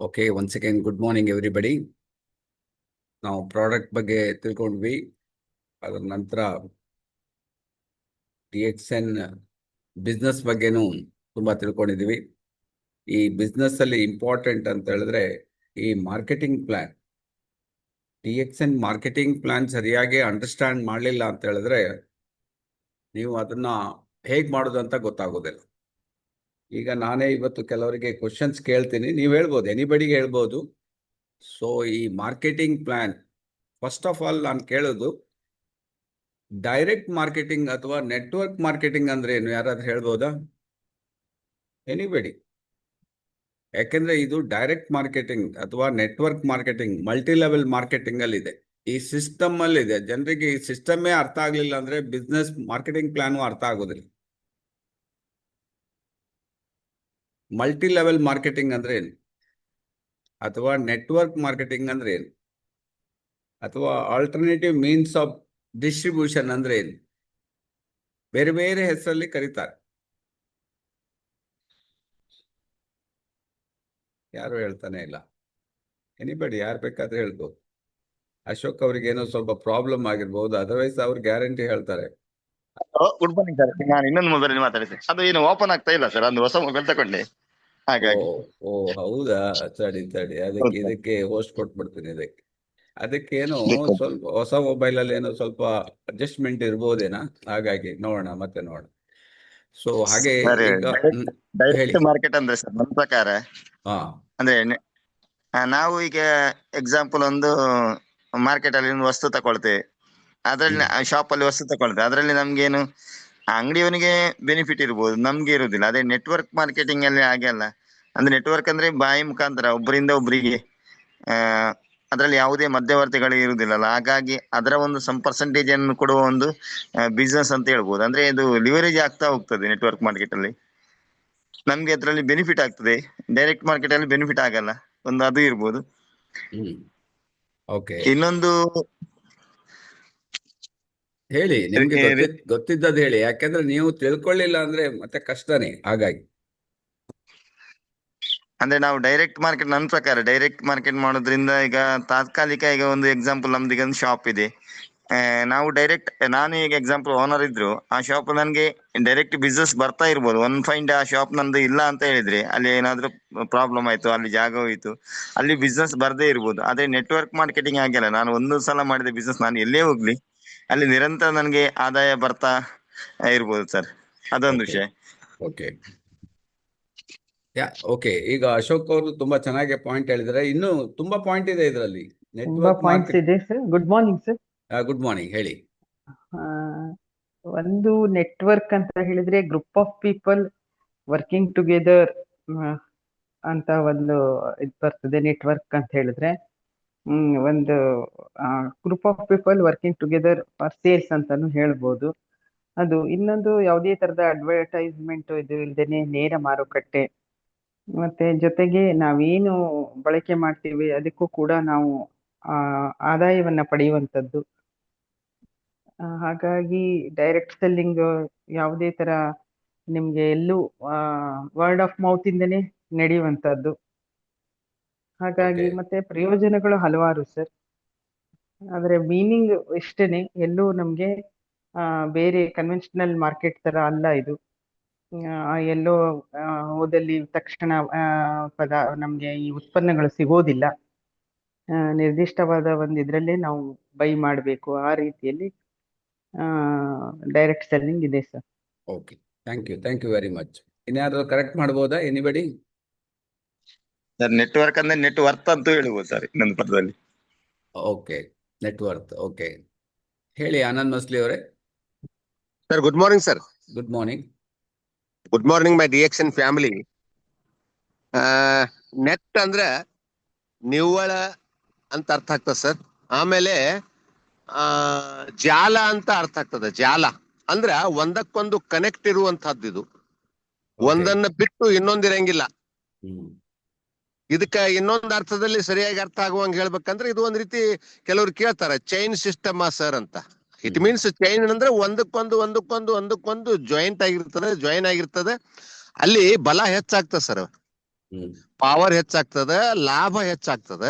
Okay, once again good morning everybody. ನಾವು product ಬಗ್ಗೆ ತಿಳ್ಕೊಂಡ್ವಿ. ಅದರ ನಂತರ DXN ಬಿಸ್ನೆಸ್ ಬಗ್ಗೆನೂ ತುಂಬ ತಿಳ್ಕೊಂಡಿದ್ದೀವಿ. ಈ ಬಿಸ್ನೆಸ್ ಅಲ್ಲಿ ಇಂಪಾರ್ಟೆಂಟ್ ಅಂತ ಹೇಳಿದ್ರೆ ಈ marketing plan. DXN marketing plan ಸರಿಯಾಗಿ ಅಂಡರ್ಸ್ಟ್ಯಾಂಡ್ ಮಾಡಲಿಲ್ಲ ಅಂತ ಹೇಳಿದ್ರೆ ನೀವು ಅದನ್ನ ಹೇಗೆ ಮಾಡೋದು ಅಂತ ಗೊತ್ತಾಗೋದಿಲ್ಲ. ಈಗ ನಾನೇ ಇವತ್ತು ಕೆಲವರಿಗೆ ಕ್ವಶನ್ಸ್ ಕೇಳ್ತೀನಿ, ನೀವು ಹೇಳ್ಬೋದು, ಎನಿಬಡಿಗೆ ಹೇಳ್ಬೋದು. ಸೊ ಈ marketing plan first of all ನಾನು ಕೇಳೋದು, ಡೈರೆಕ್ಟ್ ಮಾರ್ಕೆಟಿಂಗ್ ಅಥವಾ ನೆಟ್ವರ್ಕ್ ಮಾರ್ಕೆಟಿಂಗ್ ಅಂದ್ರೆ ಏನು? ಯಾರಾದ್ರೂ ಹೇಳ್ಬೋದಾ? ಎನಿಬಡಿ? ಯಾಕೆಂದ್ರೆ ಇದು ಡೈರೆಕ್ಟ್ ಮಾರ್ಕೆಟಿಂಗ್ ಅಥವಾ network marketing multi level marketing ಅಲ್ಲಿ ಇದೆ, ಈ ಸಿಸ್ಟಮ್ ಅಲ್ಲಿ ಇದೆ. ಜನರಿಗೆ ಈ ಸಿಸ್ಟಮೇ ಅರ್ಥ ಆಗ್ಲಿಲ್ಲ ಅಂದ್ರೆ ಬಿಸ್ನೆಸ್ ಮಾರ್ಕೆಟಿಂಗ್ ಪ್ಲಾನು ಅರ್ಥ ಆಗೋದಿಲ್ಲ. ಮಲ್ಟಿ ಲೆವೆಲ್ ಮಾರ್ಕೆಟಿಂಗ್ ಅಂದ್ರೆ ಏನು, ಅಥವಾ ನೆಟ್ವರ್ಕ್ ಮಾರ್ಕೆಟಿಂಗ್ ಅಂದ್ರೆ ಏನು, ಅಥವಾ ಆಲ್ಟರ್ನೇಟಿವ್ ಮೀನ್ಸ್ ಆಫ್ ಡಿಸ್ಟ್ರಿಬ್ಯೂಷನ್ ಅಂದ್ರೆ ಏನು? ಬೇರೆ ಬೇರೆ ಹೆಸರಲ್ಲಿ ಕರೀತಾರೆ. ಯಾರು ಹೇಳ್ತಾನೆ ಇಲ್ಲ. ಎನಿಬಡಿ, ಯಾರು ಬೇಕಾದ್ರೆ ಹೇಳ್ಬೋದು. ಅಶೋಕ್ ಅವ್ರಿಗೆ ಏನೋ ಸ್ವಲ್ಪ ಪ್ರಾಬ್ಲಮ್ ಆಗಿರ್ಬೋದು, ಅದರ್ವೈಸ್ ಅವ್ರು ಗ್ಯಾರಂಟಿ ಹೇಳ್ತಾರೆ. Good morning sir. ನಾನು ಇನ್ನೊಂದು ಮೊಬೈಲ್ ಮಾತಾಡಿದ್ದೆ, ಅದು ಏನು ಓಪನ್ ಆಗ್ತಾ ಇಲ್ಲ ಸರ್. ಒಂದು ಹೊಸ ಮೊಬೈಲ್ ತಗೊಂಡೆ, ಓ ಹಾಗಾಗಿ. ಓ ಹೌದಾ? ತಡಿ ಇದಕ್ಕೆ ಹೋಸ್ಟ್ ಕೊಟ್ಬಿಡ್ತೀನಿ. ಅದಕ್ಕೇನು ಸ್ವಲ್ಪ ಹೊಸ ಮೊಬೈಲ್ ಅಲ್ಲಿ ಏನೋ ಸ್ವಲ್ಪ ಅಡ್ಜಸ್ಟ್ಮೆಂಟ್ ಇರ್ಬೋದೇನಾ, ಹಾಗಾಗಿ ನೋಡೋಣ, ಮತ್ತೆ ನೋಡೋಣ. ಸೊ ಹಾಗೆ ಸರ್, ಈಗ ಹೇಳಿ. ಡೈರೆಕ್ಟ್ ಮಾರ್ಕೆಟ್ ಅಂದ್ರೆ ಸರ್ ನನ್ನ ಪ್ರಕಾರ ಹಾ ಅಂದ್ರೆ ನಾವು ಈಗ ಎಕ್ಸಾಂಪಲ್ ಒಂದು ಮಾರ್ಕೆಟ್ ಅಲ್ಲಿ ಒಂದು ವಸ್ತು ತಗೊಳ್ತೇವೆ, ಅದ್ರಲ್ಲಿ ಶಾಪ್ ಅಲ್ಲಿ ವಸ್ತು ತಗೊಳ್ತೇವೆ, ಅದರಲ್ಲಿ ನಮ್ಗೇನು ಅಂಗಡಿಯವನಿಗೆ ಬೆನಿಫಿಟ್ ಇರ್ಬೋದು, ನಮ್ಗೆ ಇರುವುದಿಲ್ಲ. ಅದೇ ನೆಟ್ವರ್ಕ್ ಮಾರ್ಕೆಟಿಂಗ್ ಅಲ್ಲಿ ಹಾಗೆ ಅಲ್ಲ. ಅಂದ್ರೆ ನೆಟ್ವರ್ಕ್ ಅಂದ್ರೆ ಬಾಯಿ ಮುಖಾಂತರ ಒಬ್ಬರಿಂದ ಒಬ್ಬರಿಗೆ ಅದರಲ್ಲಿ ಯಾವುದೇ ಮಧ್ಯವರ್ತಿಗಳು ಇರುವುದಿಲ್ಲಲ್ಲ. ಹಾಗಾಗಿ ಅದರ ಒಂದು ಸಮ್ ಪರ್ಸೆಂಟೇಜ್ ಅನ್ನು ಕೊಡುವ ಒಂದು ಬಿಸ್ನೆಸ್ ಅಂತ ಹೇಳ್ಬೋದು. ಅಂದ್ರೆ ಇದು ಲಿವರೇಜ್ ಆಗ್ತಾ ಹೋಗ್ತದೆ ನೆಟ್ವರ್ಕ್ ಮಾರ್ಕೆಟ್ ಅಲ್ಲಿ. ನಮ್ಗೆ ಅದರಲ್ಲಿ ಬೆನಿಫಿಟ್ ಆಗ್ತದೆ, ಡೈರೆಕ್ಟ್ ಮಾರ್ಕೆಟ್ ಅಲ್ಲಿ ಬೆನಿಫಿಟ್ ಆಗಲ್ಲ. ಒಂದು ಅದು ಇರ್ಬೋದು. ಓಕೆ, ಇನ್ನೊಂದು ಹೇಳಿ, ನಿಮ್ಗೆ ಗೊತ್ತಿದ್ದದ್ದು ಹೇಳಿ, ಯಾಕಂದ್ರೆ ನೀವು ತಿಳ್ಕೊಳ್ಳಿಲ್ಲ ಅಂದ್ರೆ ಮತ್ತೆ ಕಷ್ಟನೇ. ಹಾಗಾಗಿ ಅಂದ್ರೆ ನಾವು ಡೈರೆಕ್ಟ್ ಮಾರ್ಕೆಟ್, ನನ್ನ ಪ್ರಕಾರ ಡೈರೆಕ್ಟ್ ಮಾರ್ಕೆಟ್ ಮಾಡೋದ್ರಿಂದ ಈಗ ತಾತ್ಕಾಲಿಕ, ಈಗ ಒಂದು ಎಕ್ಸಾಂಪಲ್ ನಮ್ದು ಈಗ ಒಂದು ಶಾಪ್ ಇದೆ. ನಾವು ಡೈರೆಕ್ಟ್, ನಾನು ಈಗ ಎಕ್ಸಾಂಪಲ್ ಓನರ್ ಇದ್ರು, ಆ ಶಾಪ್ ನನ್ಗೆ ಡೈರೆಕ್ಟ್ ಬಿಸ್ನೆಸ್ ಬರ್ತಾ ಇರ್ಬೋದು. ಒನ್ ಫೈಂಡ್ ಆ ಶಾಪ್ ನಂದು ಇಲ್ಲ ಅಂತ ಹೇಳಿದ್ರೆ, ಅಲ್ಲಿ ಏನಾದ್ರೂ ಪ್ರಾಬ್ಲಮ್ ಆಯ್ತು, ಅಲ್ಲಿ ಜಾಗ ಹೋಯ್ತು, ಅಲ್ಲಿ ಬಿಸ್ನೆಸ್ ಬರ್ದೇ ಇರ್ಬೋದು. ಅದೇ ನೆಟ್ವರ್ಕ್ ಮಾರ್ಕೆಟಿಂಗ್ ಆಗಿಲ್ಲ, ನಾನು ಒಂದು ಸಲ ಮಾಡಿದ ಬಿಸ್ನೆಸ್ ನಾನು ಎಲ್ಲೇ ಹೋಗ್ಲಿ ಅಲ್ಲಿ ನಿರಂತರ ನನಗೆ ಆದಾಯ ಬರ್ತಾ ಇರ್ಬೋದು ಸರ್. ಅದೊಂದು ವಿಷಯ. Okay okay. ಈಗ ಅಶೋಕ್ ಅವರು ತುಂಬಾ ಚೆನ್ನಾಗಿ ಪಾಯಿಂಟ್ ಹೇಳಿದ್ದಾರೆ. ಇನ್ನು ತುಂಬಾ ಪಾಯಿಂಟ್ ಇದೆ ಇದರಲ್ಲಿ. ನೆಟ್ವರ್ಕ್ ಪಾಯಿಂಟ್ಸ್ ಇದೆ sir. Good morning sir. Good morning, ಹೇಳಿ. ಒಂದು ನೆಟ್ವರ್ಕ್ ಅಂತ ಹೇಳಿದ್ರೆ group of people working together ಅಂತ ಒಂದು ಇದು ಬರ್ತದೆ. ನೆಟ್ವರ್ಕ್ ಅಂತ ಹೇಳಿದ್ರೆ ಒಂದು group of people working together for sales ಅಂತಾನು ಹೇಳ್ಬೋದು. ಅದು ಇನ್ನೊಂದು ಯಾವುದೇ ತರದ ಅಡ್ವರ್ಟೈಸ್ಮೆಂಟ್ ಇದು ಇಲ್ದೇನೆ ನೇರ ಮಾರುಕಟ್ಟೆ, ಮತ್ತೆ ಜೊತೆಗೆ ನಾವೇನು ಬಳಕೆ ಮಾಡ್ತೀವಿ ಅದಕ್ಕೂ ಕೂಡ ನಾವು ಆದಾಯವನ್ನ ಪಡೆಯುವಂಥದ್ದು. ಹಾಗಾಗಿ ಡೈರೆಕ್ಟ್ ಸೆಲ್ಲಿಂಗ್ ಯಾವುದೇ ತರ ನಿಮ್ಗೆ ಎಲ್ಲೂ ವರ್ಡ್ ಆಫ್ ಮೌತ್ ಇಂದನೇ ನಡೆಯುವಂತದ್ದು. ಹಾಗಾಗಿ ಮತ್ತೆ ಪ್ರಯೋಜನಗಳು ಹಲವಾರು ಸರ್. ಆದ್ರೆ ಮೀನಿಂಗ್ ಇಷ್ಟೇನೆ, ಎಲ್ಲೂ ನಮ್ಗೆ ಬೇರೆ ಕನ್ವೆನ್ಷನಲ್ ಮಾರ್ಕೆಟ್ ತರ ಅಲ್ಲ ಇದು. ಎಲ್ಲೋ ಹೋದಲ್ಲಿ ತಕ್ಷಣ ನಮ್ಗೆ ಈ ಉತ್ಪನ್ನಗಳು ಸಿಗೋದಿಲ್ಲ. ನಿರ್ದಿಷ್ಟವಾದ ಒಂದು ಇದ್ರಲ್ಲೇ ನಾವು ಬೈ ಮಾಡಬೇಕು. ಆ ರೀತಿಯಲ್ಲಿ ಡೈರೆಕ್ಟ್ ಸೆಲ್ಲಿಂಗ್ ಇದೆ sir. Okay, thank you very much. ಇನ್ಯಾರು ಕರೆಕ್ಟ್ ಮಾಡ್ಬೋದಾ, ಎನಿಬಡಿ? ಸರ್, ನೆಟ್ವರ್ಕ್ ಅಂದ್ರೆ ನೆಟ್ವರ್ತ್ ಅಂತ ಹೇಳ್ಬೋದು ಸರ್ ಇನ್ನೊಂದು ಪದದಲ್ಲಿ. Okay, network. ಓಕೆ, ಹೇಳಿ ಆನಂದ್ ಮಸ್ಲಿ ಅವರೇ. Sir, good morning sir. Good morning. Good morning ಮೈ DXN ಫ್ಯಾಮಿಲಿ. ನೆಟ್ ಅಂದ್ರೆ ನಿವ್ವಳ ಅಂತ ಅರ್ಥ ಆಗ್ತದೆ ಸರ್. ಆಮೇಲೆ ಜಾಲ ಅಂತ ಅರ್ಥ ಆಗ್ತದೆ. ಜಾಲ ಅಂದ್ರ ಒಂದಕ್ಕೊಂದು ಕನೆಕ್ಟ್ ಇರುವಂತಹದ್ದು. ಇದು ಒಂದನ್ನ ಬಿಟ್ಟು ಇನ್ನೊಂದಿರಂಗಿಲ್ಲ. ಇದಕ್ಕ ಇನ್ನೊಂದು ಅರ್ಥದಲ್ಲಿ ಸರಿಯಾಗಿ ಅರ್ಥ ಆಗುವಂಗ ಹೇಳ್ಬೇಕಂದ್ರೆ, ಇದು ಒಂದ್ ರೀತಿ ಕೆಲವ್ರು ಕೇಳ್ತಾರೆ, ಚೈನ್ ಸಿಸ್ಟಮ್ ಸರ್ ಅಂತ. ಇಟ್ ಮೀನ್ಸ್ ಚೈನ್ ಅಂದ್ರೆ ಒಂದಕ್ಕೊಂದು ಜಾಯಿಂಟ್ ಆಗಿರ್ತದೆ, ಜಾಯಿನ್ ಆಗಿರ್ತದೆ. ಅಲ್ಲಿ ಬಲ ಹೆಚ್ಚಾಗ್ತದೆ ಸರ್. ಹ್ಮ್ ಪವರ್ ಹೆಚ್ಚಾಗ್ತದ, ಲಾಭ ಹೆಚ್ಚಾಗ್ತದ.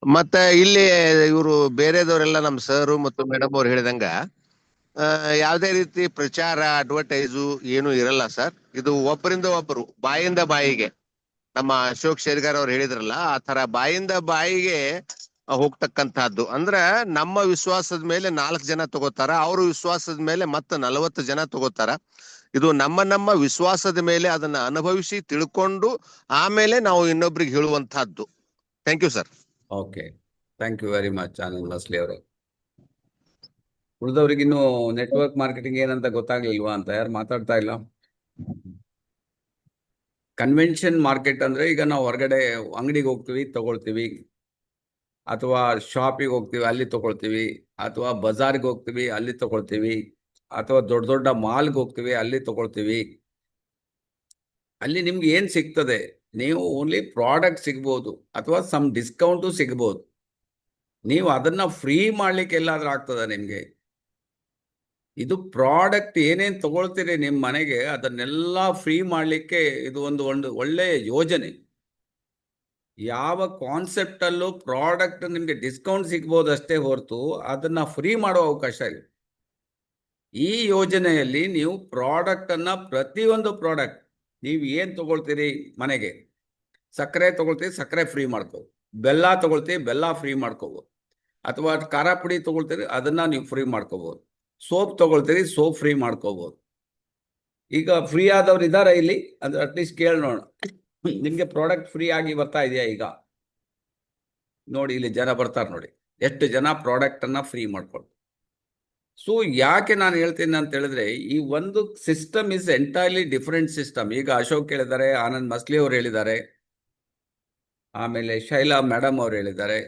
ಮತ್ತೆ ಇಲ್ಲಿ ಇವರು ಬೇರೆದವರೆಲ್ಲ ನಮ್ಮ ಸರ್ ಮತ್ತು ಮೇಡಮ್ ಅವ್ರು ಹೇಳಿದಂಗ ಯಾವುದೇ ರೀತಿ ಪ್ರಚಾರ, ಅಡ್ವರ್ಟೈಸು ಏನು ಇರಲ್ಲ ಸರ್. ಇದು ಒಬ್ಬರಿಂದ ಒಬ್ಬರು, ಬಾಯಿಂದ ಬಾಯಿಗೆ. ನಮ್ಮ ಅಶೋಕ್ ಶೇರ್ಗಾರ್ ಅವ್ರು ಹೇಳಿದ್ರಲ್ಲ, ಆ ತರ ಬಾಯಿಂದ ಬಾಯಿಗೆ ಹೋಗ್ತಕ್ಕಂತಹದ್ದು. ಅಂದ್ರ ನಮ್ಮ ವಿಶ್ವಾಸದ ಮೇಲೆ 4 ಜನ ತಗೋತಾರ, ಅವ್ರ ವಿಶ್ವಾಸದ ಮೇಲೆ ಮತ್ತೆ 40 ಜನ ತಗೋತಾರ. ಇದು ನಮ್ಮ ವಿಶ್ವಾಸದ ಮೇಲೆ ಅದನ್ನ ಅನುಭವಿಸಿ ತಿಳ್ಕೊಂಡು ಆಮೇಲೆ ನಾವು ಇನ್ನೊಬ್ರಿಗೆ ಹೇಳುವಂತಹದ್ದು. Thank you sir. Okay, thank you very much Anand Masli ಅವರೇ. ಉಳಿದವ್ರಿಗಿನ್ನು ನೆಟ್ವರ್ಕ್ ಮಾರ್ಕೆಟಿಂಗ್ ಏನಂತ ಗೊತ್ತಾಗ್ಲಿಲ್ವಾ ಅಂತ ಯಾರು ಮಾತಾಡ್ತಾ ಇಲ್ಲ? ಕನ್ವೆನ್ಷನ್ ಮಾರ್ಕೆಟ್ ಅಂದ್ರೆ ಈಗ ನಾವು ಹೊರಗಡೆ ಅಂಗಡಿಗೆ ಹೋಗ್ತೀವಿ, ತಗೊಳ್ತೀವಿ, ಅಥವಾ ಶಾಪಿಗೆ ಹೋಗ್ತೀವಿ ಅಲ್ಲಿ ತಗೊಳ್ತೀವಿ, ಅಥವಾ ಬಜಾರ್ಗೆ ಹೋಗ್ತೀವಿ ಅಲ್ಲಿ ತಗೊಳ್ತೀವಿ, ಅಥವಾ ದೊಡ್ಡ ದೊಡ್ಡ ಮಾಲ್ಗೆ ಹೋಗ್ತೀವಿ ಅಲ್ಲಿ ತಗೊಳ್ತೀವಿ. ಅಲ್ಲಿ ನಿಮ್ಗೆ ಏನ್ ಸಿಗ್ತದೆ? ನೀವು ಓನ್ಲಿ ಪ್ರಾಡಕ್ಟ್ ಸಿಗ್ಬೋದು ಅಥವಾ ಸಮ್ ಡಿಸ್ಕೌಂಟು ಸಿಗ್ಬೋದು. ನೀವು ಅದನ್ನ ಫ್ರೀ ಮಾಡ್ಲಿಕ್ಕೆ ಎಲ್ಲಾದ್ರೂ ಆಗ್ತದ ನಿಮ್ಗೆ? ಇದು ಪ್ರಾಡಕ್ಟ್ ಏನೇನ್ ತಗೊಳ್ತೀರಿ ನಿಮ್ಮ ಮನೆಗೆ ಅದನ್ನೆಲ್ಲ ಫ್ರೀ ಮಾಡ್ಲಿಕ್ಕೆ ಇದು ಒಂದು ಒಳ್ಳೆಯ ಯೋಜನೆ. ಯಾವ ಕಾನ್ಸೆಪ್ಟ್ ಅಲ್ಲೂ ಪ್ರಾಡಕ್ಟ್ ನಿಮ್ಗೆ ಡಿಸ್ಕೌಂಟ್ ಸಿಗ್ಬೋದು ಅಷ್ಟೇ ಹೊರತು ಅದನ್ನ ಫ್ರೀ ಮಾಡೋ ಅವಕಾಶ ಇಲ್ಲ. ಈ ಯೋಜನೆಯಲ್ಲಿ ನೀವು ಪ್ರಾಡಕ್ಟ್ ಅನ್ನ, ಪ್ರತಿಯೊಂದು ಪ್ರಾಡಕ್ಟ್ ನೀವು ಏನ್ ತಗೊಳ್ತೀರಿ ಮನೆಗೆ, ಸಕ್ಕರೆ ತಗೊಳ್ತೀರಿ ಸಕ್ಕರೆ ಫ್ರೀ ಮಾಡ್ಕೋಬೋದು, ಬೆಲ್ಲ ತಗೊಳ್ತೀವಿ ಬೆಲ್ಲ ಫ್ರೀ ಮಾಡ್ಕೋಬೋದು, ಅಥವಾ ಖಾರ ಪುಡಿ ತಗೊಳ್ತೀರಿ ಅದನ್ನ ನೀವು ಫ್ರೀ ಮಾಡ್ಕೋಬೋದು, ಸೋಪ್ ತಗೊಳ್ತೀರಿ ಸೋಪ್ ಫ್ರೀ ಮಾಡ್ಕೋಬೋದು. ಈಗ ಫ್ರೀ ಆದವ್ರು ಇದಾರ ಇಲ್ಲಿ? ಅಂದ್ರೆ ಅಟ್ಲೀಸ್ಟ್ ಕೇಳಿ ನೋಡೋಣ, ನಿಮ್ಗೆ ಪ್ರಾಡಕ್ಟ್ ಫ್ರೀ ಆಗಿ ಬರ್ತಾ ಇದೆಯಾ? ಈಗ ನೋಡಿ, ಇಲ್ಲಿ ಜನ ಬರ್ತಾರೆ ನೋಡಿ, ಎಷ್ಟು ಜನ ಪ್ರಾಡಕ್ಟ್ ಅನ್ನ ಫ್ರೀ ಮಾಡ್ಕೊಳ್ತಾರೆ. ಸೊ ಯಾಕೆ ನಾನು ಹೇಳ್ತೀನಿ ಅಂತ ಹೇಳಿದ್ರೆ, ಈ ಒಂದು system is entirely different system. ಈಗ ಅಶೋಕ್ ಹೇಳಿದ್ದಾರೆ, ಆನಂದ್ ಮಸ್ಲಿ ಅವ್ರು ಹೇಳಿದ್ದಾರೆ, ಆಮೇಲೆ ಶೈಲಾ ಮೇಡಮ್ ಅವ್ರು ಹೇಳಿದ್ದಾರೆ.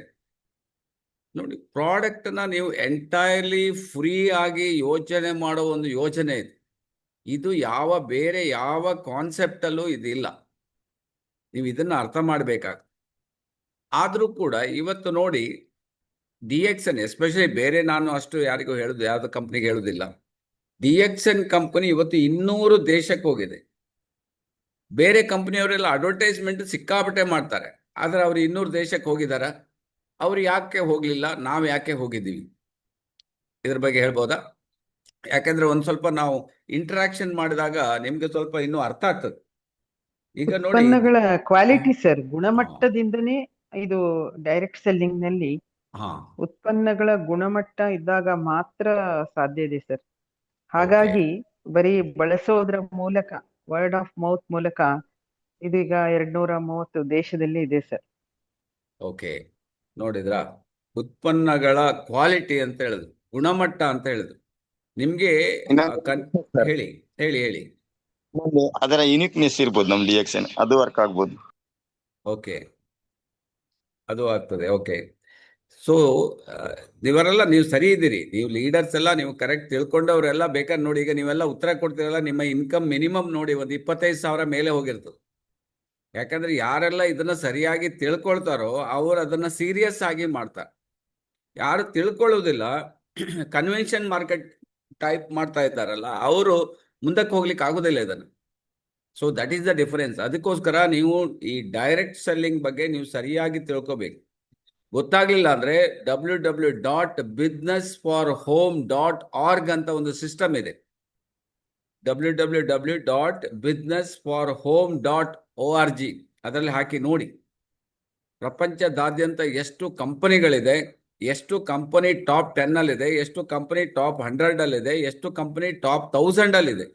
ನೋಡಿ, ಪ್ರಾಡಕ್ಟ್ ನ ನೀವು ಎಂಟೈರ್ಲಿ ಫ್ರೀ ಆಗಿ ಯೋಚನೆ ಮಾಡೋ ಒಂದು ಯೋಜನೆ ಇದೆ. ಇದು ಬೇರೆ ಯಾವ ಕಾನ್ಸೆಪ್ಟ್ ಅಲ್ಲೂ ಇದಿಲ್ಲ. ನೀವು ಇದನ್ನ ಅರ್ಥ ಮಾಡ್ಬೇಕಾಗ್ತದೆ. ಆದ್ರೂ ಕೂಡ ಇವತ್ತು ನೋಡಿ, DXN ಎಸ್ಪೆಷಲಿ, ಬೇರೆ ನಾನು ಅಷ್ಟು ಯಾರಿಗೂ ಹೇಳುದು, ಯಾವ್ದು ಕಂಪ್ನಿಗೆ ಹೇಳುದಿಲ್ಲ, DXN ಕಂಪನಿ ಇವತ್ತು 200 ದೇಶಕ್ಕೆ ಹೋಗಿದೆ. ಬೇರೆ ಕಂಪನಿಯವರೆಲ್ಲ ಅಡ್ವರ್ಟೈಸ್ಮೆಂಟ್ ಸಿಕ್ಕಾಪಟ್ಟೆ ಮಾಡ್ತಾರೆ, ಆದ್ರೆ ಅವ್ರು 200 ದೇಶಕ್ಕೆ ಹೋಗಿದಾರ? ಅವ್ರು ಯಾಕೆ ಹೋಗ್ಲಿಲ್ಲ? ನಾವು ಯಾಕೆ ಹೋಗಿದ್ದೀವಿ? ಇದ್ರ ಬಗ್ಗೆ ಹೇಳ್ಬೋದಾ? ಯಾಕಂದ್ರೆ ಒಂದ್ ಸ್ವಲ್ಪ ನಾವು ಇಂಟರಾಕ್ಷನ್ ಮಾಡಿದಾಗ ನಿಮ್ಗೆ ಸ್ವಲ್ಪ ಇನ್ನೂ ಅರ್ಥ ಆಗ್ತದೆ. ಈಗ ನೋಡಿ, ಉತ್ಪನ್ನಗಳ ಕ್ವಾಲಿಟಿ ಸರ್, ಗುಣಮಟ್ಟದಿಂದನೇ ಇದು ಡೈರೆಕ್ಟ್ ಸೆಲ್ಲಿಂಗ್ ನಲ್ಲಿ ಹಾ ಉತ್ಪನ್ನಗಳ ಗುಣಮಟ್ಟ ಇದ್ದಾಗ ಮಾತ್ರ ಸಾಧ್ಯ ಇದೆ ಸರ್. ಹಾಗಾಗಿ ಬರೀ ಬಳಸೋದ್ರ ಮೂಲಕ, ವರ್ಡ್ ಆಫ್ ಮೌತ್ ಮೂಲಕ ಇದೀಗ 230 ದೇಶದಲ್ಲಿ ಇದೆ ಸರ್. ಓಕೆ, ನೋಡಿದ್ರ, ಉತ್ಪನ್ನಗಳ ಕ್ವಾಲಿಟಿ ಅಂತ ಹೇಳಿದ್ರು, ಗುಣಮಟ್ಟ ಅಂತ ಹೇಳಿದ್ರು. ನಿಮ್ಗೆ ಹೇಳಿ ಹೇಳಿ ಹೇಳಿ. ಅದರ ಯುನಿಕ್ನೆಸ್ ಇರ್ಬೋದು ನಮ್ DXN, ಅದು ವರ್ಕ್ ಆಗ್ಬೋದು. ಓಕೆ, ಅದು ಆಗ್ತದೆ. ಓಕೆ, ಸೊ ಇವರೆಲ್ಲ ನೀವು ಸರಿ ಇದ್ದೀರಿ, ನೀವು ಲೀಡರ್ಸ್ ಎಲ್ಲ ನೀವು ಕರೆಕ್ಟ್ ತಿಳ್ಕೊಂಡವ್ರೆಲ್ಲ. ಬೇಕಾದ್ರೆ ನೋಡಿ, ಈಗ ನೀವೆಲ್ಲ ಉತ್ತರ ಕೊಡ್ತೀರಲ್ಲ, ನಿಮ್ಮ ಇನ್ಕಮ್ ಮಿನಿಮಮ್ ನೋಡಿ ಒಂದು 25,000 ಮೇಲೆ ಹೋಗಿರ್ತದೆ. ಯಾಕಂದ್ರೆ ಯಾರೆಲ್ಲ ಇದನ್ನ ಸರಿಯಾಗಿ ತಿಳ್ಕೊಳ್ತಾರೋ ಅವ್ರು ಅದನ್ನ ಸೀರಿಯಸ್ ಆಗಿ ಮಾಡ್ತಾರೆ. ಯಾರು ತಿಳ್ಕೊಳ್ಳೋದಿಲ್ಲ, ಕನ್ವೆನ್ಷನ್ ಮಾರ್ಕೆಟ್ ಟೈಪ್ ಮಾಡ್ತಾ ಇದ್ದಾರಲ್ಲ, ಅವರು ಮುಂದಕ್ಕೆ ಹೋಗ್ಲಿಕ್ಕೆ ಆಗೋದಿಲ್ಲ ಇದನ್ನು. So that is the difference. ಅದಕ್ಕೋಸ್ಕರ ನೀವು ಈ ಡೈರೆಕ್ಟ್ ಸೆಲ್ಲಿಂಗ್ ಬಗ್ಗೆ ನೀವು ಸರಿಯಾಗಿ ತಿಳ್ಕೊಬೇಕು. ಗೊತ್ತಾಗ್ಲಿಲ್ಲ ಅಂದ್ರೆ www.businessforhome.org ಅಂತ ಒಂದು ಸಿಸ್ಟಮ್ ಇದೆ. www.businessforhome.org ಅದರಲ್ಲಿ ಹಾಕಿ ನೋಡಿ. ಪ್ರಪಂಚದಾದ್ಯಂತ ಎಷ್ಟು ಕಂಪನಿಗಳಿದೆ, ಎಷ್ಟು ಕಂಪನಿ ಟಾಪ್ 10 ಅಲ್ಲಿದೆ, ಎಷ್ಟು ಕಂಪನಿ ಟಾಪ್ 100 ಅಲ್ಲಿದೆ, ಎಷ್ಟು ಕಂಪನಿ ಟಾಪ್ 1000 ಅಲ್ಲಿದೆ,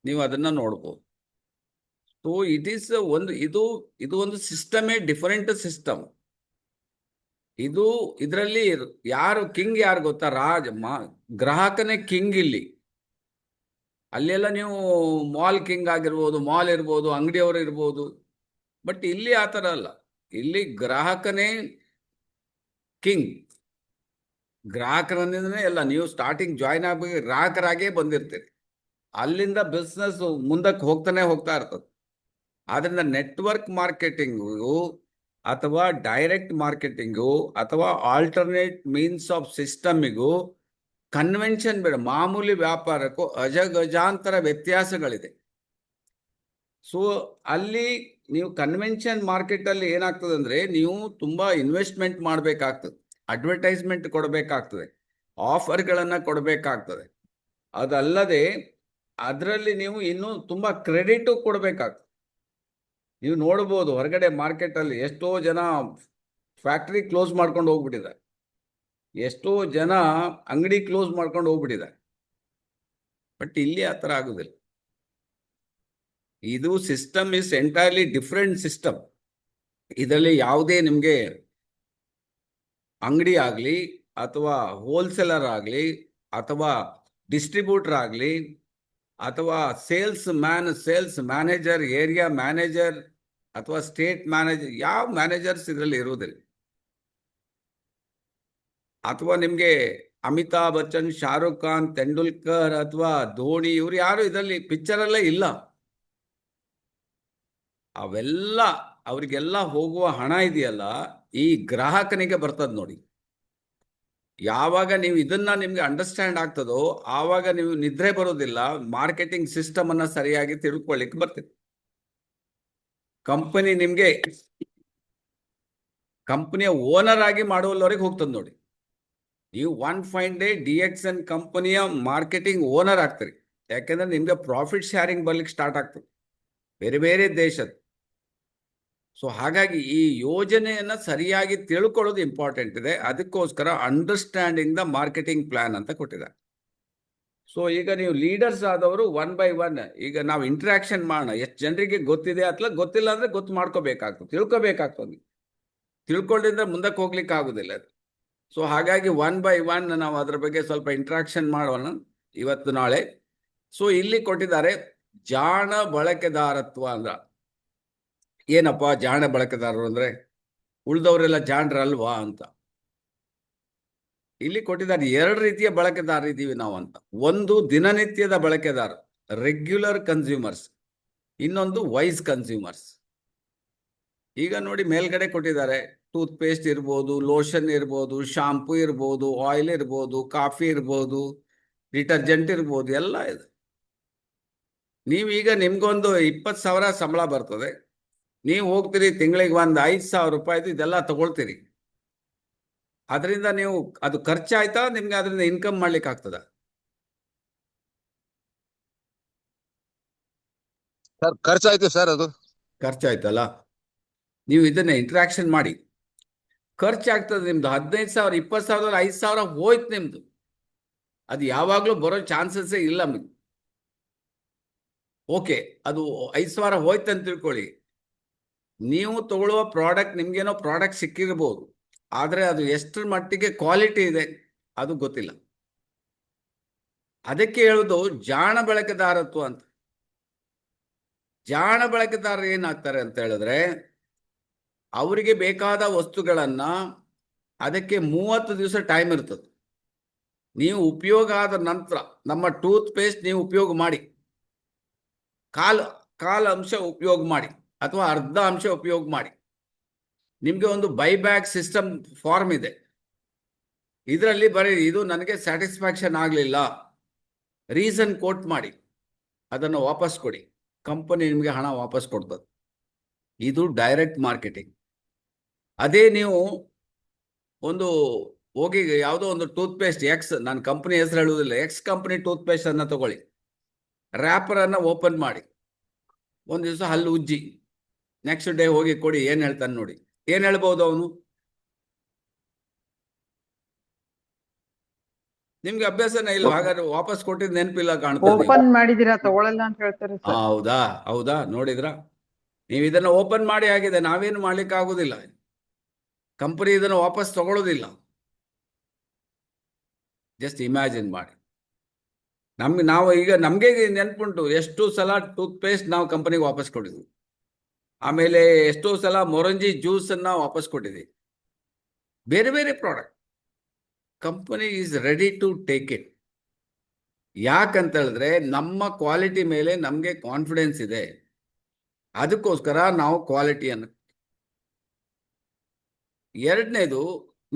ನೀವು ಅದನ್ನ ನೋಡ್ಬೋದು. ಸೊ ಇಟ್ ಈಸ್ ಇದು ಒಂದು ಸಿಸ್ಟಮೇ ಡಿಫರೆಂಟ್ ಸಿಸ್ಟಮ್. ಇದರಲ್ಲಿ ಯಾರು ಕಿಂಗ್ ಯಾರು ಗೊತ್ತಾ? ಗ್ರಾಹಕನೇ ಕಿಂಗ್ ಇಲ್ಲಿ. ಅಲ್ಲೆಲ್ಲ ನೀವು ಮಾಲ್ ಕಿಂಗ್ ಆಗಿರ್ಬೋದು, ಮಾಲ್ ಇರ್ಬೋದು, ಅಂಗಡಿಯವರು ಇರ್ಬೋದು. ಬಟ್ ಇಲ್ಲಿ ಆ ಥರ ಅಲ್ಲ. ಇಲ್ಲಿ ಗ್ರಾಹಕನೇ ಕಿಂಗ್. ಗ್ರಾಹಕರನ್ನೇ ಎಲ್ಲ, ನೀವು ಸ್ಟಾರ್ಟಿಂಗ್ ಜಾಯ್ನ್ ಆಗಬೇಕು ಗ್ರಾಹಕರಾಗೇ ಬಂದಿರ್ತೀರಿ. ಅಲ್ಲಿಂದ ಬಿಸ್ನೆಸ್ ಮುಂದಕ್ಕೆ ಹೋಗ್ತಾ ಇರ್ತದೆ. ಆದ್ರಿಂದ ನೆಟ್ವರ್ಕ್ ಮಾರ್ಕೆಟಿಂಗು ಅಥವಾ ಡೈರೆಕ್ಟ್ ಮಾರ್ಕೆಟಿಂಗು ಅಥವಾ ಆಲ್ಟರ್ನೇಟ್ ಮೀನ್ಸ್ ಆಫ್ ಸಿಸ್ಟಮಿಗೂ ಕನ್ವೆನ್ಷನ್ ಬೇಡ, ಮಾಮೂಲಿ ವ್ಯಾಪಾರಕ್ಕೂ ಅಜಗಜಾಂತರ ವ್ಯತ್ಯಾಸಗಳಿದೆ. ಸೊ ಅಲ್ಲಿ ನೀವು ಕನ್ವೆನ್ಷನ್ ಮಾರ್ಕೆಟ್ ಅಲ್ಲಿ ಏನಾಗ್ತದೆ ಅಂದ್ರೆ ನೀವು ತುಂಬಾ ಇನ್ವೆಸ್ಟ್ಮೆಂಟ್ ಮಾಡಬೇಕಾಗ್ತದೆ, ಅಡ್ವರ್ಟೈಸ್ಮೆಂಟ್ ಕೊಡಬೇಕಾಗ್ತದೆ, ಆಫರ್ಗಳನ್ನ ಕೊಡಬೇಕಾಗ್ತದೆ. ಅದಲ್ಲದೆ ಅದರಲ್ಲಿ ನೀವು ಇನ್ನೂ ತುಂಬಾ ಕ್ರೆಡಿಟ್ ಕೊಡಬೇಕಾಗ್ತದೆ. ನೀವು ನೋಡ್ಬೋದು ಹೊರಗಡೆ ಮಾರ್ಕೆಟ್ ಅಲ್ಲಿ ಎಷ್ಟೋ ಜನ ಫ್ಯಾಕ್ಟ್ರಿ ಕ್ಲೋಸ್ ಮಾಡ್ಕೊಂಡು ಹೋಗ್ಬಿಟ್ಟಿದ್ದಾರೆ, ಎಷ್ಟೋ ಜನ ಅಂಗಡಿ ಕ್ಲೋಸ್ ಮಾಡ್ಕೊಂಡು ಹೋಗ್ಬಿಟ್ಟಿದ್ದಾರೆ. ಬಟ್ ಇಲ್ಲಿ ಆ ಥರ ಆಗುದಿಲ್ಲ. ಇದು system is entirely different system. ಇದರಲ್ಲಿ ಯಾವುದೇ ನಿಮಗೆ ಅಂಗಡಿ ಆಗಲಿ ಅಥವಾ ಹೋಲ್ಸೇಲರ್ ಆಗಲಿ ಅಥವಾ ಡಿಸ್ಟ್ರಿಬ್ಯೂಟರ್ ಆಗಲಿ ಅಥವಾ ಸೇಲ್ಸ್ ಮ್ಯಾನೇಜರ್, ಏರಿಯಾ ಮ್ಯಾನೇಜರ್ ಅಥವಾ ಸ್ಟೇಟ್ ಮ್ಯಾನೇಜರ್, ಯಾವ ಮ್ಯಾನೇಜರ್ಸ್ ಇದರಲ್ಲಿ ಇರುವುದಿಲ್ಲ. ಅಥವಾ ನಿಮಗೆ ಅಮಿತಾಬ್ ಬಚ್ಚನ್, ಶಾರುಖ್ ಖಾನ್, ತೆಂಡೂಲ್ಕರ್ ಅಥವಾ ಧೋನಿ ಇವರು ಯಾರು ಇದರಲ್ಲಿ ಪಿಕ್ಚರಲ್ಲೇ ಇಲ್ಲ. ಅವೆಲ್ಲ ಅವರಿಗೆಲ್ಲ ಹೋಗುವ ಹಣ ಇದೆಯಲ್ಲ ಈ ಗ್ರಾಹಕನಿಗೆ ಬರ್ತದೆ ನೋಡಿ. ಯಾವಾಗ ನೀವು ಇದನ್ನ ನಿಮ್ಗೆ ಅಂಡರ್ಸ್ಟ್ಯಾಂಡ್ ಆಗ್ತದೋ ಆವಾಗ ನೀವು ನಿದ್ರೆ ಬರೋದಿಲ್ಲ, ಮಾರ್ಕೆಟಿಂಗ್ ಸಿಸ್ಟಮ್ ಅನ್ನ ಸರಿಯಾಗಿ ತಿಳ್ಕೊಳ್ಳಿಕ್ಕೆ ಬರ್ತದೆ. ಕಂಪನಿ ನಿಮ್ಗೆ ಕಂಪನಿಯ ಓನರ್ ಆಗಿ ಮಾಡುವವರೆಗೆ ಹೋಗ್ತದೆ ನೋಡಿ. ನೀವು ಒನ್ ಫೈನ್ ಡೇ DXN ಕಂಪನಿಯ ಮಾರ್ಕೆಟಿಂಗ್ ಓನರ್ ಆಗ್ತೀರಿ. ಯಾಕೆಂದ್ರೆ ನಿಮ್ಗೆ ಪ್ರಾಫಿಟ್ ಶೇರಿಂಗ್ ಬರ್ಲಿಕ್ಕೆ ಸ್ಟಾರ್ಟ್ ಆಗ್ತದೆ ಬೇರೆ ಬೇರೆ ದೇಶದ. ಸೊ ಹಾಗಾಗಿ ಈ ಯೋಜನೆಯನ್ನ ಸರಿಯಾಗಿ ತಿಳ್ಕೊಳ್ಳೋದು ಇಂಪಾರ್ಟೆಂಟ್ ಇದೆ. ಅದಕ್ಕೋಸ್ಕರ ಅಂಡರ್ಸ್ಟ್ಯಾಂಡಿಂಗ್ ದ ಮಾರ್ಕೆಟಿಂಗ್ ಪ್ಲಾನ್ ಅಂತ ಕೊಟ್ಟಿದ್ದಾರೆ. ಸೊ ಈಗ ನೀವು ಲೀಡರ್ಸ್ ಆದವರು 1 by 1 ಈಗ ನಾವು ಇಂಟ್ರಾಕ್ಷನ್ ಮಾಡೋಣ. ಎಷ್ಟು ಜನರಿಗೆ ಗೊತ್ತಿದೆ ಅಥವಾ ಗೊತ್ತಿಲ್ಲ ಅಂದ್ರೆ ಗೊತ್ತು ಮಾಡ್ಕೋಬೇಕಾಗ್ತದೆ, ತಿಳ್ಕೊಬೇಕಾಗ್ತದೆ. ತಿಳ್ಕೊಂಡಿದ್ರೆ ಮುಂದಕ್ಕೆ ಹೋಗ್ಲಿಕ್ಕೆ ಆಗುದಿಲ್ಲ ಅದು. ಸೊ ಹಾಗಾಗಿ 1 by 1 ನಾವು ಅದ್ರ ಬಗ್ಗೆ ಸ್ವಲ್ಪ ಇಂಟ್ರಾಕ್ಷನ್ ಮಾಡೋಣ ಇವತ್ತು ನಾಳೆ. ಸೊ ಇಲ್ಲಿ ಕೊಟ್ಟಿದ್ದಾರೆ ಜಾಣ ಬಳಕೆದಾರತ್ವ ಅಂದ್ರ ಏನಪ್ಪ. ಜಾಣ ಬಳಕೆದಾರರು ಅಂದ್ರೆ ಉಳಿದವರೆಲ್ಲ ಜಾಣರಲ್ವಾ ಅಂತ. ಇಲ್ಲಿ ಕೊಟ್ಟಿದ್ದಾರೆ 2 ರೀತಿಯ ಬಳಕೆದಾರ ಇದ್ದೀವಿ ನಾವು ಅಂತ. ಒಂದು ದಿನನಿತ್ಯದ ಬಳಕೆದಾರ, ರೆಗ್ಯುಲರ್ ಕನ್ಸ್ಯೂಮರ್ಸ್. ಇನ್ನೊಂದು ವೈಸ್ ಕನ್ಸ್ಯೂಮರ್ಸ್. ಈಗ ನೋಡಿ ಮೇಲ್ಗಡೆ ಕೊಟ್ಟಿದ್ದಾರೆ, ಟೂತ್ ಪೇಸ್ಟ್ ಇರ್ಬೋದು, ಲೋಷನ್ ಇರ್ಬೋದು, ಶಾಂಪೂ ಇರ್ಬೋದು, ಆಯಿಲ್ ಇರ್ಬೋದು, ಕಾಫಿ ಇರ್ಬೋದು, ಡಿಟರ್ಜೆಂಟ್ ಇರ್ಬೋದು, ಎಲ್ಲ ಇದೆ. ನೀವೀಗ ನಿಮ್ಗೊಂದು 20,000 ಸಂಬಳ ಬರ್ತದೆ, ನೀವು ಹೋಗ್ತೀರಿ ತಿಂಗಳಿಗೆ ಒಂದು 5,000 ರೂಪಾಯಿದು ಇದೆಲ್ಲ ತಗೊಳ್ತೀರಿ. ಅದರಿಂದ ನೀವು ಅದು ಖರ್ಚಾಯ್ತಾ, ನಿಮ್ಗೆ ಅದರಿಂದ ಇನ್ಕಮ್ ಮಾಡ್ಲಿಕ್ಕೆ ಆಗ್ತದ? ಸರ್ ಖರ್ಚಾಯ್ತು ಸರ್, ಅದು ಖರ್ಚಾಯ್ತಲ್ಲ. ನೀವು ಇದನ್ನ ಇಂಟ್ರಾಕ್ಷನ್ ಮಾಡಿ ಖರ್ಚಾಗ್ತದೆ ನಿಮ್ದು 15,000 20,000 5,000 ಹೋಯ್ತು ನಿಮ್ದು. ಅದು ಯಾವಾಗಲೂ ಬರೋ ಚಾನ್ಸಸ್ಸೇ ಇಲ್ಲ ನಿಮ್ಗೆ. ಓಕೆ, ಅದು 5,000 ಹೋಯ್ತು ಅಂತ ತಿಳ್ಕೊಳ್ಳಿ. ನೀವು ತಗೊಳ್ಳುವ ಪ್ರಾಡಕ್ಟ್, ನಿಮ್ಗೇನೋ ಪ್ರಾಡಕ್ಟ್ ಸಿಕ್ಕಿರ್ಬೋದು, ಆದರೆ ಅದು ಎಷ್ಟರ ಮಟ್ಟಿಗೆ ಕ್ವಾಲಿಟಿ ಇದೆ ಅದು ಗೊತ್ತಿಲ್ಲ. ಅದಕ್ಕೆ ಹೇಳೋದು ಜಾಣ ಬಳಕೆದಾರತ್ವ ಅಂತ. ಜಾಣ ಬಳಕೆದಾರರು ಏನಾಗ್ತಾರೆ ಅಂತ ಹೇಳಿದ್ರೆ, ಅವರಿಗೆ ಬೇಕಾದ ವಸ್ತುಗಳನ್ನ ಅದಕ್ಕೆ 30 ದಿವಸ ಟೈಮ್ ಇರ್ತದೆ. ನೀವು ಉಪಯೋಗ ಆದ ನಂತರ ನಮ್ಮ ಟೂತ್ ಪೇಸ್ಟ್ ನೀವು ಉಪಯೋಗ ಮಾಡಿ, ಕಾಲು ಅಂಶ ಉಪಯೋಗ ಮಾಡಿ ಅಥವಾ ಅರ್ಧ ಅಂಶ ಉಪಯೋಗ ಮಾಡಿ. ನಿಮ್ಗೆ ಒಂದು ಬೈಬ್ಯಾಕ್ ಸಿಸ್ಟಮ್ ಫಾರ್ಮ್ ಇದೆ. ಇದರಲ್ಲಿ ಬರೀ ಇದು ನನಗೆ ಸ್ಯಾಟಿಸ್ಫ್ಯಾಕ್ಷನ್ ಆಗಲಿಲ್ಲ, ರೀಸನ್ ಕೋಟ್ ಮಾಡಿ ಅದನ್ನು ವಾಪಸ್ ಕೊಡಿ. ಕಂಪನಿ ನಿಮಗೆ ಹಣ ವಾಪಸ್ ಕೊಡ್ತದೆ. ಇದು ಡೈರೆಕ್ಟ್ ಮಾರ್ಕೆಟಿಂಗ್. ಅದೇ ನೀವು ಒಂದು ಹೋಗಿ ಯಾವುದೋ ಒಂದು ಟೂತ್ ಪೇಸ್ಟ್ ಎಕ್ಸ್, ನಾನು ಕಂಪನಿ ಹೆಸರು ಹೇಳುವುದಿಲ್ಲ, ಎಕ್ಸ್ ಕಂಪನಿ ಟೂತ್ ಪೇಸ್ಟ್ ಅನ್ನ ತಗೊಳ್ಳಿ, ರ್ಯಾಪರ್ ಅನ್ನ ಓಪನ್ ಮಾಡಿ, ಒಂದು ದಿವಸ ಹಲ್ಲು ಉಜ್ಜಿ, ನೆಕ್ಸ್ಟ್ ಡೇ ಹೋಗಿ ಕೊಡಿ. ಏನ್ ಹೇಳ್ತಾನೆ ನೋಡಿ, ಏನ್ ಹೇಳ್ಬಹುದು ಅವನು? ನಿಮ್ಗೆ ಅಭ್ಯಾಸನೇ ಇಲ್ಲ, ಹಾಗಾದ್ರೆ ವಾಪಸ್ ಕೊಟ್ಟಿದ್ ನೆನಪಿಲ್ಲ ಕಾಣ್ತದೆ. ಓಪನ್ ಮಾಡಿದಿರಾ ತಗೊಳಲ್ಲ ಅಂತ ಹೇಳ್ತಾರೆ ಸರ್. ಹೌದಾ ಹೌದಾ, ನೋಡಿದ್ರ? ನೀವು ಇದನ್ನ ಓಪನ್ ಮಾಡಿ ಆಗಿದೆ, ನಾವೇನು ಮಾಡ್ಲಿಕ್ಕೆ ಆಗುದಿಲ್ಲ. ಕಂಪನಿ ಇದನ್ನು ವಾಪಸ್ ತಗೊಳ್ಳೋದಿಲ್ಲ. ಜಸ್ಟ್ ಇಮ್ಯಾಜಿನ್ ಮಾಡಿ. ನಾವು ಈಗ ನಮ್ಗೆ ನೆನ್ಪುಂಟು ಎಷ್ಟು ಸಲ ಟೂತ್ ಪೇಸ್ಟ್ ನಾವು ಕಂಪನಿಗೆ ವಾಪಸ್ ಕೊಟ್ಟಿದ್ವಿ. ಆಮೇಲೆ ಎಷ್ಟೋ ಸಲ ಮೊರಂಜಿ ಜ್ಯೂಸ್ ಅನ್ನ ವಾಪಸ್ ಕೊಟ್ಟಿದ್ವಿ. ಬೇರೆ ಬೇರೆ product company is ready to take it. ಯಾಕಂತ ಹೇಳಿದ್ರೆ ನಮ್ಮ ಕ್ವಾಲಿಟಿ ಮೇಲೆ ನಮ್ಗೆ ಕಾನ್ಫಿಡೆನ್ಸ್ ಇದೆ. ಅದಕ್ಕೋಸ್ಕರ ನಾವು ಕ್ವಾಲಿಟಿಯನ್ನು. ಎರಡನೇದು,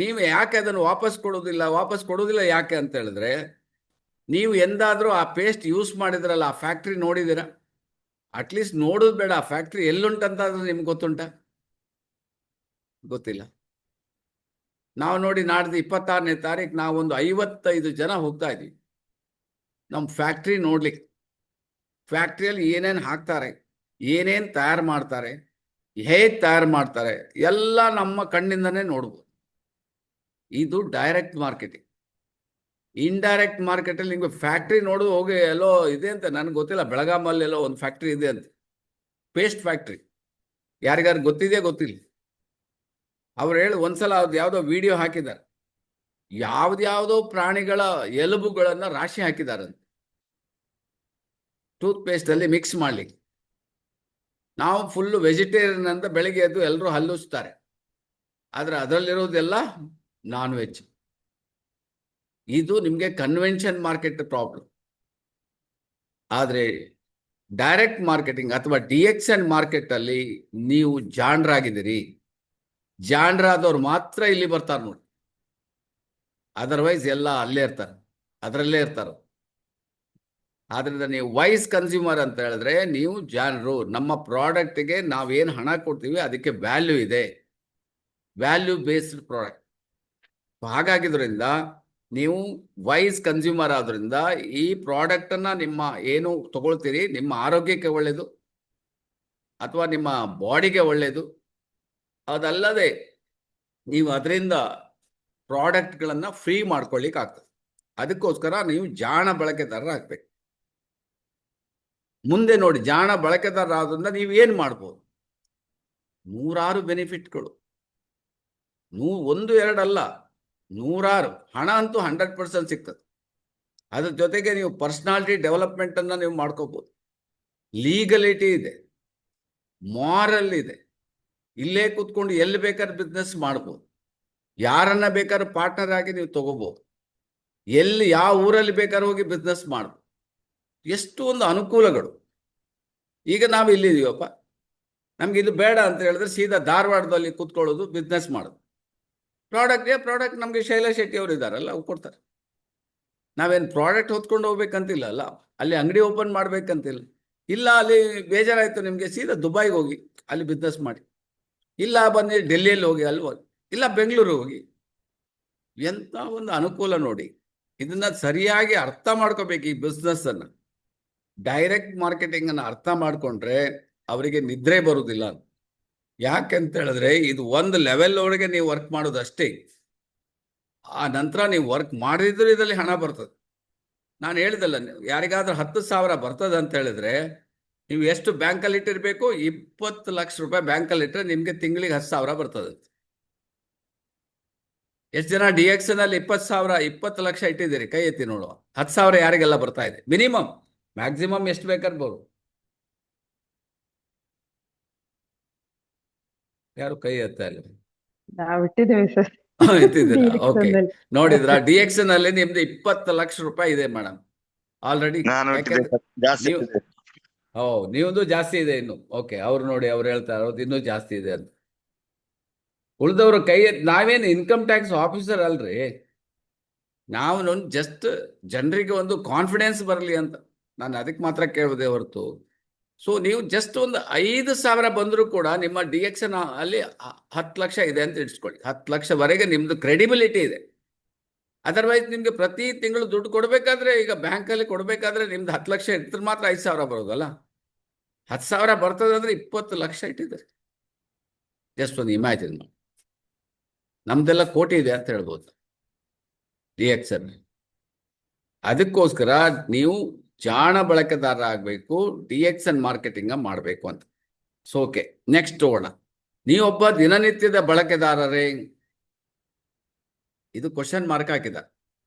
ನೀವು ಯಾಕೆ ಅದನ್ನು ವಾಪಸ್ ಕೊಡೋದಿಲ್ಲ ಯಾಕೆ ಅಂತ ಹೇಳಿದ್ರೆ, ನೀವು ಎಂದಾದ್ರೂ ಆ ಪೇಸ್ಟ್ ಯೂಸ್ ಮಾಡಿದ್ರಲ್ಲ, ಆ ಫ್ಯಾಕ್ಟ್ರಿ ನೋಡಿದಿರ? ಅಟ್ಲೀಸ್ಟ್ ನೋಡೋದು ಬೇಡ, ಫ್ಯಾಕ್ಟ್ರಿ ಎಲ್ಲುಂಟಂತ ನಿಮ್ಗೆ ಗೊತ್ತುಂಟ? ಗೊತ್ತಿಲ್ಲ. ನಾವು ನೋಡಿ ನಾಡ್ದು 26ನೇ ತಾರೀಕು ನಾವೊಂದು 55 ಜನ ಹೋಗ್ತಾ ಇದೀವಿ ನಮ್ಮ ಫ್ಯಾಕ್ಟ್ರಿ ನೋಡ್ಲಿಕ್ಕೆ. ಫ್ಯಾಕ್ಟ್ರಿಯಲ್ಲಿ ಏನೇನು ಹಾಕ್ತಾರೆ, ಏನೇನು ತಯಾರು ಮಾಡ್ತಾರೆ, ಹೇಗೆ ತಯಾರು ಮಾಡ್ತಾರೆ ಎಲ್ಲ ನಮ್ಮ ಕಣ್ಣಿಂದನೇ ನೋಡ್ಬೋದು. ಇದು ಡೈರೆಕ್ಟ್ ಮಾರ್ಕೆಟಿಂಗ್. ಇಂಡೈರೆಕ್ಟ್ ಮಾರ್ಕೆಟಲ್ಲಿ ನಿಮಗೆ ಫ್ಯಾಕ್ಟ್ರಿ ನೋಡೋದು ಹೋಗಿ ಎಲ್ಲೋ ಇದೆ ಅಂತ ನನಗೆ ಗೊತ್ತಿಲ್ಲ, ಬೆಳಗಾಮಲ್ಲಿ ಎಲ್ಲೋ ಒಂದು ಫ್ಯಾಕ್ಟ್ರಿ ಇದೆ ಅಂತ, ಪೇಸ್ಟ್ ಫ್ಯಾಕ್ಟ್ರಿ. ಯಾರಿಗಾರು ಗೊತ್ತಿದೆಯಾ ಗೊತ್ತಿಲ್ಲ. ಅವ್ರು ಹೇಳಿ ಒಂದ್ಸಲ ಅದು ಯಾವುದೋ ವಿಡಿಯೋ ಹಾಕಿದ್ದಾರೆ, ಯಾವ್ದ್ಯಾವುದೋ ಪ್ರಾಣಿಗಳ ಎಲುಬುಗಳನ್ನು ರಾಶಿ ಹಾಕಿದಾರಂತೆ ಟೂತ್ ಪೇಸ್ಟ್ ಅಲ್ಲಿ ಮಿಕ್ಸ್ ಮಾಡ್ಲಿಕ್ಕೆ. ನಾವು ಫುಲ್ ವೆಜಿಟೇರಿಯನ್ ಅಂತ ಬೆಳಿಗ್ಗೆ ಎದ್ದು ಎಲ್ಲರೂ ಹಲ್ಲುಸ್ತಾರೆ, ಆದ್ರೆ ಅದರಲ್ಲಿರೋದೆಲ್ಲ ನಾನ್ ವೆಜ್. ಇದು ನಿಮಗೆ ಕನ್ವೆನ್ಷನ್ ಮಾರ್ಕೆಟ್ ಪ್ರಾಬ್ಲಮ್. ಆದರೆ ಡೈರೆಕ್ಟ್ ಮಾರ್ಕೆಟಿಂಗ್ ಅಥವಾ DXN ಮಾರ್ಕೆಟ್ ಅಲ್ಲಿ ನೀವು ಜಾಣರಾಗಿದ್ದೀರಿ. ಜಾಣರಾದವ್ರು ಮಾತ್ರ ಇಲ್ಲಿ ಬರ್ತಾರೆ ನೋಡಿ, ಅದರ್ವೈಸ್ ಎಲ್ಲ ಅಲ್ಲೇ ಇರ್ತಾರೆ, ಅದರಲ್ಲೇ ಇರ್ತಾರೆ. ಆದ್ರಿಂದ ನೀವು ವೈಸ್ ಕನ್ಸ್ಯೂಮರ್ ಅಂತ ಹೇಳಿದ್ರೆ ನೀವು ಜಾಣರು. ನಮ್ಮ ಪ್ರಾಡಕ್ಟ್ಗೆ ನಾವೇನು ಹಣ ಕೊಡ್ತೀವಿ ಅದಕ್ಕೆ ವ್ಯಾಲ್ಯೂ ಇದೆ, ವ್ಯಾಲ್ಯೂ ಬೇಸ್ಡ್ ಪ್ರಾಡಕ್ಟ್. ಹಾಗಾಗಿದ್ರಿಂದ ನೀವು ವೈಸ್ ಕನ್ಸ್ಯೂಮರ್ ಆದ್ರಿಂದ ಈ ಪ್ರಾಡಕ್ಟನ್ನು ನಿಮ್ಮ ಏನು ತಗೊಳ್ತೀರಿ ನಿಮ್ಮ ಆರೋಗ್ಯಕ್ಕೆ ಒಳ್ಳೆಯದು ಅಥವಾ ನಿಮ್ಮ ಬಾಡಿಗೆ ಒಳ್ಳೆಯದು. ಅದಲ್ಲದೆ ನೀವು ಅದರಿಂದ ಪ್ರಾಡಕ್ಟ್ಗಳನ್ನು ಫ್ರೀ ಮಾಡ್ಕೊಳ್ಳಿಕ್ಕೆ ಆಗ್ತದೆ. ಅದಕ್ಕೋಸ್ಕರ ನೀವು ಜಾಣ ಬಳಕೆದಾರರಾಗಬೇಕು. ಮುಂದೆ ನೋಡಿ, ಜಾಣ ಬಳಕೆದಾರರಾದ್ರಿಂದ ನೀವು ಏನು ಮಾಡ್ಬೋದು, ನೂರಾರು ಬೆನಿಫಿಟ್ಗಳು, 1, 2 ಅಲ್ಲ, 100. ಹಣ ಅಂತೂ 100% ಸಿಗ್ತದೆ. ಅದ್ರ ಜೊತೆಗೆ ನೀವು ಪರ್ಸನಾಲಿಟಿ ಡೆವಲಪ್ಮೆಂಟನ್ನು ನೀವು ಮಾಡ್ಕೋಬೋದು. ಲೀಗಲಿಟಿ ಇದೆ, ಮಾರಲ್ ಇದೆ. ಇಲ್ಲೇ ಕೂತ್ಕೊಂಡು ಎಲ್ಲಿ ಬೇಕಾದ್ರೆ ಬಿಸ್ನೆಸ್ ಮಾಡ್ಬೋದು, ಯಾರನ್ನ ಬೇಕಾದ್ರೂ ಪಾರ್ಟ್ನರ್ ಆಗಿ ನೀವು ತಗೋಬೋದು, ಎಲ್ಲಿ ಯಾವ ಊರಲ್ಲಿ ಬೇಕಾದ್ರೂ ಹೋಗಿ ಬಿಸ್ನೆಸ್ ಮಾಡ್ಬೋದು. ಎಷ್ಟು ಒಂದು ಅನುಕೂಲಗಳು. ಈಗ ನಾವು ಇಲ್ಲಿದ್ದೀವಪ್ಪ, ನಮ್ಗೆ ಇದು ಬೇಡ ಅಂತ ಹೇಳಿದ್ರೆ ಸೀದಾ ಧಾರವಾಡದಲ್ಲಿ ಕೂತ್ಕೊಳ್ಳೋದು, ಬಿಸ್ನೆಸ್ ಮಾಡೋದು. ಪ್ರಾಡಕ್ಟ್ ನಮಗೆ ಶೈಲಾ ಶೆಟ್ಟಿ ಅವರು ಇದ್ದಾರಲ್ಲ, ಅವ್ರು ಕೊಡ್ತಾರೆ. ನಾವೇನು ಪ್ರಾಡಕ್ಟ್ ಹೊತ್ಕೊಂಡು ಹೋಗ್ಬೇಕಂತಿಲ್ಲ ಅಲ್ಲ, ಅಲ್ಲಿ ಅಂಗಡಿ ಓಪನ್ ಮಾಡ್ಬೇಕಂತಿಲ್ಲ. ಇಲ್ಲ ಅಲ್ಲಿ ಬೇಜಾರಾಯ್ತು ನಿಮಗೆ, ಸೀದಾ ದುಬೈಗೆ ಹೋಗಿ ಅಲ್ಲಿ ಬಿಸ್ನೆಸ್ ಮಾಡಿ. ಇಲ್ಲ ಬನ್ನಿ ಡೆಲ್ಲಿಯಲ್ಲಿ ಹೋಗಿ ಅಲ್ಲಿ ಹೋಗಿ, ಇಲ್ಲ ಬೆಂಗಳೂರು ಹೋಗಿ. ಎಂಥ ಒಂದು ಅನುಕೂಲ ನೋಡಿ. ಇದನ್ನ ಸರಿಯಾಗಿ ಅರ್ಥ ಮಾಡ್ಕೋಬೇಕು. ಈ ಬಿಸ್ನೆಸ್ ಅನ್ನ, ಡೈರೆಕ್ಟ್ ಮಾರ್ಕೆಟಿಂಗ್ ಅನ್ನು ಅರ್ಥ ಮಾಡ್ಕೊಂಡ್ರೆ ಅವರಿಗೆ ನಿದ್ರೆ ಬರುವುದಿಲ್ಲ. ಯಾಕೆಂತ ಹೇಳಿದ್ರೆ ಇದು ಒಂದು ಲೆವೆಲ್ ಒಳಗೆ ನೀವು ವರ್ಕ್ ಮಾಡೋದು ಅಷ್ಟೇ. ಆ ನಂತರ ನೀವು ವರ್ಕ್ ಮಾಡಿದ್ರೆ ಇದರಲ್ಲಿ ಹಣ ಬರ್ತದೆ. ನಾನು ಹೇಳಿದಲ್ಲ, ಯಾರಿಗಾದ್ರೂ 10,000 ಬರ್ತದೆ ಅಂತ ಹೇಳಿದ್ರೆ ನೀವು ಎಷ್ಟು ಬ್ಯಾಂಕಲ್ಲಿ ಇಟ್ಟಿರಬೇಕು? 20 ಲಕ್ಷ ರೂಪಾಯಿ ಬ್ಯಾಂಕಲ್ಲಿ ಇಟ್ಟರೆ ನಿಮಗೆ ತಿಂಗಳಿಗೆ 10,000 ಬರ್ತದೆ. ಎಷ್ಟು ಜನ DXN ಅಲ್ಲಿ 20 ಲಕ್ಷ ಇಟ್ಟಿದ್ದೀರಿ? ಕೈ ಎತ್ತಿ ನೋಡುವ. 10,000 ಯಾರಿಗೆಲ್ಲ ಬರ್ತಾ ಇದೆ? ಮಿನಿಮಮ್, ಮ್ಯಾಕ್ಸಿಮಮ್ ಎಷ್ಟು ಬೇಕಾರ್ಬೋದು? ಯಾರು ಕೈ ಎತ್ತಾ ಇಲ್ಲ? ನಾವು ಇಟ್ಟಿದ್ದೇವೆ ಸರ್. ಇಟ್ಟಿದ್ದೀರಾ? ಓಕೆ. ನೋಡಿದ್ರ DXN ಅಲ್ಲಿ ನಿಮ್ದು 20 ಲಕ್ಷ ರೂಪಾಯಿ ಇದೆ ಮೇಡಮ್ ಆಲ್ರೆಡಿ. ನಾನು ಜಾಸ್ತಿ ನೀವು ನೀವುದು ಜಾಸ್ತಿ ಇದೆ ಇನ್ನು. ಓಕೆ, ಅವ್ರು ನೋಡಿ ಅವ್ರು ಹೇಳ್ತಾರೆ ಅವ್ರದ್ದು ಇನ್ನೂ ಜಾಸ್ತಿ ಇದೆ ಅಂತ. ಉಳಿದವರು ಕೈ ನಾವೇನು ಇನ್ಕಮ್ ಟ್ಯಾಕ್ಸ್ ಆಫೀಸರ್ ಅಲ್ರಿ. ನಾವು ಜಸ್ಟ್ ಜನರಿಗೆ ಒಂದು ಕಾನ್ಫಿಡೆನ್ಸ್ ಬರಲಿ ಅಂತ ನಾನು ಅದಕ್ಕೆ ಮಾತ್ರ ಕೇಳಿದೆ ಹೊರತು. ಸೊ ನೀವು ಜಸ್ಟ್ ಒಂದು 5,000 ಬಂದರೂ ಕೂಡ ನಿಮ್ಮ DXN ಅಲ್ಲಿ 10 ಲಕ್ಷ ಇದೆ ಅಂತ ಇಟ್ಸ್ಕೊಳ್ಳಿ. 10 ಲಕ್ಷವರೆಗೆ ನಿಮ್ದು ಕ್ರೆಡಿಬಿಲಿಟಿ ಇದೆ. ಅದರ್ವೈಸ್ ನಿಮ್ಗೆ ಪ್ರತಿ ತಿಂಗಳು ದುಡ್ಡು ಕೊಡಬೇಕಾದ್ರೆ, ಈಗ ಬ್ಯಾಂಕಲ್ಲಿ ಕೊಡಬೇಕಾದ್ರೆ ನಿಮ್ದು 10 ಲಕ್ಷ ಇದ್ರೆ ಮಾತ್ರ 5,000 ಬರೋದಲ್ಲ. 10,000 ಬರ್ತದೆ ಅಂದ್ರೆ 20 ಲಕ್ಷ ಇಟ್ಟಿದ್ದಾರೆ. ಜಸ್ಟ್ ಒಂದು ಇಮ್ಯಾಜಿನ್ ಮಾಡಿ. ನಮ್ದೆಲ್ಲ ಕೋಟಿ ಇದೆ ಅಂತ ಹೇಳ್ಬೋದು DXN. ಅದಕ್ಕೋಸ್ಕರ ನೀವು ಜಾಣ ಬಳಕೆದಾರ ಆಗಬೇಕು, DXN ಮಾರ್ಕೆಟಿಂಗ್ ಮಾಡಬೇಕು ಅಂತ. ಸೊ ಓಕೆ, ನೆಕ್ಸ್ಟ್ ಹೋಗೋಣ. ನೀವೊಬ್ಬ ದಿನನಿತ್ಯದ ಬಳಕೆದಾರರೇ? ಇದು ಕ್ವಶನ್ ಮಾರ್ಕ್ ಹಾಕಿದ.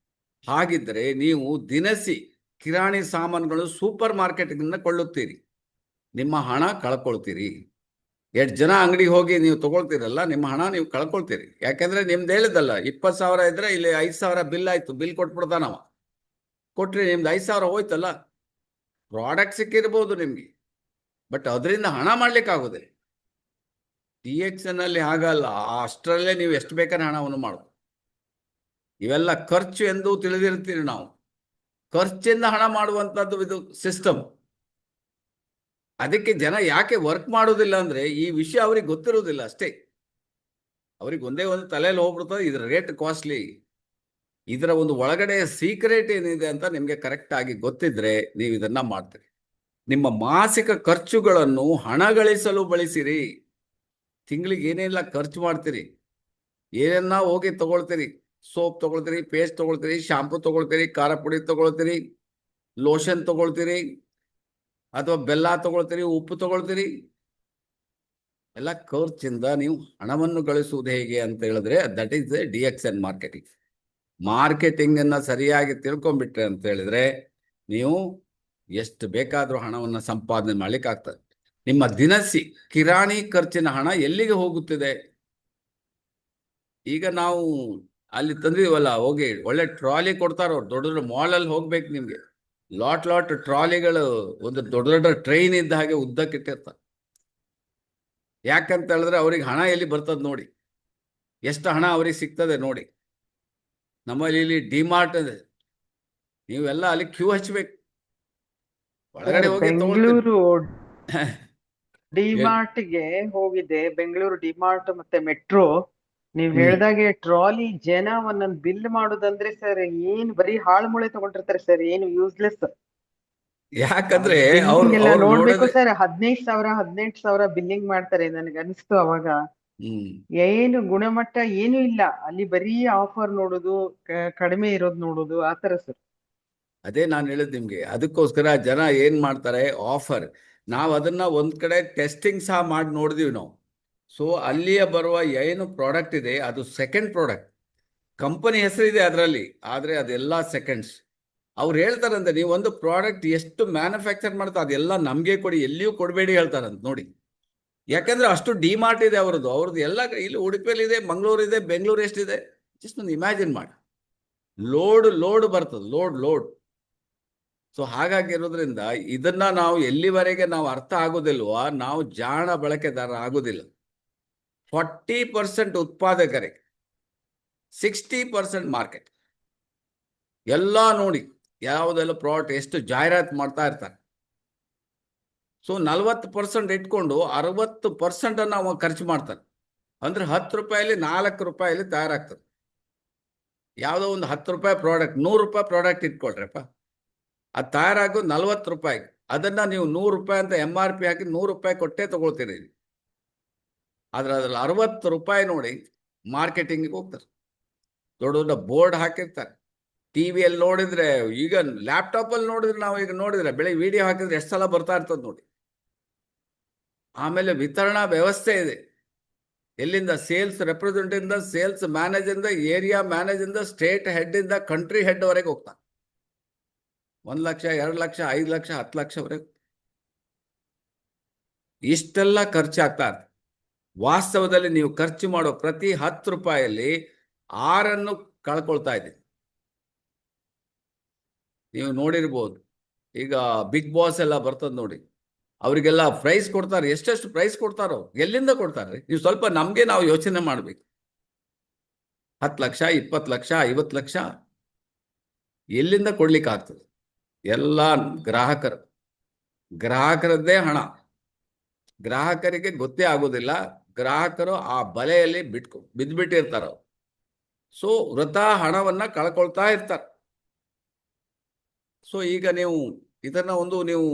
ಹಾಗಿದ್ರೆ ನೀವು ದಿನಸಿ ಕಿರಾಣಿ ಸಾಮಾನುಗಳು ಸೂಪರ್ ಮಾರ್ಕೆಟಿಂದ ಕೊಳ್ಳುತ್ತೀರಿ, ನಿಮ್ಮ ಹಣ ಕಳ್ಕೊಳ್ತೀರಿ. 8 ಜನ ಅಂಗಡಿಗೆ ಹೋಗಿ ನೀವು ತಗೊಳ್ತೀರಲ್ಲ, ನಿಮ್ಮ ಹಣ ನೀವು ಕಳ್ಕೊಳ್ತೀರಿ. ಯಾಕೆಂದ್ರೆ ನಿಮ್ದು ಹೇಳಿದಲ್ಲ, 20,000 ಇದ್ರೆ ಇಲ್ಲಿ 5,000 ಬಿಲ್ ಆಯ್ತು, ಬಿಲ್ ಕೊಟ್ಬಿಡ್ತಾನವ. ಕೊಟ್ರಿ ನಿಮ್ದು 5,000 ಹೋಯ್ತಲ್ಲ. ಪ್ರಾಡಕ್ಟ್ ಸಿಕ್ಕಿರ್ಬೋದು ನಿಮ್ಗೆ, ಬಟ್ ಅದರಿಂದ ಹಣ ಮಾಡ್ಲಿಕ್ಕೆ ಆಗೋದಿಲ್ಲ. DXN ಅಲ್ಲಿ ಹಾಗಲ್ಲ. ಅಷ್ಟರಲ್ಲೇ ನೀವು ಎಷ್ಟು ಬೇಕಾದ್ರೆ ಹಣವನ್ನು ಮಾಡ್ಬೋದು. ಇವೆಲ್ಲ ಖರ್ಚು ಎಂದು ತಿಳಿದಿರ್ತೀರಿ ನಾವು. ಖರ್ಚಿಂದ ಹಣ ಮಾಡುವಂಥದ್ದು ಇದು ಸಿಸ್ಟಮ್. ಅದಕ್ಕೆ ಜನ ಯಾಕೆ ವರ್ಕ್ ಮಾಡೋದಿಲ್ಲ ಅಂದ್ರೆ ಈ ವಿಷಯ ಅವ್ರಿಗೆ ಗೊತ್ತಿರೋದಿಲ್ಲ ಅಷ್ಟೇ. ಅವ್ರಿಗೆ ಒಂದೇ ಒಂದು ತಲೆಯಲ್ಲಿ ಹೋಗ್ಬಿಡ್ತದೆ, ಇದ್ರ ರೇಟ್ ಕಾಸ್ಟ್ಲಿ, ಇದರ ಒಂದು ಒಳಗಡೆ ಸೀಕ್ರೆಟ್ ಏನಿದೆ ಅಂತ ನಿಮ್ಗೆ ಕರೆಕ್ಟ್ ಆಗಿ ಗೊತ್ತಿದ್ರೆ ನೀವು ಇದನ್ನ ಮಾಡ್ತೀರಿ. ನಿಮ್ಮ ಮಾಸಿಕ ಖರ್ಚುಗಳನ್ನು ಹಣ ಗಳಿಸಲು ಬಳಸಿರಿ. ತಿಂಗಳಿಗೆ ಏನೆಲ್ಲ ಖರ್ಚು ಮಾಡ್ತೀರಿ, ಏನನ್ನ ಹೋಗಿ ತಗೊಳ್ತೀರಿ, ಸೋಪ್ ತಗೊಳ್ತೀರಿ, ಪೇಸ್ಟ್ ತಗೊಳ್ತೀರಿ, ಶಾಂಪು ತಗೊಳ್ತೀರಿ, ಖಾರ ಪುಡಿ ತಗೊಳ್ತೀರಿ, ಲೋಷನ್ ತಗೊಳ್ತೀರಿ, ಅಥವಾ ಬೆಲ್ಲ ತಗೊಳ್ತೀರಿ, ಉಪ್ಪು ತಗೊಳ್ತೀರಿ, ಎಲ್ಲ ಖರ್ಚಿಂದ ನೀವು ಹಣವನ್ನು ಗಳಿಸುವುದು ಹೇಗೆ ಅಂತ ಹೇಳಿದ್ರೆ that is DXN marketing. Marketing ಅನ್ನ ಸರಿಯಾಗಿ ತಿಳ್ಕೊಂಡ್ಬಿಟ್ರೆ ಅಂತ ಹೇಳಿದ್ರೆ ನೀವು ಎಷ್ಟು ಬೇಕಾದ್ರೂ ಹಣವನ್ನು ಸಂಪಾದನೆ ಮಾಡ್ಲಿಕ್ಕೆ ಆಗ್ತದೆ. ನಿಮ್ಮ ದಿನಸಿ ಕಿರಾಣಿ ಖರ್ಚಿನ ಹಣ ಎಲ್ಲಿಗೆ ಹೋಗುತ್ತಿದೆ? ಈಗ ನಾವು ಅಲ್ಲಿ ತಂದಿವಲ್ಲ, ಹೋಗಿ ಒಳ್ಳೆ ಟ್ರಾಲಿ ಕೊಡ್ತಾರೋ, ದೊಡ್ಡ ದೊಡ್ಡ ಮಾಲಲ್ಲಿ ಹೋಗ್ಬೇಕು ನಿಮ್ಗೆ, ಲಾಟ್ ಟ್ರಾಲಿಗಳು ಒಂದು ದೊಡ್ಡ ದೊಡ್ಡ ಟ್ರೈನ್ ಇದ್ದ ಹಾಗೆ ಉದ್ದಕ್ಕಿಟ್ಟಿರ್ತಾರೆ. ಯಾಕಂತ ಹೇಳಿದ್ರೆ ಅವ್ರಿಗೆ ಹಣ ಎಲ್ಲಿ ಬರ್ತದೆ ನೋಡಿ, ಎಷ್ಟು ಹಣ ಅವ್ರಿಗೆ ಸಿಗ್ತದೆ ನೋಡಿ. ನಮ್ಮಲ್ಲಿ ಇಲ್ಲಿ ಡಿಮಾರ್ಟ್ ಇದೆ, ನೀವೆಲ್ಲ ಅಲ್ಲಿ ಕ್ಯೂ ಹಚ್ಬೇಕು, ಒಳಗಡೆ ಹೋಗಿ ತಗೊಳ್ತೀವಿ. ಬೆಂಗಳೂರು ಡಿಮಾರ್ಟ್ಗೆ ಹೋಗಿದೆ, ಬೆಂಗಳೂರು ಡಿಮಾರ್ಟ್ ಮತ್ತೆ ಮೆಟ್ರೋ. ನೀವ್ ಹೇಳ್ದಾಗೆ ಟ್ರಾಲಿ ಜನ ಒಂದೊಂದ್ ಬಿಲ್ ಮಾಡುದಂದ್ರೆ ಸರ್ ಏನ್ ಬರೀ ಹಾಳ್ಮೂಳೆ ತಗೊಂಡಿರ್ತಾರೆ ಸರ್, ಏನು ಯೂಸ್ಲೆಸ್. ಯಾಕಂದ್ರೆ ಬಿಲ್ಲಿಂಗ್ ಎಲ್ಲ ನೋಡ್ಬೇಕು ನೋಡೋದೇ ಸರ್, 15,000 18,000 ಬಿಲ್ಲಿಂಗ್ ಮಾಡ್ತಾರೆ. ನನಗೆ ಅನಿಸ್ತು ಅವಾಗ ಹ್ಮ್ ಏನು ಗುಣಮಟ್ಟ ಏನು ಇಲ್ಲ ಅಲ್ಲಿ, ಬರೀ ಆಫರ್ ನೋಡುದು, ಕಡಿಮೆ ಇರೋದು ನೋಡುದು, ಆತರ ಸರ್. ಅದೇ ನಾನು ಹೇಳಿದ್ ನಿಮ್ಗೆ. ಅದಕ್ಕೋಸ್ಕರ ಜನ ಏನ್ ಮಾಡ್ತಾರೆ, ಆಫರ್, ನಾವು ಅದನ್ನ ಒಂದ್ ಕಡೆ ಟೆಸ್ಟಿಂಗ್ ಸಹ ಮಾಡಿ ನೋಡಿದೀವಿ ನಾವು. ಸೊ ಅಲ್ಲಿಯ ಬರುವ ಏನು ಪ್ರಾಡಕ್ಟ್ ಇದೆ ಅದು ಸೆಕೆಂಡ್ ಪ್ರಾಡಕ್ಟ್, ಕಂಪನಿ ಹೆಸರಿದೆ ಅದರಲ್ಲಿ, ಆದ್ರೆ ಅದೆಲ್ಲ ಸೆಕೆಂಡ್ಸ್. ಅವ್ರು ಹೇಳ್ತಾರಂತೆ ನೀವು ಒಂದು ಪ್ರಾಡಕ್ಟ್ ಎಷ್ಟು ಮ್ಯಾನುಫ್ಯಾಕ್ಚರ್ ಮಾಡ್ತಾ ಅದೆಲ್ಲ ನಮ್ಗೆ ಕೊಡಿ, ಎಲ್ಲಿಯೂ ಕೊಡಬೇಡಿ ಹೇಳ್ತಾರಂತ ನೋಡಿ. ಯಾಕಂದ್ರೆ ಅಷ್ಟು ಡಿಮಾರ್ಟ್ ಇದೆ ಅವ್ರದ್ದು ಎಲ್ಲ ಇಲ್ಲಿ ಉಡುಪಿಯಲ್ಲಿ ಇದೆ, ಮಂಗಳೂರು ಇದೆ, ಬೆಂಗಳೂರು ಎಷ್ಟಿದೆ ಜಸ್ಟ್ ಒಂದು ಇಮ್ಯಾಜಿನ್ ಮಾಡಿ. ಲೋಡ್ ಬರ್ತದೆ, ಲೋಡ್. ಸೊ ಹಾಗಾಗಿರೋದ್ರಿಂದ ಇದನ್ನ ನಾವು ಎಲ್ಲಿವರೆಗೆ ನಾವು ಅರ್ಥ ಆಗೋದಿಲ್ವಾ, ನಾವು ಜಾಣ ಬಳಕೆದಾರ ಆಗೋದಿಲ್ಲ. 40% ಉತ್ಪಾದಕರಿಗೆ, 60% ಮಾರ್ಕೆಟ್. ಎಲ್ಲ ನೋಡಿ ಯಾವುದೆಲ್ಲ ಪ್ರಾಡಕ್ಟ್ ಎಷ್ಟು ಜಾಹೀರಾತು ಮಾಡ್ತಾ ಇರ್ತಾರೆ. ಸೊ 40% ಇಟ್ಕೊಂಡು 60% ಅನ್ನು ಖರ್ಚು ಮಾಡ್ತಾರೆ. ಅಂದ್ರೆ 10 ರೂಪಾಯಲ್ಲಿ 4 ರೂಪಾಯಲ್ಲಿ ತಯಾರಾಗ್ತದೆ. ಯಾವುದೋ ಒಂದು 10 ರೂಪಾಯಿ ಪ್ರಾಡಕ್ಟ್, 100 ರೂಪಾಯಿ ಪ್ರಾಡಕ್ಟ್ ಇಟ್ಕೊಳ್ರಪ್ಪ, ಅದು ತಯಾರಾಗೋ 40 ರೂಪಾಯಿ, ಅದನ್ನ ನೀವು 100 ರೂಪಾಯಿ ಅಂತ MRP ಹಾಕಿ 100 ರೂಪಾಯಿ ಕೊಟ್ಟೇ ತಗೊಳ್ತೀರಿ. ಆದ್ರೆ ಅದ್ರಲ್ಲಿ 60 ರೂಪಾಯಿ ನೋಡಿ ಮಾರ್ಕೆಟಿಂಗಿಗೆ ಹೋಗ್ತಾರೆ. ದೊಡ್ಡ ದೊಡ್ಡ ಬೋರ್ಡ್ ಹಾಕಿರ್ತಾರೆ. ಟಿವಿಯಲ್ಲಿ ನೋಡಿದ್ರೆ, ಈಗ ಲ್ಯಾಪ್ಟಾಪ್ ಅಲ್ಲಿ ನೋಡಿದ್ರೆ, ನಾವು ಈಗ ನೋಡಿದ್ರೆ ಬೆಳಿಗ್ಗೆ ವಿಡಿಯೋ ಹಾಕಿದ್ರೆ ಎಷ್ಟು ಸಲ ಬರ್ತಾ ಇರ್ತದೆ ನೋಡಿ. ಆಮೇಲೆ ವಿತರಣಾ ವ್ಯವಸ್ಥೆ ಇದೆ, ಎಲ್ಲಿಂದ ಸೇಲ್ಸ್ ರೆಪ್ರೆಸೆಂಟೇಟಿವ್ ಇಂದ, ಸೇಲ್ಸ್ ಮ್ಯಾನೇಜರ್ ಇಂದ, ಏರಿಯಾ ಮ್ಯಾನೇಜರ್ ಇಂದ, ಸ್ಟೇಟ್ ಹೆಡ್ ಇಂದ, ಕಂಟ್ರಿ ಹೆಡ್ ವರೆಗೆ ಹೋಗ್ತಾನೆ. 1 ಲಕ್ಷ 2 ಲಕ್ಷ 5 ಲಕ್ಷ 10 ಲಕ್ಷವರೆಗೆ ಇಷ್ಟೆಲ್ಲ ಖರ್ಚಾಗ್ತಾ ಇರ್ತದೆ. ವಾಸ್ತವದಲ್ಲಿ ನೀವು ಖರ್ಚು ಮಾಡೋ ಪ್ರತಿ 10 ರೂಪಾಯಲ್ಲಿ 6 ಕಳ್ಕೊಳ್ತಾ ಇದ್ದೀವಿ. ನೀವು ನೋಡಿರ್ಬೋದು, ಈಗ ಬಿಗ್ ಬಾಸ್ ಎಲ್ಲ ಬರ್ತದೆ ನೋಡಿ, ಅವರಿಗೆಲ್ಲ ಪ್ರೈಸ್ ಕೊಡ್ತಾರೆ. ಎಷ್ಟೆಷ್ಟು ಪ್ರೈಸ್ ಕೊಡ್ತಾರೋ, ಎಲ್ಲಿಂದ ಕೊಡ್ತಾರೆ ನೀವು ಸ್ವಲ್ಪ ನಮ್ಗೆ ನಾವು ಯೋಚನೆ ಮಾಡ್ಬೇಕು. 10 ಲಕ್ಷ 20 ಲಕ್ಷ 50 ಲಕ್ಷ ಎಲ್ಲಿಂದ ಕೊಡ್ಲಿಕ್ಕೆ ಆಗ್ತದೆ? ಎಲ್ಲ ಗ್ರಾಹಕರದ್ದೇ ಹಣ. ಗ್ರಾಹಕರಿಗೆ ಗೊತ್ತೇ ಆಗೋದಿಲ್ಲ, ಗ್ರಾಹಕರು ಆ ಬಲೆಯಲ್ಲಿ ಬಿದ್ದುಬಿಟ್ಟಿರ್ತಾರ. ಸೊ ವೃಥಾ ಹಣವನ್ನ ಕಳ್ಕೊಳ್ತಾ ಇರ್ತಾರೆ. ಸೊ ಈಗ ನೀವು ಇದನ್ನ ನೀವು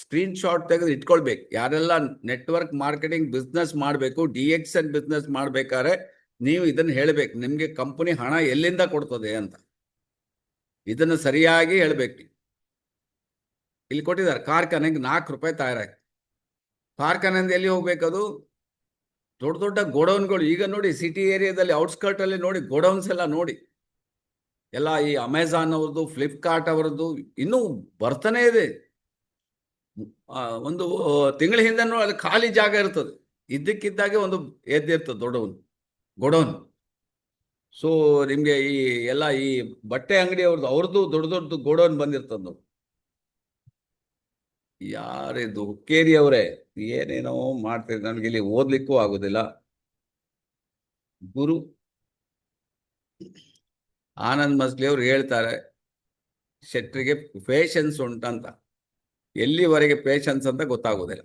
ಸ್ಕ್ರೀನ್ ಶಾಟ್ ತೆಗೆದು ಇಟ್ಕೊಳ್ಬೇಕು. ಯಾರೆಲ್ಲ ನೆಟ್ವರ್ಕ್ ಮಾರ್ಕೆಟಿಂಗ್ ಬಿಸ್ನೆಸ್ ಮಾಡಬೇಕು, DXN ಬಿಸ್ನೆಸ್ ಮಾಡ್ಬೇಕಾದ್ರೆ ನೀವು ಇದನ್ನ ಹೇಳ್ಬೇಕು, ನಿಮ್ಗೆ ಕಂಪನಿ ಹಣ ಎಲ್ಲಿಂದ ಕೊಡ್ತದೆ ಅಂತ. ಇದನ್ನ ಸರಿಯಾಗಿ ಹೇಳ್ಬೇಕು. ಇಲ್ಲಿ ಕೊಟ್ಟಿದ್ದಾರೆ, ಕಾರ್ಖಾನೆಗೆ 4 ರೂಪಾಯಿ ತಯಾರಾಗಿ, ಕಾರ್ಖಾನೆಯಿಂದ ಎಲ್ಲಿ ಹೋಗ್ಬೇಕದು? ದೊಡ್ಡ ದೊಡ್ಡ ಗೋಡೌನ್ಗಳು. ಈಗ ನೋಡಿ ಸಿಟಿ ಏರಿಯಾದಲ್ಲಿ ಔಟ್ಸ್ಕರ್ಟ್ ಅಲ್ಲಿ ನೋಡಿ ಗೋಡೌನ್ಸ್ ಎಲ್ಲ ನೋಡಿ, ಎಲ್ಲ ಈ ಅಮೆಝಾನ್ ಅವ್ರದ್ದು, ಫ್ಲಿಪ್ಕಾರ್ಟ್ ಅವರದ್ದು ಇನ್ನೂ ಬರ್ತಾನೆ ಇದೆ. ಒಂದು ತಿಂಗಳ ಹಿಂದೆ ಅದು ಖಾಲಿ ಜಾಗ ಇರ್ತದೆ, ಇದ್ದಕ್ಕಿದ್ದಾಗೆ ಒಂದು ಎದ್ದಿರ್ತದೆ ದೊಡ್ಡವನು ಗೋಡೌನ್. ಸೊ ನಿಮ್ಗೆ ಈ ಎಲ್ಲ ಈ ಬಟ್ಟೆ ಅಂಗಡಿ ಅವ್ರದ್ದು ದೊಡ್ಡ ಗೋಡೌನ್ ಬಂದಿರ್ತದೆ ನೋಡಿ. ಯಾರಿದು ಹುಕ್ಕೇರಿ ಅವರೇ ಏನೇನೋ ಮಾಡ್ತಿದ್ರು, ನನಗೆ ಇಲ್ಲಿ ಓದ್ಲಿಕ್ಕೂ ಆಗುದಿಲ್ಲ. ಗುರು ಆನಂದ್ ಮಸ್ಲಿ ಅವ್ರು ಹೇಳ್ತಾರೆ, ಶೆಟ್ರಿಗೆ ಪೇಷನ್ಸ್ ಉಂಟಂತ. ಎಲ್ಲಿವರೆಗೆ ಪೇಷನ್ಸ್ ಅಂತ ಗೊತ್ತಾಗೋದಿಲ್ಲ.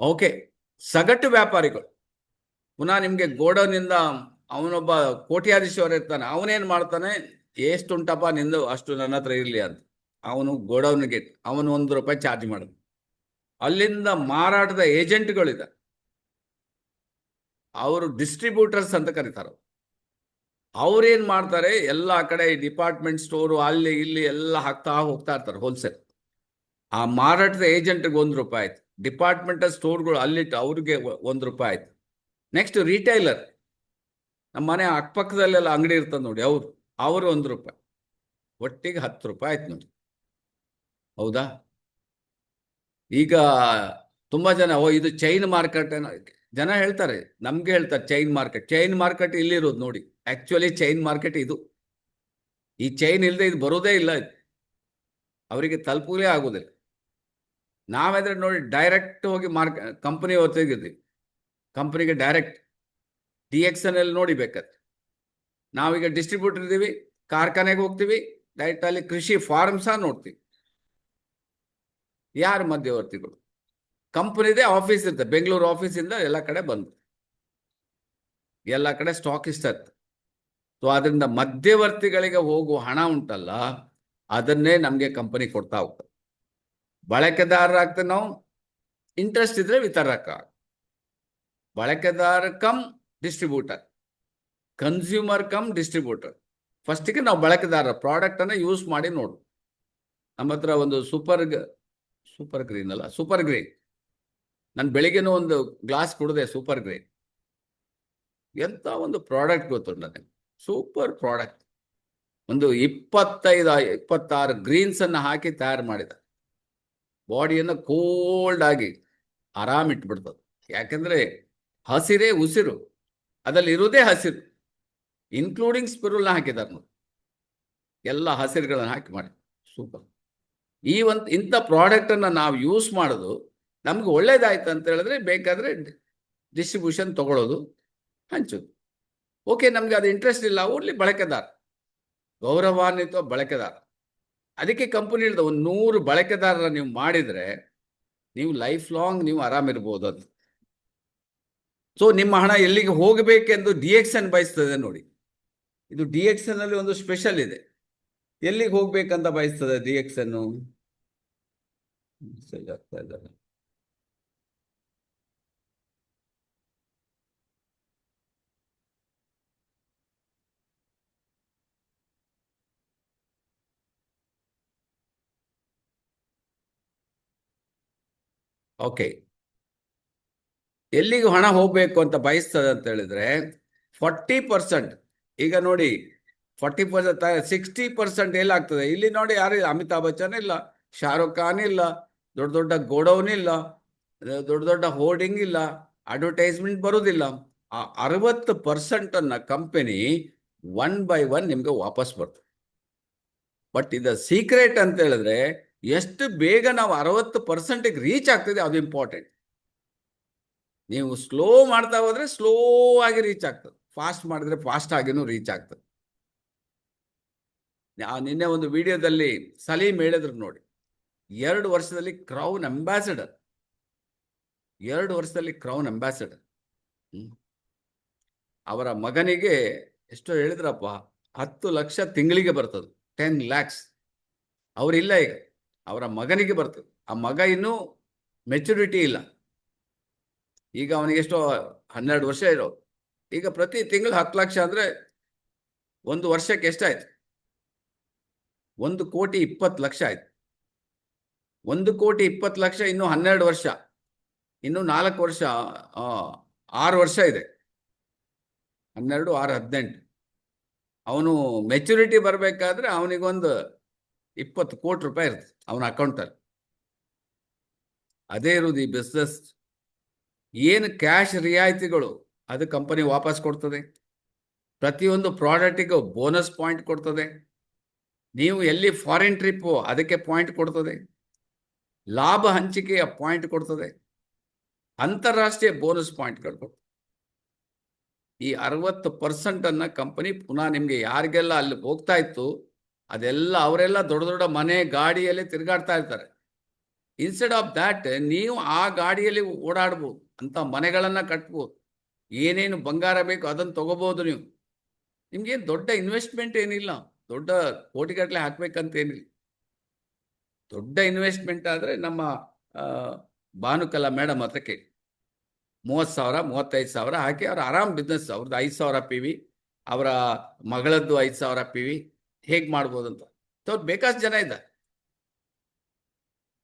ಓಕೆ, ಸಗಟು ವ್ಯಾಪಾರಿಗಳು ಪುನಃ ನಿಮಗೆ ಗೋಡೌನಿಂದ ಅವನೊಬ್ಬ ಕೋಟ್ಯಾಧೀಶ್ವರ ಇರ್ತಾನೆ, ಅವನೇನು ಮಾಡ್ತಾನೆ, ಎಷ್ಟುಂಟಪ್ಪ ನಿಂದು ಅಷ್ಟು ನನ್ನ ಹತ್ರ ಇರಲಿ ಅಂತ ಅವನು ಗೋಡೌನ್ಗೆ ಅವನು ₹1 ಚಾರ್ಜ್ ಮಾಡೋದು. ಅಲ್ಲಿಂದ ಮಾರಾಟದ ಏಜೆಂಟ್ಗಳಿದ್ದಾರೆ, ಅವರು ಡಿಸ್ಟ್ರಿಬ್ಯೂಟರ್ಸ್ ಅಂತ ಕರೀತಾರೆ. ಅವ್ರೇನ್ ಮಾಡ್ತಾರೆ, ಎಲ್ಲ ಕಡೆ ಡಿಪಾರ್ಟ್ಮೆಂಟ್ ಸ್ಟೋರು ಅಲ್ಲಿ ಇಲ್ಲಿ ಎಲ್ಲ ಹಾಕ್ತಾ ಹೋಗ್ತಾ ಇರ್ತಾರೆ ಹೋಲ್ಸೇಲ್. ಆ ಮಾರಾಟದ ಏಜೆಂಟ್ಗೆ ₹1 ಆಯ್ತು, ಡಿಪಾರ್ಟ್ಮೆಂಟಲ್ ಸ್ಟೋರ್ಗಳು ಅಲ್ಲಿಟ್ಟು ಅವ್ರಿಗೆ ₹1 ಆಯ್ತು. ನೆಕ್ಸ್ಟ್ ರಿಟೈಲರ್, ನಮ್ಮ ಮನೆ ಅಕ್ಕಪಕ್ಕದಲ್ಲೆಲ್ಲ ಅಂಗಡಿ ಇರ್ತದೆ ನೋಡಿ, ಅವರು ₹1, ಒಟ್ಟಿಗೆ ₹10 ಆಯ್ತು ನೋಡಿ. ಹೌದಾ? ಈಗ ತುಂಬಾ ಜನ ಇದು ಚೈನ್ ಮಾರ್ಕೆಟ್ ಜನ ಹೇಳ್ತಾರೆ, ನಮ್ಗೆ ಹೇಳ್ತಾರೆ ಚೈನ್ ಮಾರ್ಕೆಟ್ ಇಲ್ಲಿರೋದು ನೋಡಿ. ಆಕ್ಚುಲಿ ಚೈನ್ ಮಾರ್ಕೆಟ್ ಇದು. ಈ ಚೈನ್ ಇಲ್ಲದೆ ಇದು ಬರೋದೇ ಇಲ್ಲ, ಅವರಿಗೆ ತಲುಪಲೇ ಆಗೋದಿಲ್ಲ. ನಾವಾದ್ರೆ ನೋಡಿ ಡೈರೆಕ್ಟ್ ಹೋಗಿ ಕಂಪನಿ ಹೊತ್ತಿದ್ದೀವಿ, ಕಂಪನಿಗೆ ಡೈರೆಕ್ಟ್ DXN ನೋಡಿ ಬೇಕಾದ್ರೆ. ನಾವೀಗ ಡಿಸ್ಟ್ರಿಬ್ಯೂಟರ್ ಇದ್ದೀವಿ, ಕಾರ್ಖಾನೆಗೆ ಹೋಗ್ತೀವಿ, ಡೈರೆಕ್ಟ್ ಅಲ್ಲಿ ಕೃಷಿ ಫಾರ್ಮ್ ಸಹ ನೋಡ್ತೀವಿ. ಯಾರು ಮಧ್ಯವರ್ತಿಗಳು? ಕಂಪನಿದೇ ಆಫೀಸ್ ಇರುತ್ತೆ, ಬೆಂಗಳೂರು ಆಫೀಸಿಂದ ಎಲ್ಲ ಕಡೆ ಬಂದು ಎಲ್ಲ ಕಡೆ ಸ್ಟಾಕ್ ಇರ್ತದೆ. ಸೊ ಅದರಿಂದ ಮಧ್ಯವರ್ತಿಗಳಿಗೆ ಹೋಗುವ ಹಣ ಉಂಟಲ್ಲ, ಅದನ್ನೇ ನಮಗೆ ಕಂಪನಿ ಕೊಡ್ತಾ ಹೋಗ್ತದೆ. ಬಳಕೆದಾರರಾಗ್ತದೆ ನಾವು, ಇಂಟ್ರೆಸ್ಟ್ ಇದ್ರೆ ವಿತರಕ, ಬಳಕೆದಾರ come distributor, consumer come distributor. ಫಸ್ಟಿಗೆ ನಾವು ಬಳಕೆದಾರರ ಪ್ರಾಡಕ್ಟ್ ಅನ್ನ ಯೂಸ್ ಮಾಡಿ ನೋಡು. ನಮ್ಮ ಹತ್ರ ಒಂದು ಸೂಪರ್ ಗ್ರೀನ್ ನಾನು ಬೆಳಿಗ್ಗೆನೂ ಒಂದು ಗ್ಲಾಸ್ ಕುಡಿದೆ, ಸೂಪರ್ ಗ್ರೀನ್. ಎಂತ ಒಂದು ಪ್ರಾಡಕ್ಟ್ ಗೊತ್ತು ನನಗೆ, ಸೂಪರ್ ಪ್ರಾಡಕ್ಟ್. ಒಂದು 25-26 ಗ್ರೀನ್ಸ್ ಅನ್ನು ಹಾಕಿ ತಯಾರು ಮಾಡಿದ, ಬಾಡಿಯನ್ನು ಕೋಲ್ಡ್ ಆಗಿ ಆರಾಮ್ ಇಟ್ಬಿಡ್ತದೆ. ಯಾಕೆಂದ್ರೆ ಹಸಿರೇ ಉಸಿರು, ಅದ್ರಲ್ಲಿ ಇರುವುದೇ ಹಸಿರು, ಇನ್ಕ್ಲೂಡಿಂಗ್ ಸ್ಪಿರುಲ್ನ ಹಾಕಿದ್ದಾರೆ ನೋಡಿ, ಎಲ್ಲ ಹಸಿರುಗಳನ್ನು ಹಾಕಿ ಮಾಡಿ ಸೂಪರ್. ಇಂಥ ಪ್ರಾಡಕ್ಟ್ ಅನ್ನ ನಾವು ಯೂಸ್ ಮಾಡೋದು ನಮ್ಗೆ ಒಳ್ಳೇದಾಯ್ತು ಅಂತ ಹೇಳಿದ್ರೆ ಬೇಕಾದ್ರೆ ಡಿಸ್ಟ್ರಿಬ್ಯೂಷನ್ ತಗೊಳ್ಳೋದು, ಹಂಚೋದು. ಓಕೆ, ನಮ್ಗೆ ಅದು ಇಂಟ್ರೆಸ್ಟ್ ಇಲ್ಲ, ಓನ್ಲಿ ಬಳಕೆದಾರ, ಗೌರವಾನ್ವಿತ ಬಳಕೆದಾರ. ಅದಕ್ಕೆ ಕಂಪನಿ ಹೇಳಿದ, ಒಂದು 100 ಬಳಕೆದಾರರ ನೀವು ಮಾಡಿದ್ರೆ ನೀವು ಲೈಫ್ ಲಾಂಗ್ ನೀವು ಆರಾಮಿರ್ಬೋದು ಅಂತ. ಸೊ ನಿಮ್ಮ ಹಣ ಎಲ್ಲಿಗೆ ಹೋಗಬೇಕೆಂದು DXN ಬಯಸ್ತದೆ ನೋಡಿ. ಇದು DXN ಅಲ್ಲಿ ಒಂದು ಸ್ಪೆಷಲ್ ಇದೆ. ಎಲ್ಲಿಗೆ ಹೋಗ್ಬೇಕಂತ ಬಯಸ್ತದೆ DXN? ಆಗ್ತಾ ಇದ್ದಾರೆ. ಓಕೆ, ಎಲ್ಲಿಗೆ ಹಣ ಹೋಗ್ಬೇಕು ಅಂತ ಬಯಸ್ತದೆ ಅಂತ ಹೇಳಿದ್ರೆ 40%. ಈಗ ನೋಡಿ 40%, 60% ಎಲ್ಲಾಗ್ತದೆ ಇಲ್ಲಿ ನೋಡಿ. ಯಾರು ಅಮಿತಾಬ್ ಬಚ್ಚನ್ ಇಲ್ಲ, ಶಾರುಖ್ ಖಾನ್ ಇಲ್ಲ, ದೊಡ್ಡ ದೊಡ್ಡ ಗೋಡೌನ್ ಇಲ್ಲ, ದೊಡ್ಡ ದೊಡ್ಡ ಹೋರ್ಡಿಂಗ್ ಇಲ್ಲ, ಅಡ್ವರ್ಟೈಸ್ಮೆಂಟ್ ಬರುವುದಿಲ್ಲ. ಆ 60% ಅನ್ನ ಕಂಪನಿ 1 by 1 ನಿಮ್ಗೆ ವಾಪಸ್ ಬರ್ತದೆ. ಬಟ್ ಇದು ಸೀಕ್ರೆಟ್ ಅಂತ ಹೇಳಿದ್ರೆ ಎಷ್ಟು ಬೇಗ ನಾವು 60%ಗೆ ರೀಚ್ ಆಗ್ತದೆ ಅದು ಇಂಪಾರ್ಟೆಂಟ್. ನೀವು ಸ್ಲೋ ಮಾಡ್ತಾ ಹೋದ್ರೆ ಸ್ಲೋ ಆಗಿ ರೀಚ್ ಆಗ್ತದೆ, ಫಾಸ್ಟ್ ಮಾಡಿದ್ರೆ ಫಾಸ್ಟ್ ಆಗಿನೂ ರೀಚ್ ಆಗ್ತದೆ. ನಿನ್ನೆ ಒಂದು ವಿಡಿಯೋದಲ್ಲಿ ಸಲೀಂ ಹೇಳಿದ್ರು ನೋಡಿ, 2 ವರ್ಷದಲ್ಲಿ ಕ್ರೌನ್ ಅಂಬಾಸಿಡರ್, 2 ವರ್ಷದಲ್ಲಿ ಕ್ರೌನ್ ಅಂಬಾಸಿಡರ್. ಅವರ ಮಗನಿಗೆ ಎಷ್ಟೋ ಹೇಳಿದ್ರಪ್ಪ, 10 ಲಕ್ಷ ತಿಂಗಳಿಗೆ ಬರ್ತದೆ, 10 lakhs. ಅವರಿಲ್ಲ ಈಗ, ಅವರ ಮಗನಿಗೆ ಬರ್ತದೆ. ಆ ಮಗ ಇನ್ನೂ ಮೆಚುರಿಟಿ ಇಲ್ಲ, ಈಗ ಅವನಿಗೆ ಎಷ್ಟೋ 12 ವರ್ಷ ಇರೋ. ಈಗ ಪ್ರತಿ ತಿಂಗಳು 10 ಲಕ್ಷ ಅಂದ್ರೆ 1 ವರ್ಷಕ್ಕೆ ಎಷ್ಟಾಯ್ತು? 1,20,00,000 ಆಯ್ತು. 1,20,00,000 ಇನ್ನು 12 ವರ್ಷ, ಇನ್ನು 4 ವರ್ಷ, 6 ವರ್ಷ ಇದೆ. 12, 6, 18. ಅವನು ಮೆಚುರಿಟಿ ಬರಬೇಕಾದ್ರೆ ಅವನಿಗೊಂದು 20 ಕೋಟಿ ರೂಪಾಯಿ ಇರ್ತದೆ ಅವನ ಅಕೌಂಟಲ್ಲಿ. ಅದೇ ಇರುವುದು ಈ ಬಿಸ್ನೆಸ್. ಏನು ಕ್ಯಾಶ್ ರಿಯಾಯಿತಿಗಳು ಅದು ಕಂಪನಿ ವಾಪಸ್ ಕೊಡ್ತದೆ. ಪ್ರತಿಯೊಂದು ಪ್ರಾಡಕ್ಟಿಗೂ ಬೋನಸ್ ಪಾಯಿಂಟ್ ಕೊಡ್ತದೆ. ನೀವು ಎಲ್ಲಿ ಫಾರಿನ್ ಟ್ರಿಪ್ ಅದಕ್ಕೆ ಪಾಯಿಂಟ್ ಕೊಡ್ತದೆ. ಲಾಭ ಹಂಚಿಕೆಯ ಪಾಯಿಂಟ್ ಕೊಡ್ತದೆ. ಅಂತಾರಾಷ್ಟ್ರೀಯ ಬೋನಸ್ ಪಾಯಿಂಟ್ಗಳು ಕೊಡ್ತದೆ. ಈ 60% ಅನ್ನ ಕಂಪನಿ ಪುನಃ ನಿಮ್ಗೆ ಯಾರಿಗೆಲ್ಲ ಅಲ್ಲಿ ಹೋಗ್ತಾ ಇತ್ತು ಅದೆಲ್ಲ ಅವರೆಲ್ಲ ದೊಡ್ಡ ದೊಡ್ಡ ಮನೆ ಗಾಡಿಯಲ್ಲಿ ತಿರುಗಾಡ್ತಾ ಇರ್ತಾರೆ. ಇನ್ಸ್ಟೆಡ್ ಆಫ್ ದ್ಯಾಟ್ ನೀವು ಆ ಗಾಡಿಯಲ್ಲಿ ಓಡಾಡ್ಬೋದು, ಅಂತ ಮನೆಗಳನ್ನ ಕಟ್ಬೋದು, ಏನೇನು ಬಂಗಾರ ಬೇಕು ಅದನ್ನು ತಗೋಬಹುದು ನೀವು. ನಿಮ್ಗೇನು ದೊಡ್ಡ ಇನ್ವೆಸ್ಟ್ಮೆಂಟ್ ಏನಿಲ್ಲ, ದೊಡ್ಡ ಕೋಟಿಗಟ್ಟಲೆ ಹಾಕ್ಬೇಕಂತ ಏನಿಲ್ಲ. ದೊಡ್ಡ ಇನ್ವೆಸ್ಟ್ಮೆಂಟ್ ಆದರೆ ನಮ್ಮ ಭಾನುಕಲಾ ಮೇಡಮ್ ಹತ್ರ ಕೇಳಿ, 30,000 35,000 ಹಾಕಿ ಅವ್ರು ಆರಾಮ್ ಬಿಸ್ನೆಸ್, ಅವ್ರದ್ದು 5,000 PV, ಅವರ ಮಗಳದ್ದು 5,000 PV ಹೇಗೆ ಮಾಡ್ಬೋದು ಅಂತ. ಅವ್ರು ಬೇಕಾದಷ್ಟು ಜನ ಇದ್ದಾರೆ.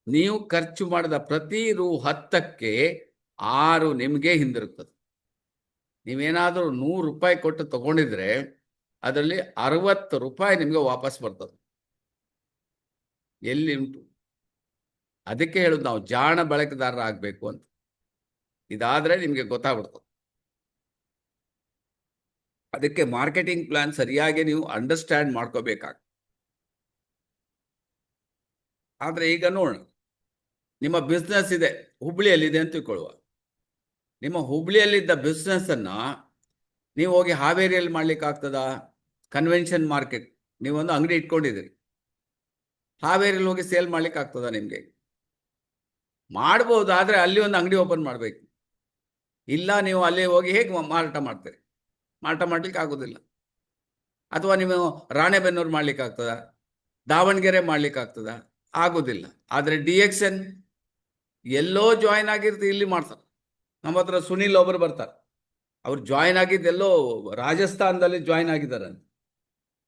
ನೀವು ಖರ್ಚು ಮಾಡಿದ ಪ್ರತಿ ರೂ 10ಕ್ಕೆ 6 ನಿಮಗೆ ಹಿಂದಿರುತ್ತದೆ. ನೀವೇನಾದರೂ 100 ರೂಪಾಯಿ ಕೊಟ್ಟು ತಗೊಂಡಿದ್ರೆ ಅದರಲ್ಲಿ 60 ರೂಪಾಯಿ ನಿಮಗೆ ವಾಪಸ್ ಬರ್ತದೆ. ಎಲ್ಲಿ ಉಂಟು? ಅದಕ್ಕೆ ಹೇಳುದು ನಾವು ಜಾಣ ಬಳಕೆದಾರರ ಆಗಬೇಕು ಅಂತ. ಇದಾದ್ರೆ ನಿಮಗೆ ಗೊತ್ತಾಗ್ಬಿಡ್ತದೆ. ಅದಕ್ಕೆ ಮಾರ್ಕೆಟಿಂಗ್ ಪ್ಲಾನ್ ಸರಿಯಾಗಿ ನೀವು ಅಂಡರ್ಸ್ಟ್ಯಾಂಡ್ ಮಾಡ್ಕೋಬೇಕಾಗ್ತದೆ. ಆದರೆ ಈಗ ನೋಡೋಣ, ನಿಮ್ಮ ಬಿಸ್ನೆಸ್ ಇದೆ, ಹುಬ್ಳಿಯಲ್ಲಿದೆ ಅಂತ ತಿಳ್ಕೊಳ್ಳುವ. ನಿಮ್ಮ ಹುಬ್ಳಿಯಲ್ಲಿದ್ದ ಬಿಸ್ನೆಸ್ಸನ್ನು ನೀವು ಹೋಗಿ ಹಾವೇರಿಯಲ್ಲಿ ಮಾಡ್ಲಿಕ್ಕೆ ಆಗ್ತದಾ? ಕನ್ವೆನ್ಷನ್ ಮಾರ್ಕೆಟ್, ನೀವೊಂದು ಅಂಗಡಿ ಇಟ್ಕೊಂಡಿದ್ದೀರಿ, ಹಾವೇರಿಯಲ್ಲಿ ಹೋಗಿ ಸೇಲ್ ಮಾಡ್ಲಿಕ್ಕೆ ಆಗ್ತದಾ ನಿಮಗೆ? ಮಾಡ್ಬೋದು, ಆದರೆ ಅಲ್ಲಿ ಒಂದು ಅಂಗಡಿ ಓಪನ್ ಮಾಡಬೇಕು. ಇಲ್ಲ, ನೀವು ಅಲ್ಲಿ ಹೋಗಿ ಹೇಗೆ ಮಾರಾಟ ಮಾಡ್ತೀರಿ? ಮಾರಾಟ ಮಾಡ್ಲಿಕ್ಕೆ ಆಗೋದಿಲ್ಲ. ಅಥವಾ ನೀವು ರಾಣೆಬೆನ್ನೂರು ಮಾಡ್ಲಿಕ್ಕೆ ಆಗ್ತದಾ? ದಾವಣಗೆರೆ ಮಾಡ್ಲಿಕ್ಕೆ ಆಗ್ತದಾ? ಆಗೋದಿಲ್ಲ. ಆದರೆ DXN ಎಲ್ಲೋ ಜಾಯಿನ್ ಆಗಿರ್ತೀವಿ, ಇಲ್ಲಿ ಮಾಡ್ತಾರೆ. ನಮ್ಮ ಹತ್ರ ಸುನಿಲ್ ಒಬ್ಬರು ಬರ್ತಾರೆ, ಅವ್ರು ಜಾಯಿನ್ ಆಗಿದ್ದೆಲ್ಲೋ ರಾಜಸ್ಥಾನದಲ್ಲಿ ಜಾಯಿನ್ ಆಗಿದ್ದಾರೆ.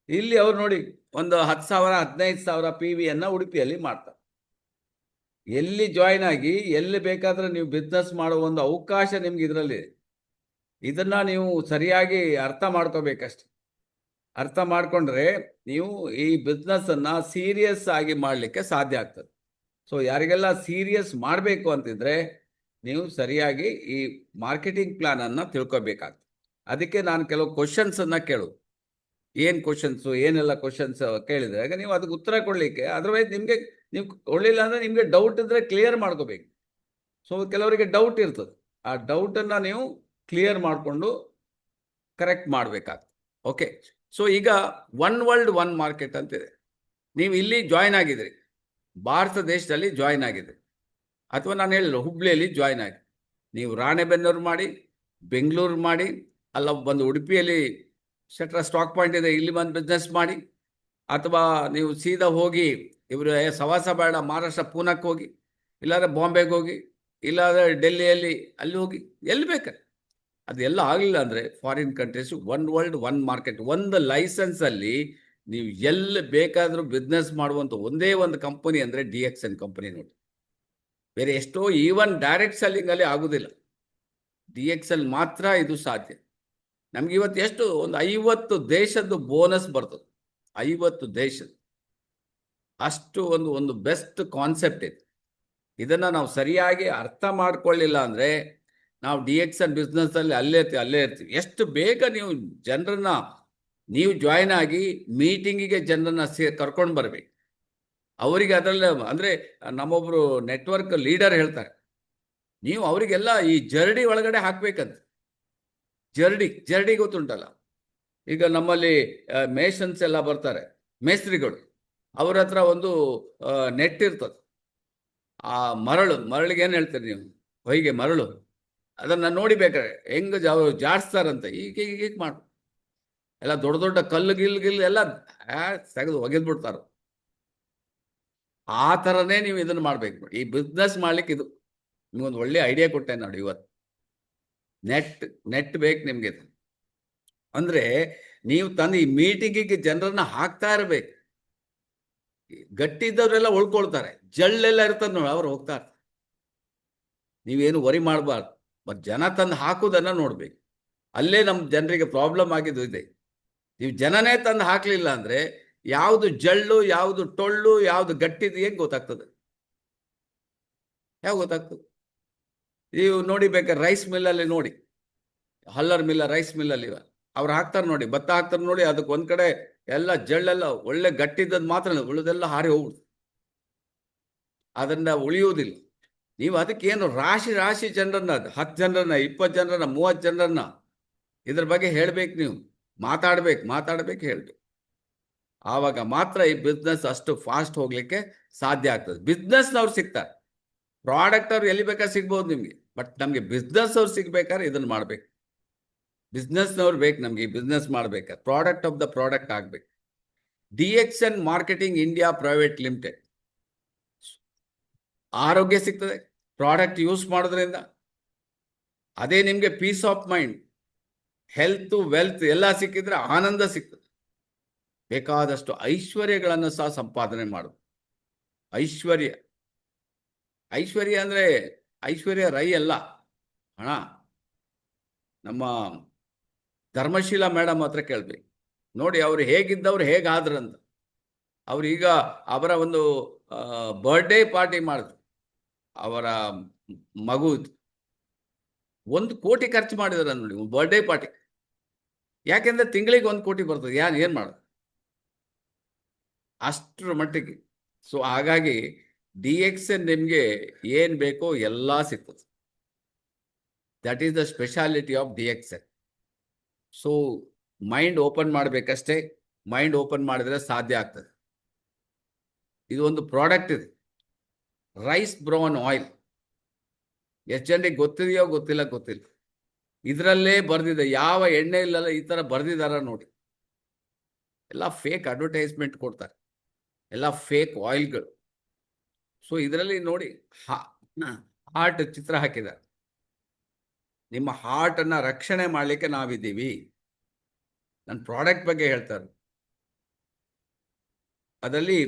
ಇಲ್ಲಿ ಅವ್ರು ನೋಡಿ ಒಂದು 10,000 15,000 PVಯನ್ನು ಉಡುಪಿಯಲ್ಲಿ ಮಾಡ್ತಾರೆ. ಎಲ್ಲಿ ಜಾಯಿನ್ ಆಗಿ ಎಲ್ಲಿ ಬೇಕಾದ್ರೆ ನೀವು ಬಿಸ್ನೆಸ್ ಮಾಡುವ ಒಂದು ಅವಕಾಶ ನಿಮ್ಗೆ ಇದರಲ್ಲಿ. ಇದನ್ನ ನೀವು ಸರಿಯಾಗಿ ಅರ್ಥ ಮಾಡ್ಕೋಬೇಕಷ್ಟೆ. ಅರ್ಥ ಮಾಡ್ಕೊಂಡ್ರೆ ನೀವು ಈ ಬಿಸ್ನೆಸ್ಸನ್ನು ಸೀರಿಯಸ್ ಆಗಿ ಮಾಡಲಿಕ್ಕೆ ಸಾಧ್ಯ ಆಗ್ತದೆ. ಸೊ ಯಾರಿಗೆಲ್ಲ ಸೀರಿಯಸ್ ಮಾಡಬೇಕು ಅಂತಿದ್ರೆ ನೀವು ಸರಿಯಾಗಿ ಈ ಮಾರ್ಕೆಟಿಂಗ್ ಪ್ಲಾನನ್ನು ತಿಳ್ಕೊಬೇಕಾಗ್ತದೆ. ಅದಕ್ಕೆ ನಾನು ಕೆಲವು ಕ್ವಶನ್ಸನ್ನು ಕೇಳೋದು. ಏನು ಕ್ವಶನ್ಸು, ಏನೆಲ್ಲ ಕ್ವಶನ್ಸ್ ಕೇಳಿದ್ರೆ ಆಗ ನೀವು ಅದಕ್ಕೆ ಉತ್ತರ ಕೊಡಲಿಕ್ಕೆ, ಅದರ್ವೈಸ್ ನಿಮಗೆ ನೀವು ಕೊಡಲಿಲ್ಲ ಅಂದರೆ ನಿಮಗೆ ಡೌಟ್ ಇದ್ದರೆ ಕ್ಲಿಯರ್ ಮಾಡ್ಕೋಬೇಕು. ಸೊ ಕೆಲವರಿಗೆ ಡೌಟ್ ಇರ್ತದೆ, ಆ ಡೌಟನ್ನು ನೀವು ಕ್ಲಿಯರ್ ಮಾಡಿಕೊಂಡು ಕರೆಕ್ಟ್ ಮಾಡಬೇಕಾಗ್ತದೆ. ಓಕೆ, ಸೊ ಈಗ ಒನ್ ವರ್ಲ್ಡ್ ಒನ್ ಮಾರ್ಕೆಟ್ ಅಂತಿದೆ. ನೀವು ಇಲ್ಲಿ ಜಾಯಿನ್ ಆಗಿದ್ರಿ, ಭಾರತ ದೇಶದಲ್ಲಿ ಜಾಯಿನ್ ಆಗಿದ್ರಿ, ಅಥವಾ ನಾನು ಹೇಳಿಲ್ಲ ಹುಬ್ಳಿಯಲ್ಲಿ ಜಾಯಿನ್ ಆಗಿ, ನೀವು ರಾಣೆಬೆನ್ನೂರು ಮಾಡಿ, ಬೆಂಗಳೂರು ಮಾಡಿ, ಅಲ್ಲ ಬಂದು ಉಡುಪಿಯಲ್ಲಿ ಸೆಟ್ರಾ ಸ್ಟಾಕ್ ಪಾಯಿಂಟ್ ಇದೆ, ಇಲ್ಲಿ ಬಂದು ಬಿಸ್ನೆಸ್ ಮಾಡಿ, ಅಥವಾ ನೀವು ಸೀದಾ ಹೋಗಿ ಇವರು ಸವಾಸ ಬೇಡ ಮಹಾರಾಷ್ಟ್ರ ಪೂನಾಕ್ಕೆ ಹೋಗಿ, ಇಲ್ಲಾಂದರೆ ಬಾಂಬೆಗೆ ಹೋಗಿ, ಇಲ್ಲಾಂದರೆ ಡೆಲ್ಲಿಯಲ್ಲಿ ಅಲ್ಲಿ ಹೋಗಿ, ಎಲ್ಲಿ ಬೇಕಾದ್ರೆ. ಅದೆಲ್ಲ ಆಗಲಿಲ್ಲ ಅಂದರೆ foreign countries one world one market, ಒಂದು ಲೈಸೆನ್ಸಲ್ಲಿ ನೀವು ಎಲ್ಲಿ ಬೇಕಾದರೂ ಬಿಸ್ನೆಸ್ ಮಾಡುವಂಥ ಒಂದೇ ಒಂದು ಕಂಪನಿ ಅಂದರೆ DXN ಕಂಪನಿ ನೋಡಿ. ಬೇರೆ ಎಷ್ಟೋ ಈವನ್ ಡೈರೆಕ್ಟ್ ಸೆಲ್ಲಿಂಗಲ್ಲಿ ಆಗೋದಿಲ್ಲ, DXL ಮಾತ್ರ ಇದು ಸಾಧ್ಯ. ನಮ್ಗೆ ಇವತ್ತು ಎಷ್ಟು ಒಂದು 50 ದೇಶದ್ದು ಬೋನಸ್ ಬರ್ತದೆ, 50 ದೇಶದ ಅಷ್ಟು ಒಂದು ಬೆಸ್ಟ್ ಕಾನ್ಸೆಪ್ಟ್ ಇದೆ. ಇದನ್ನು ನಾವು ಸರಿಯಾಗಿ ಅರ್ಥ ಮಾಡ್ಕೊಳ್ಳಿಲ್ಲ ಅಂದರೆ ನಾವು DXN ಬಿಸ್ನೆಸ್ಸಲ್ಲಿ ಅಲ್ಲೇ ಇರ್ತೀವಿ. ಎಷ್ಟು ಬೇಗ ನೀವು ಜನರನ್ನ ನೀವು ಜಾಯಿನ್ ಆಗಿ ಮೀಟಿಂಗಿಗೆ ಜನರನ್ನ ಕರ್ಕೊಂಡು ಬರಬೇಕು. ಅವರಿಗೆ ಅದರಲ್ಲಿ ಅಂದರೆ ನಮ್ಮೊಬ್ಬರು ನೆಟ್ವರ್ಕ್ ಲೀಡರ್ ಹೇಳ್ತಾರೆ, ನೀವು ಅವರಿಗೆಲ್ಲ ಈ ಜರ್ಡಿ ಒಳಗಡೆ ಹಾಕ್ಬೇಕಂತ. ಜರ್ಡಿ ಗೊತ್ತುಂಟಲ್ಲ, ಈಗ ನಮ್ಮಲ್ಲಿ ಮೇಷನ್ಸ್ ಎಲ್ಲ ಬರ್ತಾರೆ, ಮೇಸ್ತ್ರಿಗಳು, ಅವ್ರ ಹತ್ರ ಒಂದು ನೆಟ್ ಇರ್ತದೆ. ಆ ಮರಳಿಗೆ ಏನು ಹೇಳ್ತೀರಿ ನೀವು? ಹೊಯ್ಗೆ ಮರಳು, ಅದನ್ನು ನೋಡಿ ಬೇಕಾದ್ರೆ ಹೆಂಗೆ ಜಾಡಿಸ್ತಾರಂತೆ, ಈಗ ಮಾಡು. ಎಲ್ಲ ದೊಡ್ಡ ದೊಡ್ಡ ಕಲ್ಲು ಗಿಲ್ಲು ಎಲ್ಲ ತೆಗೆದು ಒಗೆದ್ಬಿಡ್ತಾರ. ಆ ಥರನೇ ನೀವು ಇದನ್ನು ಮಾಡಬೇಕು. ಈ ಬಿಸ್ನೆಸ್ ಮಾಡ್ಲಿಕ್ಕೆ ಇದು ನಿಮ್ಗೊಂದು ಒಳ್ಳೆ ಐಡಿಯಾ ಕೊಟ್ಟೆ ನೋಡಿ ಇವತ್ತು. ನೆಟ್ ಬೇಕು ನಿಮಗೆ. ಅಂದರೆ ನೀವು ತಂದು ಈ ಮೀಟಿಂಗಿಗೆ ಜನರನ್ನ ಹಾಕ್ತಾ ಇರಬೇಕು. ಗಟ್ಟಿ ಇದ್ದವರೆಲ್ಲ ಉಳ್ಕೊಳ್ತಾರೆ, ಜಳ್ಳೆಲ್ಲ ಇರ್ತದೆ ನೋಡಿ, ಅವ್ರು ಹೋಗ್ತಾರೆ. ನೀವೇನು ವರಿ ಮಾಡಬಾರ್ದು, ಬಟ್ ಜನ ತಂದು ಹಾಕೋದನ್ನು ನೋಡ್ಬೇಕು. ಅಲ್ಲೇ ನಮ್ಮ ಜನರಿಗೆ ಪ್ರಾಬ್ಲಮ್ ಆಗಿದ್ದು ಇದೆ. ನೀವು ಜನನೇ ತಂದು ಹಾಕಲಿಲ್ಲ ಅಂದರೆ ಯಾವುದು ಜಳ್ಳು, ಯಾವುದು ಟೊಳ್ಳು, ಯಾವುದು ಗಟ್ಟಿದು ಹೇಗೆ ಗೊತ್ತಾಗ್ತದೆ? ಯಾವ ಗೊತ್ತಾಗ್ತದೆ? ನೀವು ನೋಡಿ ಬೇಕಾದ್ರೆ ರೈಸ್ ಮಿಲ್ಲಲ್ಲಿ ನೋಡಿ, ಹಲ್ಲರ್ ಮಿಲ್ಲ ರೈಸ್ ಮಿಲ್ಲಲ್ಲಿ ಅವ್ರು ಹಾಕ್ತಾರೆ ನೋಡಿ, ಭತ್ತ ಹಾಕ್ತಾರೆ ನೋಡಿ, ಅದಕ್ಕೆ ಒಂದು ಕಡೆ ಎಲ್ಲ ಜಳ್ಳೆಲ್ಲ ಒಳ್ಳೆ ಗಟ್ಟಿದ್ದದ್ದು ಮಾತ್ರ, ಉಳಿದೆಲ್ಲ ಹಾರಿ ಹೋಗ್ಬಿಡ್ತು, ಅದನ್ನ ಉಳಿಯುವುದಿಲ್ಲ. ನೀವು ಅದಕ್ಕೇನು ರಾಶಿ ಜನರನ್ನ, 10 ಜನರನ್ನ, 20 ಜನರನ್ನ, 30 ಜನರನ್ನ ಇದ್ರ ಬಗ್ಗೆ ಹೇಳ್ಬೇಕು. ನೀವು ಮಾತಾಡ್ಬೇಕು ಹೇಳ್ಬೇಕು. ಆವಾಗ ಮಾತ್ರ ಈ ಬಿಸ್ನೆಸ್ ಅಷ್ಟು ಫಾಸ್ಟ್ ಹೋಗ್ಲಿಕ್ಕೆ ಸಾಧ್ಯ ಆಗ್ತದೆ. ಬಿಸ್ನೆಸ್ನವ್ರು ಸಿಗ್ತಾರೆ, ಪ್ರಾಡಕ್ಟ್ ಅವ್ರು ಎಲ್ಲಿ ಬೇಕಾದ್ರೆ ಸಿಗ್ಬೋದು ನಿಮಗೆ, ಬಟ್ ನಮಗೆ ಬಿಸ್ನೆಸ್ ಅವ್ರು ಸಿಗ್ಬೇಕಾದ್ರೆ ಇದನ್ನ ಮಾಡ್ಬೇಕು. ಬಿಸ್ನೆಸ್ನವ್ರು ಬೇಕು ನಮಗೆ ಈ ಬಿಸ್ನೆಸ್ ಮಾಡ್ಬೇಕಾದ್ರೆ, ಪ್ರಾಡಕ್ಟ್ ಆಫ್ ದ ಪ್ರಾಡಕ್ಟ್ ಆಗ್ಬೇಕು. DXN marketing India private limited. ಆರೋಗ್ಯ ಸಿಗ್ತದೆ ಪ್ರಾಡಕ್ಟ್ ಯೂಸ್ ಮಾಡೋದ್ರಿಂದ. ಅದೇ ನಿಮಗೆ peace of mind, health, wealth ಎಲ್ಲ ಸಿಕ್ಕಿದ್ರೆ ಆನಂದ ಸಿಗ್ತದೆ. ಬೇಕಾದಷ್ಟು ಐಶ್ವರ್ಯಗಳನ್ನು ಸಹ ಸಂಪಾದನೆ ಮಾಡೋದು. ಐಶ್ವರ್ಯ ಅಂದ್ರೆ ಐಶ್ವರ್ಯ ರೈ ಅಲ್ಲ, ಹಣ. ನಮ್ಮ ಧರ್ಮಶೀಲ ಮೇಡಮ್ ಹತ್ರ ಕೇಳ್ಬೇಕು ನೋಡಿ, ಅವ್ರು ಹೇಗಿದ್ದವ್ರು ಹೇಗಾದ್ರಂತ. ಅವ್ರೀಗ ಅವರ ಒಂದು ಬರ್ಡೇ ಪಾರ್ಟಿ ಮಾಡಿದ್ರು, ಅವರ ಮಗು 1 ಕೋಟಿ ಖರ್ಚು ಮಾಡಿದಾರೆ ನೋಡಿ ಬರ್ಡೇ ಪಾರ್ಟಿ. ಯಾಕೆಂದ್ರೆ ತಿಂಗಳಿಗೆ 1 ಕೋಟಿ ಬರ್ತದೆ, ಏನ್ ಮಾಡೋದು ಅಷ್ಟರ ಮಟ್ಟಿಗೆ. ಸೊ ಹಾಗಾಗಿ DXN ನಿಮಗೆ ಏನ್ ಬೇಕೋ ಎಲ್ಲ ಸಿಗ್ತದೆ. That is the speciality of DXN. So mind open ಮಾಡಬೇಕಷ್ಟೇ, ಮೈಂಡ್ ಓಪನ್ ಮಾಡಿದ್ರೆ ಸಾಧ್ಯ ಆಗ್ತದೆ. ಇದು ಒಂದು ಪ್ರಾಡಕ್ಟ್ ಇದೆ, ರೈಸ್ ಬ್ರೌನ್ ಆಯಿಲ್. ಎಷ್ಟು ಜನರಿಗೆ ಗೊತ್ತಿದೆಯೋ ಗೊತ್ತಿಲ್ಲ. ಇದರಲ್ಲೇ ಬರ್ದಿದೆ, ಯಾವ ಎಣ್ಣೆ ಇಲ್ಲಲ್ಲ ಈ ತರ ಬರ್ದಿದಾರ ನೋಡಿ. ಎಲ್ಲ ಫೇಕ್ ಅಡ್ವರ್ಟೈಸ್ಮೆಂಟ್ ಕೊಡ್ತಾರೆ, ಎಲ್ಲ ಫೇಕ್ ಆಯಿಲ್ಗಳು. ಸೊ ಇದರಲ್ಲಿ ನೋಡಿ ಹಾರ್ಟ್ ಚಿತ್ರ ಹಾಕಿದ್ದಾರೆ. ನಿಮ್ಮ ಹಾರ್ಟ್ ಅನ್ನ ರಕ್ಷಣೆ ಮಾಡಲಿಕ್ಕೆ ನಾವಿದ್ದೀವಿ. ನನ್ನ ಪ್ರಾಡಕ್ಟ್ ಬಗ್ಗೆ ಹೇಳ್ತಾರೆ. ಅದರಲ್ಲಿ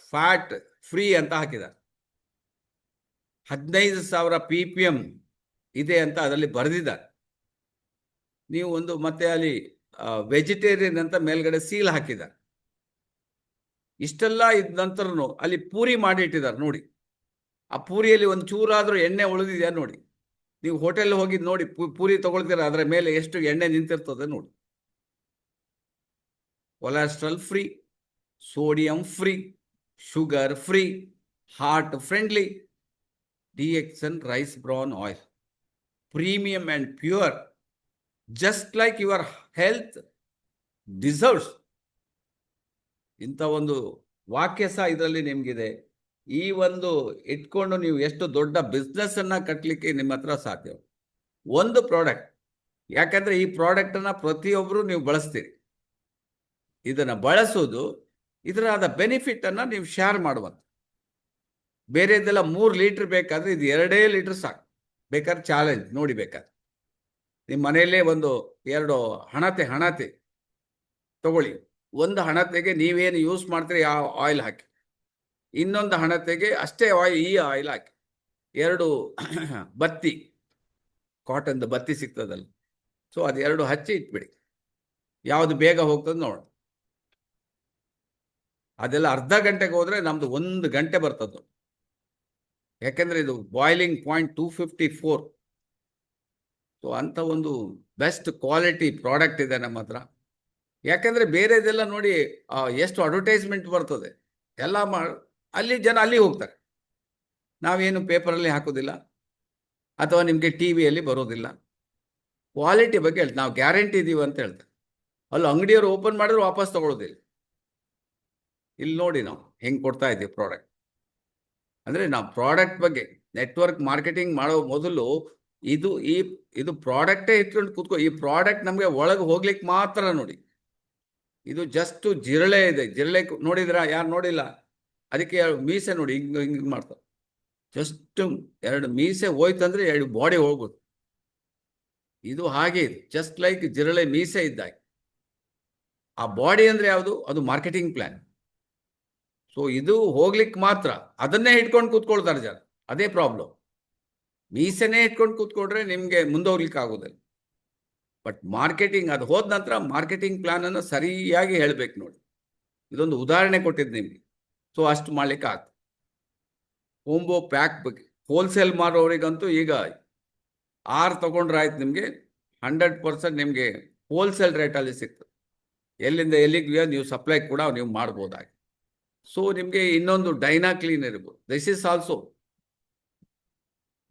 ಫ್ಯಾಟ್ ಫ್ರೀ ಅಂತ ಹಾಕಿದ್ದಾರೆ. 15,000 PPM ಇದೆ ಅಂತ ಅದರಲ್ಲಿ ಬರೆದಿದ್ದಾರೆ. ನೀವು ಒಂದು ಮತ್ತೆ ಅಲ್ಲಿ ವೆಜಿಟೇರಿಯನ್ ಅಂತ ಮೇಲ್ಗಡೆ ಸೀಲ್ ಹಾಕಿದ್ದಾರೆ. ಇಷ್ಟೆಲ್ಲ ಇದ್ದ ನಂತರನು ಅಲ್ಲಿ ಪೂರಿ ಮಾಡಿ ಇಟ್ಟಿದ್ದಾರೆ ನೋಡಿ. ಆ ಪೂರಿಯಲ್ಲಿ ಒಂದು ಚೂರಾದ್ರೂ ಎಣ್ಣೆ ಉಳಿದಿದೆಯಾ ನೋಡಿ. ನೀವು ಹೋಟೆಲ್ ಹೋಗಿ ನೋಡಿ, ಪೂರಿ ತಗೊಳ್ತೀರ, ಅದರ ಮೇಲೆ ಎಷ್ಟು ಎಣ್ಣೆ ನಿಂತಿರ್ತದೆ ನೋಡಿ. Cholesterol free, sodium free, sugar free, heart friendly. DXN rice bran oil, premium and pure, just like your health deserves. ಇಂಥ ಒಂದು ವಾಕ್ಯ ಸಹ ಇದರಲ್ಲಿ ನಿಮ್ಗಿದೆ. ಈ ಒಂದು ಇಟ್ಕೊಂಡು ನೀವು ಎಷ್ಟು ದೊಡ್ಡ ಬಿಸ್ನೆಸ್ ಅನ್ನ ಕಟ್ಟಲಿಕ್ಕೆ ನಿಮ್ಮ ಹತ್ರ ಸಾಧ್ಯ. ಒಂದು ಪ್ರಾಡಕ್ಟ್, ಯಾಕಂದ್ರೆ ಈ ಪ್ರಾಡಕ್ಟ್ ಅನ್ನ ಪ್ರತಿಯೊಬ್ಬರು ನೀವು ಬಳಸ್ತೀರಿ. ಇದನ್ನ ಬಳಸೋದು, ಇದರ ಬೆನಿಫಿಟ್ ಅನ್ನ ನೀವು ಶೇರ್ ಮಾಡುವಂತ. ಬೇರೆದೆಲ್ಲ 3 ಲೀಟರ್ ಬೇಕಾದ್ರೆ ಇದು 2 ಲೀಟರ್ ಸಾಕು. ಬೇಕಾದ್ರೆ ಚಾಲೆಂಜ್ ನೋಡಿ. ಬೇಕಾದ್ರೆ ನಿಮ್ಮ ಮನೆಯಲ್ಲೇ ಒಂದು 2 ಹಣತೆ ತಗೊಳ್ಳಿ. ಒಂದು ಹಣತೆಗೆ ನೀವೇನು ಯೂಸ್ ಮಾಡ್ತೀರಿ ಆ ಆಯಿಲ್ ಹಾಕಿ, ಇನ್ನೊಂದು ಹಣತೆಗೆ ಅಷ್ಟೇ ಈ ಆಯಿಲ್ ಹಾಕಿ, 2 ಬತ್ತಿ, ಕಾಟನ್ದು ಬತ್ತಿ ಸಿಗ್ತದಲ್ಲ, ಸೊ ಅದು 2 ಹಚ್ಚಿ ಇಟ್ಬಿಡಿ. ಯಾವುದು ಬೇಗ ಹೋಗ್ತದೆ ನೋಡಿ. ಅದೆಲ್ಲ ಅರ್ಧ ಗಂಟೆಗೆ ಹೋದ್ರೆ ನಮ್ದು 1 ಗಂಟೆ ಬರ್ತದೆ. ಯಾಕೆಂದ್ರೆ ಇದು ಬಾಯ್ಲಿಂಗ್ ಪಾಯಿಂಟ್ 254. ಸೊ ಅಂತ ಒಂದು ಬೆಸ್ಟ್ ಕ್ವಾಲಿಟಿ ಪ್ರಾಡಕ್ಟ್ ಇದೆ ನಮ್ಮ ಹತ್ರ. ಯಾಕೆಂದ್ರೆ ಬೇರೆದೆಲ್ಲ ನೋಡಿ ಎಷ್ಟು ಅಡ್ವರ್ಟೈಸ್ಮೆಂಟ್ ಬರ್ತದೆ ಎಲ್ಲ ಅಲ್ಲಿ ಜನ ಅಲ್ಲಿ ಹೋಗ್ತಾರೆ. ನಾವೇನು ಪೇಪರಲ್ಲಿ ಹಾಕೋದಿಲ್ಲ ಅಥವಾ ನಿಮಗೆ ಟಿವಿಯಲ್ಲಿ ಬರೋದಿಲ್ಲ. ಕ್ವಾಲಿಟಿ ಬಗ್ಗೆ ಹೇಳ್ತಾರೆ, ನಾವು ಗ್ಯಾರಂಟಿ ಇದೀವಿ ಅಂತ ಹೇಳ್ತಾರೆ. ಅಲ್ಲಿ ಅಂಗಡಿಯವರು ಓಪನ್ ಮಾಡಿದ್ರು ವಾಪಸ್ ತಗೊಳ್ಳೋದಿಲ್ಲ. ಇಲ್ಲಿ ನೋಡಿ ನಾವು ಹೆಂಗೆ ಕೊಡ್ತಾ ಇದ್ದೀವಿ ಪ್ರಾಡಕ್ಟ್. ಅಂದ್ರೆ ನಾವು ಪ್ರಾಡಕ್ಟ್ ಬಗ್ಗೆ ನೆಟ್ವರ್ಕ್ ಮಾರ್ಕೆಟಿಂಗ್ ಮಾಡೋ ಮೊದಲು ಇದು ಪ್ರಾಡಕ್ಟೇ ಇಟ್ಕೊಂಡು ಕೂತ್ಕೋ. ಈ ಪ್ರಾಡಕ್ಟ್ ನಮಗೆ ಒಳಗೆ ಹೋಗ್ಲಿಕ್ಕೆ ಮಾತ್ರ ನೋಡಿ. ಇದು ಜಸ್ಟ್ ಜಿರಳೆ ಇದೆ. ಜಿರಳೆ ನೋಡಿದ್ರ? ಯಾರು ನೋಡಿಲ್ಲ? ಅದಕ್ಕೆ ಮೀಸೆ ನೋಡಿ ಹಿಂಗ್ ಮಾಡ್ತಾರೆ. ಜಸ್ಟ್ 2 ಮೀಸೆ ಹೋಯ್ತಂದ್ರೆ 2 ಬಾಡಿ ಹೋಗ್ಬೋದು. ಇದು ಹಾಗೆ ಇದೆ, ಜಸ್ಟ್ ಲೈಕ್ ಜಿರಳೆ ಮೀಸೆ ಇದ್ದಾಗ. ಆ ಬಾಡಿ ಅಂದ್ರೆ ಯಾವುದು? ಅದು ಮಾರ್ಕೆಟಿಂಗ್ ಪ್ಲಾನ್. ಸೊ ಇದು ಹೋಗ್ಲಿಕ್ಕೆ ಮಾತ್ರ, ಅದನ್ನೇ ಇಟ್ಕೊಂಡು ಕೂತ್ಕೊಳ್ತಾರೆ ಜನ. ಅದೇ ಪ್ರಾಬ್ಲಮ್. ಮೀಸೆನೇ ಇಟ್ಕೊಂಡು ಕೂತ್ಕೊಂಡ್ರೆ ನಿಮ್ಗೆ ಮುಂದೋಗ್ಲಿಕ್ಕೆ ಆಗೋದಿಲ್ಲ. ಬಟ್ ಮಾರ್ಕೆಟಿಂಗ್ ಅದು ಹೋದ ನಂತರ ಮಾರ್ಕೆಟಿಂಗ್ ಪ್ಲಾನ್ ಅನ್ನು ಸರಿಯಾಗಿ ಹೇಳ್ಬೇಕು ನೋಡಿ. ಇದೊಂದು ಉದಾಹರಣೆ ಕೊಟ್ಟಿದ್ದು ನಿಮ್ಗೆ. ಸೊ ಅಷ್ಟು ಮಾಡ್ಲಿಕ್ಕೆ ಆಗ್ತದೆ. ಕೋಂಬೋ ಪ್ಯಾಕ್ ಬಗ್ಗೆ ಹೋಲ್ಸೇಲ್ ಮಾರೋರಿಗಂತೂ ಈಗ 6 ತಗೊಂಡ್ರೆ ಆಯ್ತು, ನಿಮಗೆ 100% ನಿಮಗೆ ಹೋಲ್ಸೇಲ್ ರೇಟಲ್ಲಿ ಸಿಗ್ತದೆ. ಎಲ್ಲಿಂದ ಎಲ್ಲಿಗೆ ನೀವು ಸಪ್ಲೈ ಕೂಡ ನೀವು ಮಾಡ್ಬೋದಾಗಿ. ಸೊ ನಿಮಗೆ ಇನ್ನೊಂದು ಡೈನಾ ಕ್ಲೀನ್ ಇರ್ಬೋದು. This is also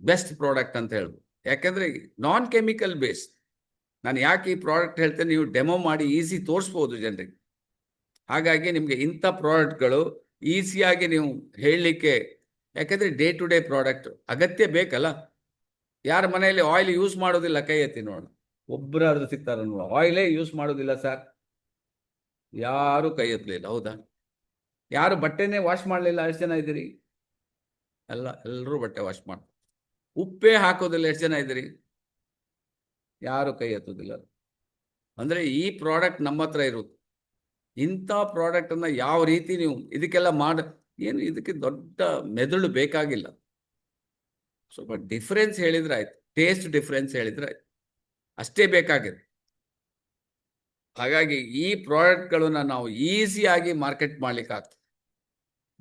best product ಅಂತ ಹೇಳ್ಬೋದು. ಯಾಕೆಂದ್ರೆ ನಾನ್ ಕೆಮಿಕಲ್ ಬೇಸ್ಡ್. ನಾನು ಯಾಕೆ ಈ ಪ್ರಾಡಕ್ಟ್ ಹೇಳ್ತೇನೆ, ನೀವು ಡೆಮೋ ಮಾಡಿ ಈಸಿ ತೋರಿಸ್ಬೋದು ಜನರಿಗೆ. ಹಾಗಾಗಿ ನಿಮಗೆ ಇಂಥ ಪ್ರಾಡಕ್ಟ್ಗಳು ಈಸಿಯಾಗಿ ನೀವು ಹೇಳಲಿಕ್ಕೆ ಯಾಕಂದ್ರೆ ಡೇ ಟು ಡೇ ಪ್ರಾಡಕ್ಟ್ ಅಗತ್ಯ ಬೇಕಲ್ಲ. ಯಾರ ಮನೆಯಲ್ಲಿ ಆಯಿಲ್ ಯೂಸ್ ಮಾಡೋದಿಲ್ಲ ಕೈ ಎತ್ತಿ ನೋಡೋಣ. ಒಬ್ಬರಾದ್ರೂ ಸಿಗ್ತಾರ ನೋಡ, ಆಯಿಲೇ ಯೂಸ್ ಮಾಡೋದಿಲ್ಲ ಸರ್, ಯಾರು ಕೈ ಎತ್ತಲಿಲ್ಲ. ಹೌದಾ? ಯಾರು ಬಟ್ಟೆನೇ ವಾಶ್ ಮಾಡಲಿಲ್ಲ? ಎಷ್ಟು ಜನ ಇದ್ದೀರಿ? ಎಲ್ಲರೂ ಬಟ್ಟೆ ವಾಶ್ ಮಾಡ್ತಾರೆ. ಉಪ್ಪೇ ಹಾಕೋದಿಲ್ಲ? ಎಷ್ಟು ಜನ ಇದ್ದೀರಿ? ಯಾರು ಕೈ ಎತ್ತೋದಿಲ್ಲ. ಅಂದ್ರೆ ಈ ಪ್ರಾಡಕ್ಟ್ ನಮ್ಮ ಹತ್ರ ಇರುತ್ತೆ. ಇಂಥ ಪ್ರಾಡಕ್ಟ್ ಅನ್ನ ಯಾವ ರೀತಿ ನೀವು ಇದಕ್ಕೆಲ್ಲ ಏನು ಇದಕ್ಕೆ ದೊಡ್ಡ ಮೆದುಳು ಬೇಕಾಗಿಲ್ಲ. ಸ್ವಲ್ಪ ಡಿಫ್ರೆನ್ಸ್ ಹೇಳಿದ್ರೆ ಆಯ್ತು, ಟೇಸ್ಟ್ ಡಿಫ್ರೆನ್ಸ್ ಹೇಳಿದ್ರೆ ಆಯ್ತು, ಅಷ್ಟೇ ಬೇಕಾಗಿದೆ. ಹಾಗಾಗಿ ಈ ಪ್ರಾಡಕ್ಟ್ಗಳನ್ನ ನಾವು ಈಸಿಯಾಗಿ ಮಾರ್ಕೆಟ್ ಮಾಡ್ಲಿಕ್ಕೆ ಆಗ್ತದೆ.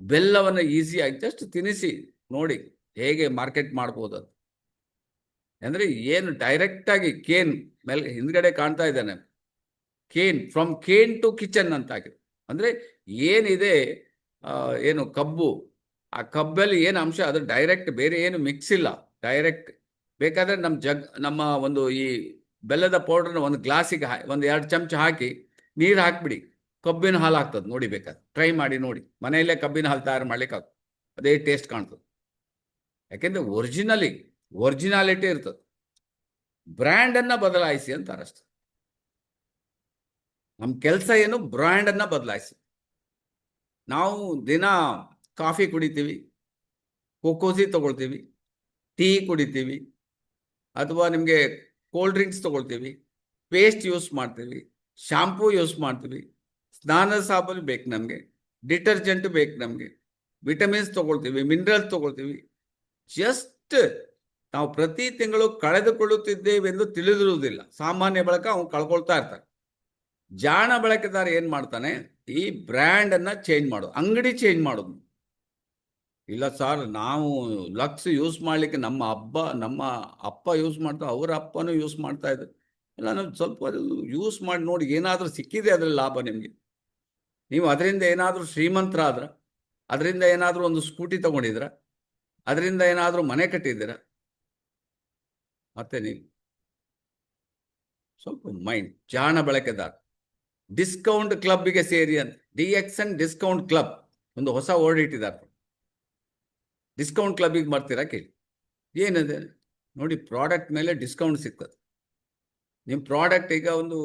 ಬೆಲ್ಲವನ್ನು ಈಸಿಯಾಗಿ ಜಸ್ಟ್ ತಿನ್ನಿಸಿ ನೋಡಿ ಹೇಗೆ ಮಾರ್ಕೆಟ್ ಮಾಡ್ಬೋದು ಅದು. ಅಂದ್ರೆ ಏನು ಡೈರೆಕ್ಟ್ ಆಗಿ ಕೇನ್ ಮೇಲೆ ಹಿಂದ್ಗಡೆ ಕಾಣ್ತಾ ಇದ್ದಾನೆ, cane, from cane to kitchen ಅಂತ ಆಗಿದೆ. ಅಂದ್ರೆ ಏನಿದೆ ಏನು ಕಬ್ಬು, ಆ ಕಬ್ಬಲ್ಲಿ ಏನು ಅಂಶ ಅದು ಡೈರೆಕ್ಟ್, ಬೇರೆ ಏನು ಮಿಕ್ಸ್ ಇಲ್ಲ, ಡೈರೆಕ್ಟ್. ಬೇಕಾದ್ರೆ ನಮ್ಮ ಒಂದು ಈ ಬೆಲ್ಲದ ಪೌಡರ್ನ ಒಂದು ಗ್ಲಾಸಿಗೆ ಒಂದು 2 ಚಮಚ ಹಾಕಿ ನೀರು ಹಾಕ್ಬಿಡಿ, ಕಬ್ಬಿನ ಹಾಲು ಆಗ್ತದೆ ನೋಡಿ. ಬೇಕಾದ್ರೆ ಟ್ರೈ ಮಾಡಿ ನೋಡಿ, ಮನೆಯಲ್ಲೇ ಕಬ್ಬಿನ ಹಾಲು ತಯಾರು ಮಾಡ್ಲಿಕ್ಕೆ ಆಗ್ತದೆ, ಅದೇ ಟೇಸ್ಟ್ ಕಾಣ್ತದೆ. ಯಾಕೆಂದ್ರೆ ಒರಿಜಿನಾಲಿಟಿ ಇರ್ತದೆ. ಬ್ರ್ಯಾಂಡನ್ನು ಬದಲಾಯಿಸಿ ಅಂತಾರಷ್ಟೆ. ನಮ್ಮ ಕೆಲಸ ಏನು? ಬ್ರ್ಯಾಂಡನ್ನು ಬದಲಾಯಿಸಿ. ನಾವು ದಿನ ಕಾಫಿ ಕುಡಿತೀವಿ, ಕೋಕೋಸಿ ತಗೊಳ್ತೀವಿ, ಟೀ ಕುಡಿತೀವಿ, ಅಥವಾ ನಿಮಗೆ ಕೋಲ್ಡ್ ಡ್ರಿಂಕ್ಸ್ ತಗೊಳ್ತೀವಿ, ಪೇಸ್ಟ್ ಯೂಸ್ ಮಾಡ್ತೀವಿ, ಶಾಂಪೂ ಯೂಸ್ ಮಾಡ್ತೀವಿ, ಸ್ನಾನ ಸಾಬೂನು ಬೇಕು ನಮಗೆ, ಡಿಟರ್ಜೆಂಟ್ ಬೇಕು ನಮಗೆ, ವಿಟಮಿನ್ಸ್ ತಗೊಳ್ತೀವಿ, ಮಿನರಲ್ಸ್ ತಗೊಳ್ತೀವಿ. ಜಸ್ಟ್ ನಾವು ಪ್ರತಿ ತಿಂಗಳು ಕಳೆದುಕೊಳ್ಳುತ್ತಿದ್ದೇವೆ ಎಂದು ತಿಳಿದಿರುವುದಿಲ್ಲ. ಸಾಮಾನ್ಯ ಬಳಕ ಅವನು ಕಳ್ಕೊಳ್ತಾ ಇರ್ತಾನೆ. ಜಾಣ ಬಳಕೆದಾರ ಏನ್ ಮಾಡ್ತಾನೆ? ಈ ಬ್ರ್ಯಾಂಡ್ ಅನ್ನ ಚೇಂಜ್ ಮಾಡೋದು, ಅಂಗಡಿ ಚೇಂಜ್ ಮಾಡೋದು. ಇಲ್ಲ ಸರ್, ನಾವು ಲಕ್ಸ್ ಯೂಸ್ ಮಾಡ್ಲಿಕ್ಕೆ ನಮ್ಮ ಅಪ್ಪ ಯೂಸ್ ಮಾಡ್ತಾ, ಅವರ ಅಪ್ಪನೂ ಯೂಸ್ ಮಾಡ್ತಾ ಇದ್ರು. ಇಲ್ಲ, ನಾವು ಸ್ವಲ್ಪ ಯೂಸ್ ಮಾಡಿ ನೋಡಿ, ಏನಾದರೂ ಸಿಕ್ಕಿದೆ ಅದ್ರಲ್ಲಿ ಲಾಭ ನಿಮಗೆ? ನೀವು ಅದರಿಂದ ಏನಾದರೂ ಶ್ರೀಮಂತರಾದ್ರ? ಅದರಿಂದ ಏನಾದರೂ ಒಂದು ಸ್ಕೂಟಿ ತಗೊಂಡಿದ್ರ? ಅದರಿಂದ ಏನಾದರೂ ಮನೆ ಕಟ್ಟಿದ್ದೀರಾ? ಮತ್ತೆ ನೀವು ಸ್ವಲ್ಪ ಮೈಂಡ್, ಜಾಣ ಬಳಕೆದಾರ. ಡಿಸ್ಕೌಂಟ್ ಕ್ಲಬ್ಗೆ ಸೇರಿ ಅಂತ DXN ಡಿಸ್ಕೌಂಟ್ ಕ್ಲಬ್ ಒಂದು ಹೊಸ ವರ್ಡ್ ಇಟ್ಟಿದ್ದಾರೆ. ಡಿಸ್ಕೌಂಟ್ ಕ್ಲಬ್ಗೆ ಬರ್ತೀರಾ? ಕೇಳಿ ಏನಿದೆ ನೋಡಿ. ಪ್ರಾಡಕ್ಟ್ ಮೇಲೆ ಡಿಸ್ಕೌಂಟ್ ಸಿಗ್ತದೆ. ನಿಮ್ಮ ಪ್ರಾಡಕ್ಟ್ ಈಗ ಒಂದು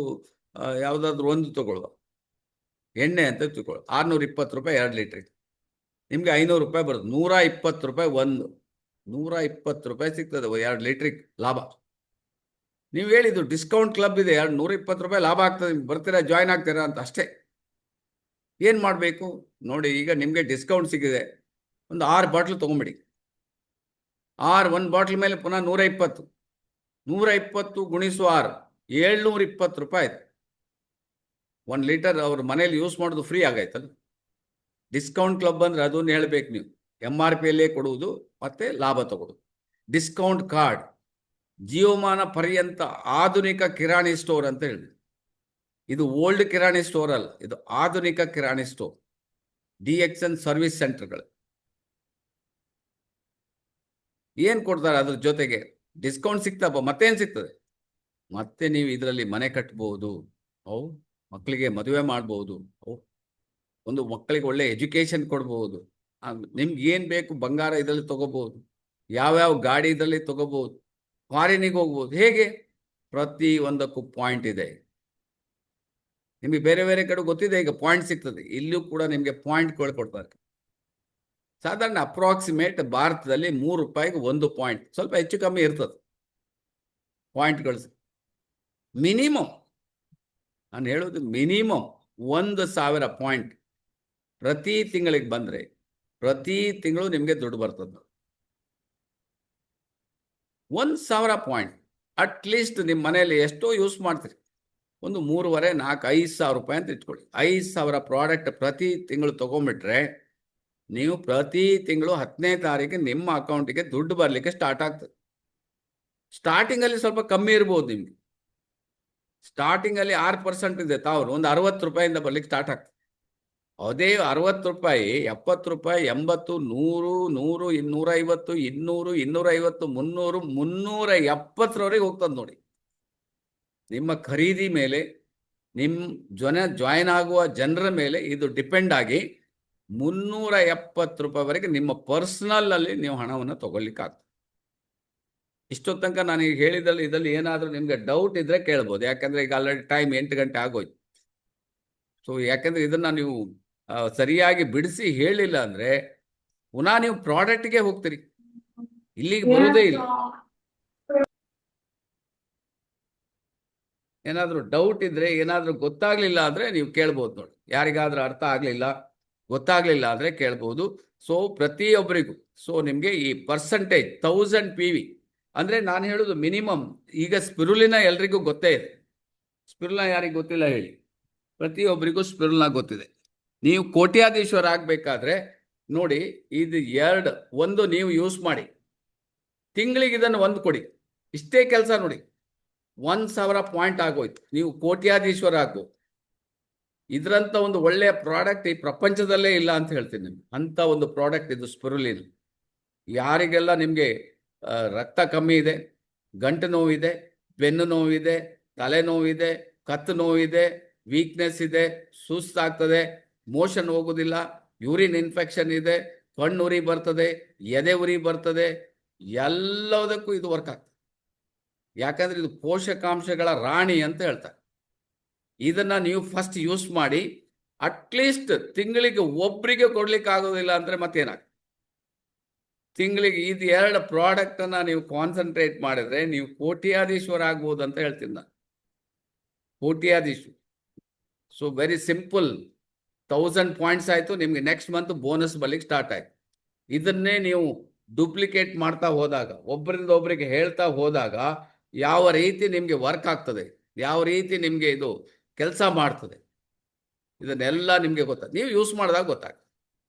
ಯಾವುದಾದ್ರೂ ಒಂದು ತಗೊಳ್ಳುವ, ಎಣ್ಣೆ ಅಂತ ತಗೊಳ್ಳುವ, 620 ರೂಪಾಯಿ 2 ಲೀಟ್ರಿಗೆ, ನಿಮಗೆ 500 ರೂಪಾಯಿ ಬರುತ್ತೆ. 120 ರೂಪಾಯಿ 120 ರೂಪಾಯಿ ಸಿಗ್ತದೆ 2 ಲೀಟ್ರಿಗೆ ಲಾಭ. ನೀವು ಹೇಳಿದ್ದು ಡಿಸ್ಕೌಂಟ್ ಕ್ಲಬ್ ಇದೆ, 120 ರೂಪಾಯಿ ಲಾಭ ಆಗ್ತದೆ, ಬರ್ತೀರಾ, ಜಾಯ್ನ್ ಆಗ್ತೀರಾ ಅಂತ ಅಷ್ಟೇ. ಏನು ಮಾಡಬೇಕು ನೋಡಿ, ಈಗ ನಿಮಗೆ ಡಿಸ್ಕೌಂಟ್ ಸಿಕ್ಕಿದೆ, ಒಂದು 6 ಬಾಟ್ಲು ತೊಗೊಂಬಿಡಿ. 1 ಬಾಟ್ಲ್ ಮೇಲೆ ಪುನಃ 120 ಗುಣಿಸು 6, 720 ರೂಪಾಯಿ. 1 ಲೀಟರ್ ಅವ್ರ ಮನೇಲಿ ಯೂಸ್ ಮಾಡೋದು ಫ್ರೀ ಆಗೈತಲ್ಲ. ಡಿಸ್ಕೌಂಟ್ ಕ್ಲಬ್ ಅಂದ್ರೆ ಅದನ್ನು ಹೇಳ್ಬೇಕು ನೀವು. MRPಯಲ್ಲೇ ಕೊಡುವುದು ಮತ್ತೆ ಲಾಭ ತಗೊಳ್ಳೋದು. ಡಿಸ್ಕೌಂಟ್ ಕಾರ್ಡ್, ಜೀವಮಾನ ಪರ್ಯಂತ ಆಧುನಿಕ ಕಿರಾಣಿ ಸ್ಟೋರ್ ಅಂತ ಹೇಳಿದ್ರು. ಇದು ಓಲ್ಡ್ ಕಿರಾಣಿ ಸ್ಟೋರ್ ಅಲ್ಲ, ಇದು ಆಧುನಿಕ ಕಿರಾಣಿ ಸ್ಟೋರ್. DXN ಸರ್ವಿಸ್ ಸೆಂಟರ್ಗಳು ಏನ್ ಕೊಡ್ತಾರೆ? ಅದ್ರ ಜೊತೆಗೆ ಡಿಸ್ಕೌಂಟ್ ಸಿಗ್ತಪ್ಪ, ಮತ್ತೇನು ಸಿಗ್ತದೆ? ಮತ್ತೆ ನೀವು ಇದರಲ್ಲಿ ಮನೆ ಕಟ್ಬಹುದು, ಮಕ್ಕಳಿಗೆ ಮದುವೆ ಮಾಡ್ಬೋದು, ಒಂದು ಮಕ್ಕಳಿಗೆ ಒಳ್ಳೆ ಎಜುಕೇಶನ್ ಕೊಡ್ಬೋದು, ನಿಮ್ಗೆ ಏನು ಬೇಕು ಬಂಗಾರ ಇದರಲ್ಲಿ ತಗೋಬಹುದು, ಯಾವ್ಯಾವ ಗಾಡಿ ಇದರಲ್ಲಿ ತಗೋಬಹುದು, ಫಾರಿನಿಗೆ ಹೋಗ್ಬೋದು. ಹೇಗೆ? ಪ್ರತಿ ಒಂದಕ್ಕೂ ಪಾಯಿಂಟ್ ಇದೆ. ನಿಮಗೆ ಬೇರೆ ಬೇರೆ ಕಡೆ ಗೊತ್ತಿದೆ, ಈಗ ಪಾಯಿಂಟ್ ಸಿಗ್ತದೆ. ಇಲ್ಲೂ ಕೂಡ ನಿಮಗೆ ಪಾಯಿಂಟ್ಗಳು ಕೊಡ್ತಾರೆ. ಸಾಧಾರಣ ಅಪ್ರಾಕ್ಸಿಮೇಟ್ ಭಾರತದಲ್ಲಿ 3 ರೂಪಾಯಿಗೆ 1 ಪಾಯಿಂಟ್, ಸ್ವಲ್ಪ ಹೆಚ್ಚು ಕಮ್ಮಿ ಇರ್ತದೆ ಪಾಯಿಂಟ್ಗಳು. ಮಿನಿಮಮ್, ನಾನು ಹೇಳೋದು ಮಿನಿಮಮ್ 1,000 ಪಾಯಿಂಟ್ ಪ್ರತಿ ತಿಂಗಳಿಗೆ ಬಂದರೆ ಪ್ರತಿ ತಿಂಗಳು ನಿಮಗೆ ದುಡ್ಡು ಬರ್ತದೆ. 1,000 ಪಾಯಿಂಟ್ ಅಟ್ಲೀಸ್ಟ್ ನಿಮ್ಮ ಮನೆಯಲ್ಲಿ ಎಷ್ಟೋ ಯೂಸ್ ಮಾಡ್ತೀರಿ, ಒಂದು 3,500, 4,000, 5,000 ರೂಪಾಯಿ ಅಂತ ಇಟ್ಕೊಳ್ಳಿ. 5,000 ಪ್ರಾಡಕ್ಟ್ ಪ್ರತಿ ತಿಂಗಳು ತಗೊಂಡ್ಬಿಟ್ರೆ ನೀವು ಪ್ರತಿ ತಿಂಗಳು 10ನೇ ತಾರೀಕು ನಿಮ್ಮ ಅಕೌಂಟಿಗೆ ದುಡ್ಡು ಬರಲಿಕ್ಕೆ ಸ್ಟಾರ್ಟ್ ಆಗ್ತದೆ. ಸ್ಟಾರ್ಟಿಂಗಲ್ಲಿ ಸ್ವಲ್ಪ ಕಮ್ಮಿ ಇರ್ಬೋದು ನಿಮಗೆ. ಸ್ಟಾರ್ಟಿಂಗಲ್ಲಿ 6% ಇದೆ, ತಾವು ಒಂದು 60 ರೂಪಾಯಿಂದ ಬರ್ಲಿಕ್ಕೆ ಸ್ಟಾರ್ಟ್ ಆಗ್ತದೆ. ಅದೇ 60 ರೂಪಾಯಿ 70 ರೂಪಾಯಿ 80 100 100 250 200 250 300 370ರವರೆಗೆ ಹೋಗ್ತದೆ ನೋಡಿ. ನಿಮ್ಮ ಖರೀದಿ ಮೇಲೆ, ನಿಮ್ಮ ಜಾಯ್ನ್ ಆಗುವ ಜನರ ಮೇಲೆ ಇದು ಡಿಪೆಂಡ್ ಆಗಿ 370 ರೂಪಾಯಿವರೆಗೆ ನಿಮ್ಮ ಪರ್ಸನಲ್ ಅಲ್ಲಿ ನೀವು ಹಣವನ್ನು ತಗೊಳ್ಳಿಕ್ಕಾಗ್ತದೆ. ಇಷ್ಟೊತ್ತು ತನಕ ನಾನು ಈಗ ಹೇಳಿದಲ್ಲಿ ಇದರಲ್ಲಿ ಏನಾದರೂ ನಿಮಗೆ ಡೌಟ್ ಇದ್ರೆ ಕೇಳ್ಬೋದು, ಯಾಕಂದ್ರೆ ಈಗ ಆಲ್ರೆಡಿ ಟೈಮ್ 8 ಗಂಟೆ ಆಗೋಯ್ತು. ಸೊ ಯಾಕಂದ್ರೆ ಇದನ್ನ ನೀವು ಸರಿಯಾಗಿ ಬಿಡಿಸಿ ಹೇಳಿಲ್ಲ ಅಂದ್ರೆ ಪುನಃ ನೀವು ಪ್ರಾಡಕ್ಟ್ಗೆ ಹೋಗ್ತೀರಿ, ಇಲ್ಲಿಗೆ ಬರುವುದೇ ಇಲ್ಲ. ಏನಾದರೂ ಡೌಟ್ ಇದ್ರೆ, ಏನಾದರೂ ಗೊತ್ತಾಗ್ಲಿಲ್ಲ ಅಂದ್ರೆ ನೀವು ಕೇಳ್ಬೋದು ನೋಡಿ. ಯಾರಿಗಾದ್ರೂ ಅರ್ಥ ಆಗ್ಲಿಲ್ಲ, ಗೊತ್ತಾಗ್ಲಿಲ್ಲ ಅಂದ್ರೆ ಕೇಳ್ಬೋದು. ಸೊ ಪ್ರತಿಯೊಬ್ಬರಿಗೂ ನಿಮಗೆ ಈ ಪರ್ಸೆಂಟೇಜ್ 1000 PV ಅಂದ್ರೆ ನಾನು ಹೇಳುದು ಮಿನಿಮಮ್. ಈಗ ಸ್ಪಿರುಲಿನ ಎಲ್ರಿಗೂ ಗೊತ್ತೇ ಇದೆ. ಸ್ಪಿರುಲಿನ ಯಾರಿಗೆ ಗೊತ್ತಿಲ್ಲ ಹೇಳಿ? ಪ್ರತಿಯೊಬ್ಬರಿಗೂ ಸ್ಪಿರುಲಿನ ಗೊತ್ತಿದೆ. ನೀವು ಕೋಟ್ಯಾಧೀಶ್ವರ ಆಗ್ಬೇಕಾದ್ರೆ ನೋಡಿ, ಇದು ಒಂದು ನೀವು ಯೂಸ್ ಮಾಡಿ, ತಿಂಗಳಿಗೆ ಇದನ್ನು ಒಂದು ಕೊಡಿ, ಇಷ್ಟೇ ಕೆಲಸ ನೋಡಿ, 1000 ಪಾಯಿಂಟ್ ಆಗೋಯ್ತು, ನೀವು ಕೋಟ್ಯಾಧೀಶ್ವರ ಆಗ್ಬೋದು. ಇದರಂತ ಒಂದು ಒಳ್ಳೆಯ ಪ್ರಾಡಕ್ಟ್ ಈ ಪ್ರಪಂಚದಲ್ಲೇ ಇಲ್ಲ ಅಂತ ಹೇಳ್ತೀನಿ ನಿಮ್ಗೆ. ಅಂತ ಒಂದು ಪ್ರಾಡಕ್ಟ್ ಇದು ಸ್ಪಿರುಲಿನ್. ಯಾರಿಗೆಲ್ಲ ನಿಮಗೆ ರಕ್ತ ಕಮ್ಮಿ ಇದೆ, ಗಂಟು ನೋವಿದೆ, ಬೆನ್ನು ನೋವಿದೆ, ತಲೆನೋವಿದೆ, ಕತ್ತು ನೋವಿದೆ, ವೀಕ್ನೆಸ್ ಇದೆ, ಸುಸ್ತಾಗ್ತದೆ, ಮೋಷನ್ ಹೋಗೋದಿಲ್ಲ, ಯೂರಿನ್ ಇನ್ಫೆಕ್ಷನ್ ಇದೆ, ಕಣ್ಣುರಿ ಬರ್ತದೆ, ಎದೆ ಉರಿ ಬರ್ತದೆ, ಎಲ್ಲದಕ್ಕೂ ಇದು ವರ್ಕ್ ಆಗ್ತದೆ. ಯಾಕಂದ್ರೆ ಇದು ಪೋಷಕಾಂಶಗಳ ರಾಣಿ ಅಂತ ಹೇಳ್ತಾರೆ. ಇದನ್ನ ನೀವು ಫಸ್ಟ್ ಯೂಸ್ ಮಾಡಿ. ಅಟ್ಲೀಸ್ಟ್ ತಿಂಗಳಿಗೆ ಒಬ್ಬರಿಗೆ ಕೊಡ್ಲಿಕ್ಕೆ ಆಗೋದಿಲ್ಲ ಅಂದ್ರೆ ಮತ್ತೇನಾಗ್ತದೆ? ತಿಂಗಳಿಗೆ ಇದು 2 ಪ್ರಾಡಕ್ಟ್ ಅನ್ನ ನೀವು ಕಾನ್ಸಂಟ್ರೇಟ್ ಮಾಡಿದ್ರೆ ನೀವು ಕೋಟ್ಯಾಧೀಶ್ವರ ಆಗ್ಬೋದು ಅಂತ ಹೇಳ್ತೀನಿ ನಾನು. ಕೋಟ್ಯಾಧೀಶ್ವರ. So very simple. 1000 ಪಾಯಿಂಟ್ಸ್ ಆಯ್ತು, ನಿಮ್ಗೆ ನೆಕ್ಸ್ಟ್ ಮಂತ್ ಬೋನಸ್ ಬರ್ಲಿಕ್ಕೆ ಸ್ಟಾರ್ಟ್ ಆಯ್ತು. ಇದನ್ನೇ ನೀವು ಡೂಪ್ಲಿಕೇಟ್ ಮಾಡ್ತಾ ಹೋದಾಗ, ಒಬ್ಬರಿಂದ ಒಬ್ಬರಿಗೆ ಹೇಳ್ತಾ ಹೋದಾಗ ಯಾವ ರೀತಿ ನಿಮ್ಗೆ ವರ್ಕ್ ಆಗ್ತದೆ, ಯಾವ ರೀತಿ ನಿಮ್ಗೆ ಇದು ಕೆಲಸ ಮಾಡ್ತದೆ, ಇದನ್ನೆಲ್ಲ ನಿಮ್ಗೆ ಗೊತ್ತಾಗ್ತದೆ. ನೀವು ಯೂಸ್ ಮಾಡಿದಾಗ ಗೊತ್ತಾಗ್ತದೆ.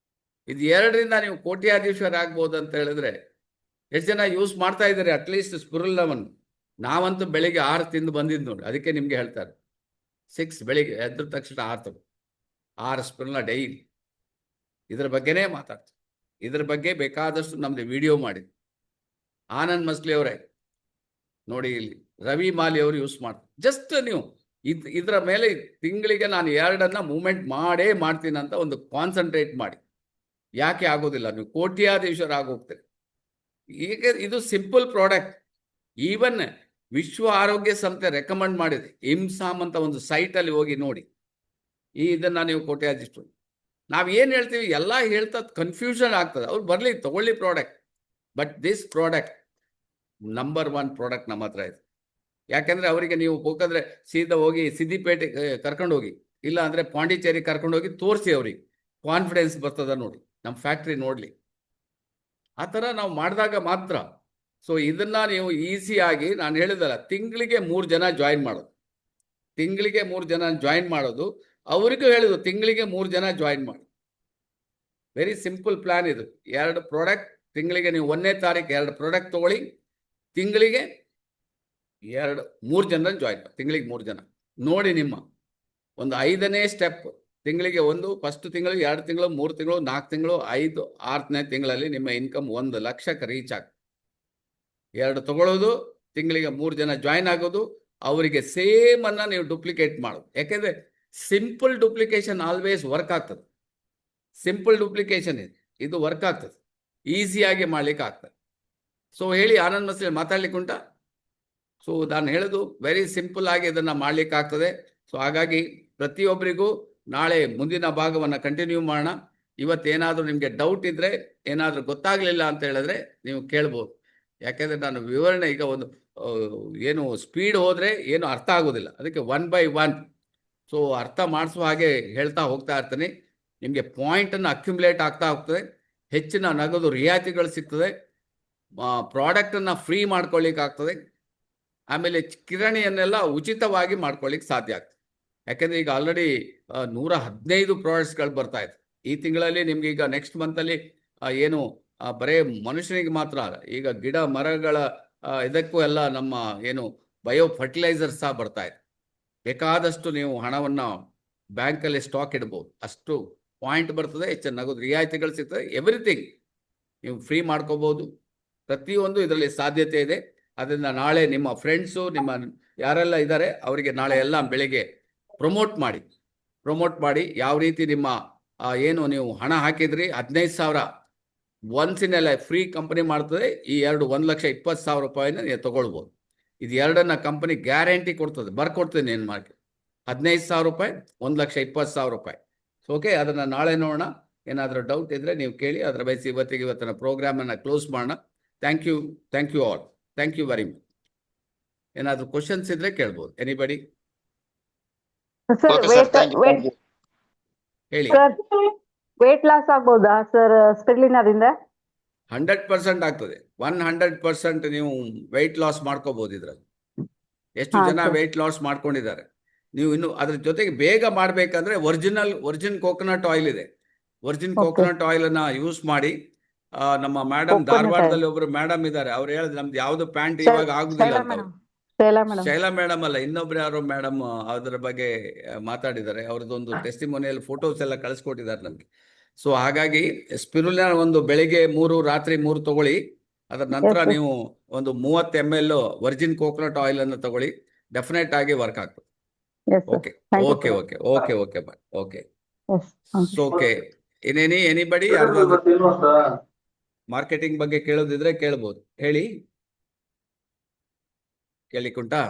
ಇದು 2ರಿಂದ ನೀವು ಕೋಟ್ಯಾಧೀಶ್ವರ ಆಗ್ಬೋದು ಅಂತ ಹೇಳಿದ್ರೆ ಎಷ್ಟು ಜನ ಯೂಸ್ ಮಾಡ್ತಾ ಇದ್ದಾರೆ ಅಟ್ಲೀಸ್ಟ್ ಸ್ಪಿರುಲಿನವನ್ನು? ನಾವಂತೂ ಬೆಳಿಗ್ಗೆ 6 ತಿಂದು ಬಂದಿದ್ದು ನೋಡಿ. ಅದಕ್ಕೆ ನಿಮ್ಗೆ ಹೇಳ್ತಾರೆ 6 ಬೆಳಿಗ್ಗೆ ಎದ್ದ ತಕ್ಷಣ 6 ತಗೋ, 6 ಸ್ಪಿರುಲಿನ ಡೈಲಿ. ಇದ್ರ ಬಗ್ಗೆನೇ ಮಾತಾಡ್ತೀವಿ. ಇದ್ರ ಬಗ್ಗೆ ಬೇಕಾದಷ್ಟು ನಮ್ದು ವಿಡಿಯೋ ಮಾಡಿದ್ವಿ. ಆನಂದ್ ಮಸ್ಲಿ ಅವರೇ ನೋಡಿ, ಇಲ್ಲಿ ರವಿ ಮಾಲಿ ಅವರು ಯೂಸ್ ಮಾಡ್ತಾರೆ. ಜಸ್ಟ್ ನೀವು ಇದರ ಮೇಲೆ ತಿಂಗಳಿಗೆ ನಾನು 2 ಮೂವ್ಮೆಂಟ್ ಮಾಡೇ ಮಾಡ್ತೀನಿ ಅಂತ ಒಂದು ಕಾನ್ಸಂಟ್ರೇಟ್ ಮಾಡಿ. ಯಾಕೆ ಆಗೋದಿಲ್ಲ? ನೀವು ಕೋಟ್ಯಾಧೀಶ್ವರ ಆಗೋಗ್ತೀರಿ. ಈಗ ಇದು ಸಿಂಪಲ್ ಪ್ರಾಡಕ್ಟ್. ಈವನ್ ವಿಶ್ವ ಆರೋಗ್ಯ ಸಂಸ್ಥೆ ರೆಕಮೆಂಡ್ ಮಾಡಿದೆ. ಇಮ್ಸಾಮ್ ಅಂತ ಒಂದು ಸೈಟಲ್ಲಿ ಹೋಗಿ ನೋಡಿ. ಇದನ್ನ ನೀವು ಕೋಟ್ಯಾಧೀಶ್ವರ. ನಾವು ಏನು ಹೇಳ್ತೀವಿ ಎಲ್ಲ ಹೇಳ್ತಾ ಕನ್ಫ್ಯೂಷನ್ ಆಗ್ತದೆ. ಅವ್ರು ಬರಲಿ, ತಗೊಳ್ಳಿ product. But this product number 1 product ನಮ್ಮ ಹತ್ರ ಇದೆ. ಯಾಕೆಂದ್ರೆ ಅವರಿಗೆ ನೀವು ಹೋಗಂದ್ರೆ ಸೀದಾ ಹೋಗಿ ಸಿದ್ದಿಪೇಟೆ ಕರ್ಕೊಂಡು ಹೋಗಿ, ಇಲ್ಲ ಅಂದ್ರೆ ಪಾಂಡಿಚೇರಿ ಕರ್ಕೊಂಡು ಹೋಗಿ ತೋರಿಸಿ, ಅವ್ರಿಗೆ ಕಾನ್ಫಿಡೆನ್ಸ್ ಬರ್ತದ ನೋಡಿ, ನಮ್ಮ ಫ್ಯಾಕ್ಟ್ರಿ ನೋಡ್ಲಿ. ಆ ಥರ ನಾವು ಮಾಡಿದಾಗ ಮಾತ್ರ. ಸೊ ಇದನ್ನ ನೀವು ಈಸಿಯಾಗಿ, ನಾನು ಹೇಳಿದಲ್ಲ, ತಿಂಗಳಿಗೆ 3 ಜನ ಜಾಯಿನ್ ಮಾಡೋದು, ತಿಂಗಳಿಗೆ 3 ಜನ ಜಾಯಿನ್ ಮಾಡೋದು. ಅವರಿಗೂ ಹೇಳಿದ್ರು ತಿಂಗಳಿಗೆ 3 ಜನ ಜಾಯಿನ್ ಮಾಡಿ. ವೆರಿ ಸಿಂಪಲ್ ಪ್ಲಾನ್ ಇದು. 2 ಪ್ರಾಡಕ್ಟ್ ತಿಂಗಳಿಗೆ, ನೀವು 1ನೇ ತಾರೀಕು 2 ಪ್ರಾಡಕ್ಟ್ ತಗೊಳ್ಳಿ, ತಿಂಗಳಿಗೆ 3 ಜನ ಜಾಯಿನ್ ಮಾಡಿ. ತಿಂಗಳಿಗೆ 3 ಜನ ನೋಡಿ. ನಿಮ್ಮ ಒಂದು 5ನೇ ಸ್ಟೆಪ್, ತಿಂಗಳಿಗೆ 1, ಫಸ್ಟ್ ತಿಂಗಳು, 2 ತಿಂಗಳು, 3 ತಿಂಗಳು, 4 ತಿಂಗಳು, 5, 6ನೇ ತಿಂಗಳಲ್ಲಿ ನಿಮ್ಮ ಇನ್ಕಮ್ 1 ಲಕ್ಷಕ್ಕೆ ರೀಚ್ ಆಗ್ತದೆ. 2 ತಗೊಳ್ಳೋದು, ತಿಂಗಳಿಗೆ 3 ಜನ ಜಾಯಿನ್ ಆಗೋದು, ಅವರಿಗೆ ಸೇಮ್ ಅನ್ನ ನೀವು ಡೂಪ್ಲಿಕೇಟ್ ಮಾಡೋದು. ಯಾಕೆಂದ್ರೆ ಸಿಂಪಲ್ ಡೂಪ್ಲಿಕೇಶನ್ ಆಲ್ವೇಸ್ ವರ್ಕ್ ಆಗ್ತದೆ. ಸಿಂಪಲ್ ಡೂಪ್ಲಿಕೇಶನ್ ಇದು ವರ್ಕ್ ಆಗ್ತದೆ, ಈಸಿಯಾಗಿ ಮಾಡ್ಲಿಕ್ಕೆ ಆಗ್ತದೆ. ಸೊ ಹೇಳಿ, ಆನಂದ್ ಮಸ್ಲಿ ಮಾತಾಡ್ಲಿಕ್ಕೆ ಉಂಟಾ? ಸೊ ನಾನು ಹೇಳೋದು ವೆರಿ ಸಿಂಪಲ್ ಆಗಿ ಇದನ್ನು ಮಾಡ್ಲಿಕ್ಕೆ ಆಗ್ತದೆ. ಸೊ ಹಾಗಾಗಿ ಪ್ರತಿಯೊಬ್ಬರಿಗೂ ನಾಳೆ ಮುಂದಿನ ಭಾಗವನ್ನು ಕಂಟಿನ್ಯೂ ಮಾಡೋಣ. ಇವತ್ತೇನಾದರೂ ನಿಮಗೆ ಡೌಟ್ ಇದ್ದರೆ, ಏನಾದರೂ ಗೊತ್ತಾಗಲಿಲ್ಲ ಅಂತ ಹೇಳಿದ್ರೆ ನೀವು ಕೇಳ್ಬೋದು. ಯಾಕೆಂದರೆ ನಾನು ವಿವರಣೆ ಈಗ ಒಂದು ಏನು ಸ್ಪೀಡ್ ಹೋದರೆ ಏನು ಅರ್ಥ ಆಗೋದಿಲ್ಲ. ಅದಕ್ಕೆ 1 by 1 ಸೊ ಅರ್ಥ ಮಾಡಿಸುವ ಹಾಗೆ ಹೇಳ್ತಾ ಹೋಗ್ತಾ ಇರ್ತೀನಿ. ನಿಮಗೆ ಪಾಯಿಂಟನ್ನು ಅಕ್ಯುಮುಲೇಟ್ ಆಗ್ತಾ ಹೋಗ್ತದೆ. ಹೆಚ್ಚಿನ ನಗದು ರಿಯಾಯಿತಿಗಳು ಸಿಗ್ತದೆ. ಪ್ರಾಡಕ್ಟನ್ನು ಫ್ರೀ ಮಾಡ್ಕೊಳ್ಳಿಕ್ಕೆ ಆಗ್ತದೆ. ಆಮೇಲೆ ಕಿರಾಣಿಯನ್ನೆಲ್ಲ ಉಚಿತವಾಗಿ ಮಾಡ್ಕೊಳ್ಳಿಕ್ಕೆ ಸಾಧ್ಯ ಆಗ್ತದೆ. ಯಾಕೆಂದರೆ ಈಗ ಆಲ್ರೆಡಿ 115 ಪ್ರಾಡಕ್ಟ್ಸ್ಗಳು ಬರ್ತಾ ಇದೆ ಈ ತಿಂಗಳಲ್ಲಿ. ನಿಮ್ಗೆ ಈಗ ನೆಕ್ಸ್ಟ್ ಮಂತಲ್ಲಿ ಏನು ಬರೇ ಮನುಷ್ಯನಿಗೆ ಮಾತ್ರ ಅಲ್ಲ, ಈಗ ಗಿಡ ಮರಗಳ ಇದಕ್ಕೂ ಎಲ್ಲ ನಮ್ಮ ಏನು ಬಯೋ ಫರ್ಟಿಲೈಸರ್ಸ್ ಸಹ ಬರ್ತಾ ಇದೆ. ಬೇಕಾದಷ್ಟು ನೀವು ಹಣವನ್ನು ಬ್ಯಾಂಕಲ್ಲಿ ಸ್ಟಾಕ್ ಇಡ್ಬೋದು. ಅಷ್ಟು ಪಾಯಿಂಟ್ ಬರ್ತದೆ, ಹೆಚ್ಚಿನ ನಗದು ರಿಯಾಯಿತಿಗಳು ಸಿಗ್ತದೆ. ಎವ್ರಿಥಿಂಗ್ ನೀವು ಫ್ರೀ ಮಾಡ್ಕೋಬೋದು. ಪ್ರತಿಯೊಂದು ಇದರಲ್ಲಿ ಸಾಧ್ಯತೆ ಇದೆ. ಅದರಿಂದ ನಾಳೆ ನಿಮ್ಮ ಫ್ರೆಂಡ್ಸು, ನಿಮ್ಮ ಯಾರೆಲ್ಲ ಇದ್ದಾರೆ ಅವರಿಗೆ ನಾಳೆ ಎಲ್ಲ ಬೆಳಿಗ್ಗೆ ಪ್ರಮೋಟ್ ಮಾಡಿ ಯಾವ ರೀತಿ ನಿಮ್ಮ ಏನು ನೀವು ಹಣ ಹಾಕಿದ್ರಿ 15,000 once in a life free company ಮಾಡ್ತದೆ. ಈ 1,20,000 ರೂಪಾಯಿನ ನೀವು ತಗೊಳ್ಬೋದು. ಇದು ಎರಡನ್ನ ಕಂಪನಿ ಗ್ಯಾರಂಟಿ ಕೊಡ್ತದೆ, ಬರ್ಕೊಡ್ತೀನಿ ಏನು ಮಾಡಿ. 15,000 ರೂಪಾಯಿ, 1,20,000 ರೂಪಾಯಿ. ಓಕೆ, ಅದನ್ನು ನಾಳೆ ನೋಡೋಣ. ಏನಾದರೂ ಡೌಟ್ ಇದ್ದರೆ ನೀವು ಕೇಳಿ. ಅದರ ಬಯಸಿ ಇವತ್ತಿನ ಪ್ರೋಗ್ರಾಮನ್ನು ಕ್ಲೋಸ್ ಮಾಡೋಣ. Thank you all. Thank you very much. ಏನಾದರೂ ಕ್ವಶನ್ಸ್ ಇದ್ದರೆ ಕೇಳ್ಬೋದು. Anybody sir okay sir, thank you. ಹೇಳಿ. ಸರ್ ವೇಟ್ ಲಾಸ್ ಆಗ್ಬೋದಾ ಸರ್ ಸ್ಪಿರುಲಿನಾದಿಂದ? 100% ಆಗ್ತದೆ. 100% ನೀವು ವೆಯ್ಟ್ ಲಾಸ್ ಮಾಡ್ಕೋಬಹುದು ಇದರಲ್ಲಿ. ಎಷ್ಟು ಜನ ವೆಯ್ಟ್ ಲಾಸ್ ಮಾಡ್ಕೊಂಡಿದ್ದಾರೆ. ನೀವು ಇನ್ನು ಅದ್ರ ಜೊತೆಗೆ ಬೇಗ ಮಾಡಬೇಕಂದ್ರೆ ವರ್ಜಿನ್ ಕೋಕೋನಟ್ ಆಯಿಲ್ ಇದೆ. ವರ್ಜಿನ್ ಕೋಕೋನಟ್ ಆಯಿಲ್ ಅನ್ನ ಯೂಸ್ ಮಾಡಿ. ನಮ್ಮ ಮೇಡಮ್ ಧಾರವಾಡದಲ್ಲಿ ಒಬ್ರು ಮೇಡಮ್ ಇದ್ದಾರೆ, ಅವ್ರು ಹೇಳಿದ್ರು ನಮ್ದು ಯಾವ್ದು ಪ್ಯಾಂಟ್ ಇವಾಗ ಆಗುದಿಲ್ಲ ಅಂತ. ಶೈಲಾ ಮೇಡಮ್ ಅಲ್ಲ, ಇನ್ನೊಬ್ರು ಯಾರೋ ಮೇಡಮ್ ಅದರ ಬಗ್ಗೆ ಮಾತಾಡಿದ್ದಾರೆ. ಅವ್ರದ್ದೊಂದು ಟೆಸ್ಟಿಮೋನಿಯಲ್ ಫೋಟೋಸ್ ಎಲ್ಲ ಕಳಿಸ್ಕೊಟ್ಟಿದ್ದಾರೆ ನಮ್ಗೆ. ಸೊ ಹಾಗಾಗಿ ಸ್ಪಿರುಲಿನಾ ಒಂದು ಬೆಳಿಗ್ಗೆ 3, ರಾತ್ರಿ 3 ತಗೊಳ್ಳಿ. ಅದರ ನಂತರ ನೀವು ಒಂದು 30 ml ವರ್ಜಿನ್ ಕೋಕೋನಟ್ ಆಯಿಲ್ ಅನ್ನು ತಗೊಳ್ಳಿ. ಡೆಫಿನೆಟ್ ಆಗಿ ವರ್ಕ್ ಆಗ್ತದೆ. Okay okay okay okay okay bye. Okay okay. Anybody ಯಾರ್ದಾದ್ರು ಮಾರ್ಕೆಟಿಂಗ್ ಬಗ್ಗೆ ಕೇಳೋದಿದ್ರೆ ಕೇಳ್ಬೋದು. ಹೇಳಿ, ಕೇಳಿಕುಂಟಾ?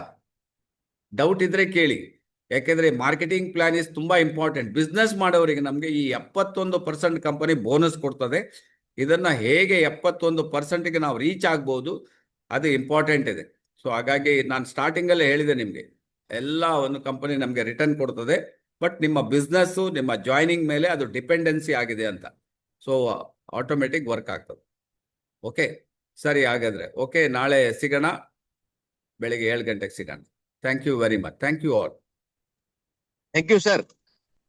ಡೌಟ್ ಇದ್ರೆ ಕೇಳಿ. ಯಾಕೆಂದ್ರೆ ಮಾರ್ಕೆಟಿಂಗ್ ಪ್ಲಾನ್ ಇಸ್ ತುಂಬಾ ಇಂಪಾರ್ಟೆಂಟ್. ಬಿಸ್ನೆಸ್ ಮಾಡೋರಿಗೆ ನಮಗೆ ಈ 71% ಕಂಪನಿ ಬೋನಸ್ ಕೊಡ್ತದೆ. ಇದನ್ನ ಹೇಗೆ 71%ಗೆ ನಾವು ರೀಚ್ ಆಗ್ಬೋದು, ಅದು ಇಂಪಾರ್ಟೆಂಟ್ ಇದೆ. ಸೊ ಹಾಗಾಗಿ ನಾನು ಸ್ಟಾರ್ಟಿಂಗಲ್ಲೇ ಹೇಳಿದೆ ನಿಮಗೆ, ಎಲ್ಲ ಒಂದು ಕಂಪನಿ ನಮಗೆ ರಿಟರ್ನ್ ಕೊಡ್ತದೆ. ಬಟ್ ನಿಮ್ಮ ಬಿಸ್ನೆಸ್ಸು, ನಿಮ್ಮ ಜಾಯ್ನಿಂಗ್ ಮೇಲೆ ಅದು ಡಿಪೆಂಡೆನ್ಸಿ ಆಗಿದೆ ಅಂತ. ಸೊ ಆಟೋಮೆಟಿಕ್ ವರ್ಕ್ ಆಗ್ತದೆ. ಓಕೆ, ಸರಿ ಹಾಗಾದ್ರೆ. ಓಕೆ, ನಾಳೆ ಸಿಗೋಣ, ಬೆಳಿಗ್ಗೆ 7 ಗಂಟೆಗೆ ಸಿಗೋಣ. Thank you very much. Thank you all. Thank you sir.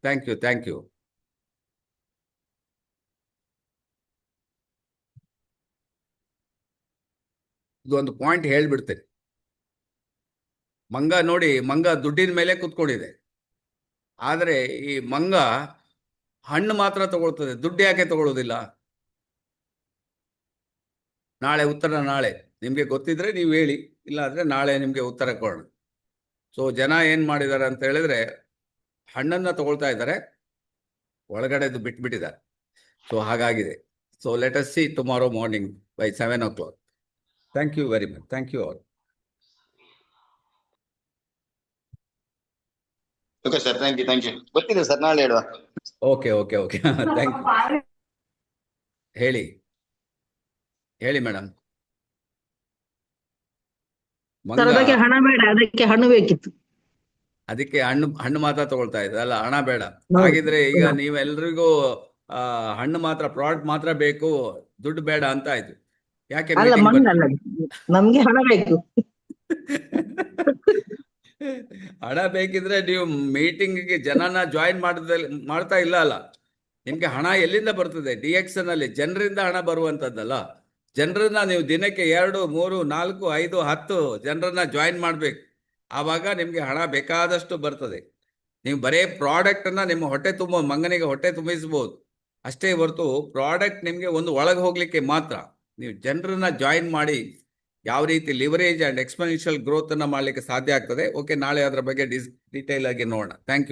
Thank you. ಇದೊಂದು ಪಾಯಿಂಟ್ ಹೇಳ್ಬಿಡ್ತೇನೆ. ಮಂಗ ನೋಡಿ, ಮಂಗ ದುಡ್ಡಿನ ಮೇಲೆ ಕುತ್ಕೊಂಡಿದೆ. ಆದರೆ ಈ ಮಂಗ ಹಣ್ಣು ಮಾತ್ರ ತಗೊಳ್ತದೆ, ದುಡ್ಡು ಯಾಕೆ ತಗೊಳ್ಳೋದಿಲ್ಲ? ನಾಳೆ ಉತ್ತರ ನಿಮಗೆ ಗೊತ್ತಿದ್ರೆ ನೀವು ಹೇಳಿ, ಇಲ್ಲಾಂದ್ರೆ ನಾಳೆ ನಿಮಗೆ ಉತ್ತರ ಕೊಡೋಣ. ಸೊ ಜನ ಏನು ಮಾಡಿದ್ದಾರೆ ಅಂತ ಹೇಳಿದ್ರೆ, ಹಣ್ಣನ್ನು ತಗೊಳ್ತಾ ಇದ್ದಾರೆ, ಒಳಗಡೆದು ಬಿಟ್ಬಿಟ್ಟಿದ್ದಾರೆ. ಸೊ ಹಾಗಾಗಿದೆ. So let us see tomorrow morning by 7 o'clock. Thank you very much. Thank you all. Okay sir, thank you. ಗೊತ್ತಿದೆ ಸರ್, ನಾಳೆ ಹೇಳುವ. Okay thank you. ಹೇಳಿ ಮೇಡಮ್. ಅದಕ್ಕೆ ಹಣ ಬೇಡ, ಅದಕ್ಕೆ ಹಣ್ಣು ಬೇಕಿತ್ತು. ಅದಕ್ಕೆ ಹಣ್ಣು ಮಾತ್ರ ತಗೊಳ್ತಾ ಇದ್ದಲ್ಲ, ಹಣ ಬೇಡ. ಹಾಗಿದ್ರೆ ಈಗ ನೀವೆಲ್ರಿಗೂ ಹಣ್ಣು ಮಾತ್ರ, ಪ್ರಾಡಕ್ಟ್ ಮಾತ್ರ ಬೇಕು, ದುಡ್ಡು ಬೇಡ ಅಂತ ಆಯ್ತು. ಯಾಕೆ? ನಮ್ಗೆ ಹಣ ಬೇಕು. ಹಣ ಬೇಕಿದ್ರೆ ನೀವು ಮೀಟಿಂಗ್ಗೆ ಜನನ ಜಾಯಿನ್ ಮಾಡ್ತಾ ಇಲ್ಲ ಅಲ್ಲ. ನಿಮ್ಗೆ ಹಣ ಎಲ್ಲಿಂದ ಬರ್ತದೆ? DXN ಅಲ್ಲಿ ಜನರಿಂದ ಹಣ ಬರುವಂತದ್ದಲ್ಲ. ಜನರನ್ನ ನೀವು ದಿನಕ್ಕೆ 2, 3, 4, 5, 10 ಜನರನ್ನ ಜಾಯಿನ್ ಮಾಡ್ಬೇಕು. ಆವಾಗ ನಿಮ್ಗೆ ಹಣ ಬೇಕಾದಷ್ಟು ಬರ್ತದೆ. ನೀವು ಬರೇ ಪ್ರಾಡಕ್ಟ್ ಅನ್ನ ನಿಮ್ಮ ಮಂಗನಿಗೆ ಹೊಟ್ಟೆ ತುಂಬಿಸಬಹುದು ಅಷ್ಟೇ ಹೊರತು, ಪ್ರಾಡಕ್ಟ್ ನಿಮ್ಗೆ ಒಂದು ಒಳಗೆ ಹೋಗ್ಲಿಕ್ಕೆ ಮಾತ್ರ. ನೀವು ಜನರನ್ನ ಜಾಯಿನ್ ಮಾಡಿ ಯಾವ ರೀತಿ ಲಿವರೇಜ್ ಅಂಡ್ ಎಕ್ಸ್ಪೋನೆನ್ಷಿಯಲ್ ಗ್ರೋತ್ ಅನ್ನ ಮಾಡ್ಲಿಕ್ಕೆ ಸಾಧ್ಯ ಆಗ್ತದೆ. ಓಕೆ, ನಾಳೆ ಅದರ ಬಗ್ಗೆ ಡೀಟೇಲ್ ಆಗಿ ನೋಡೋಣ. Thank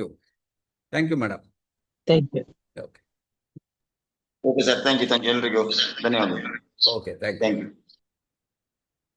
you madam. Okay sir, thank you ಎಲ್ರಿಗೂ ಧನ್ಯವಾದ. Okay, thank you.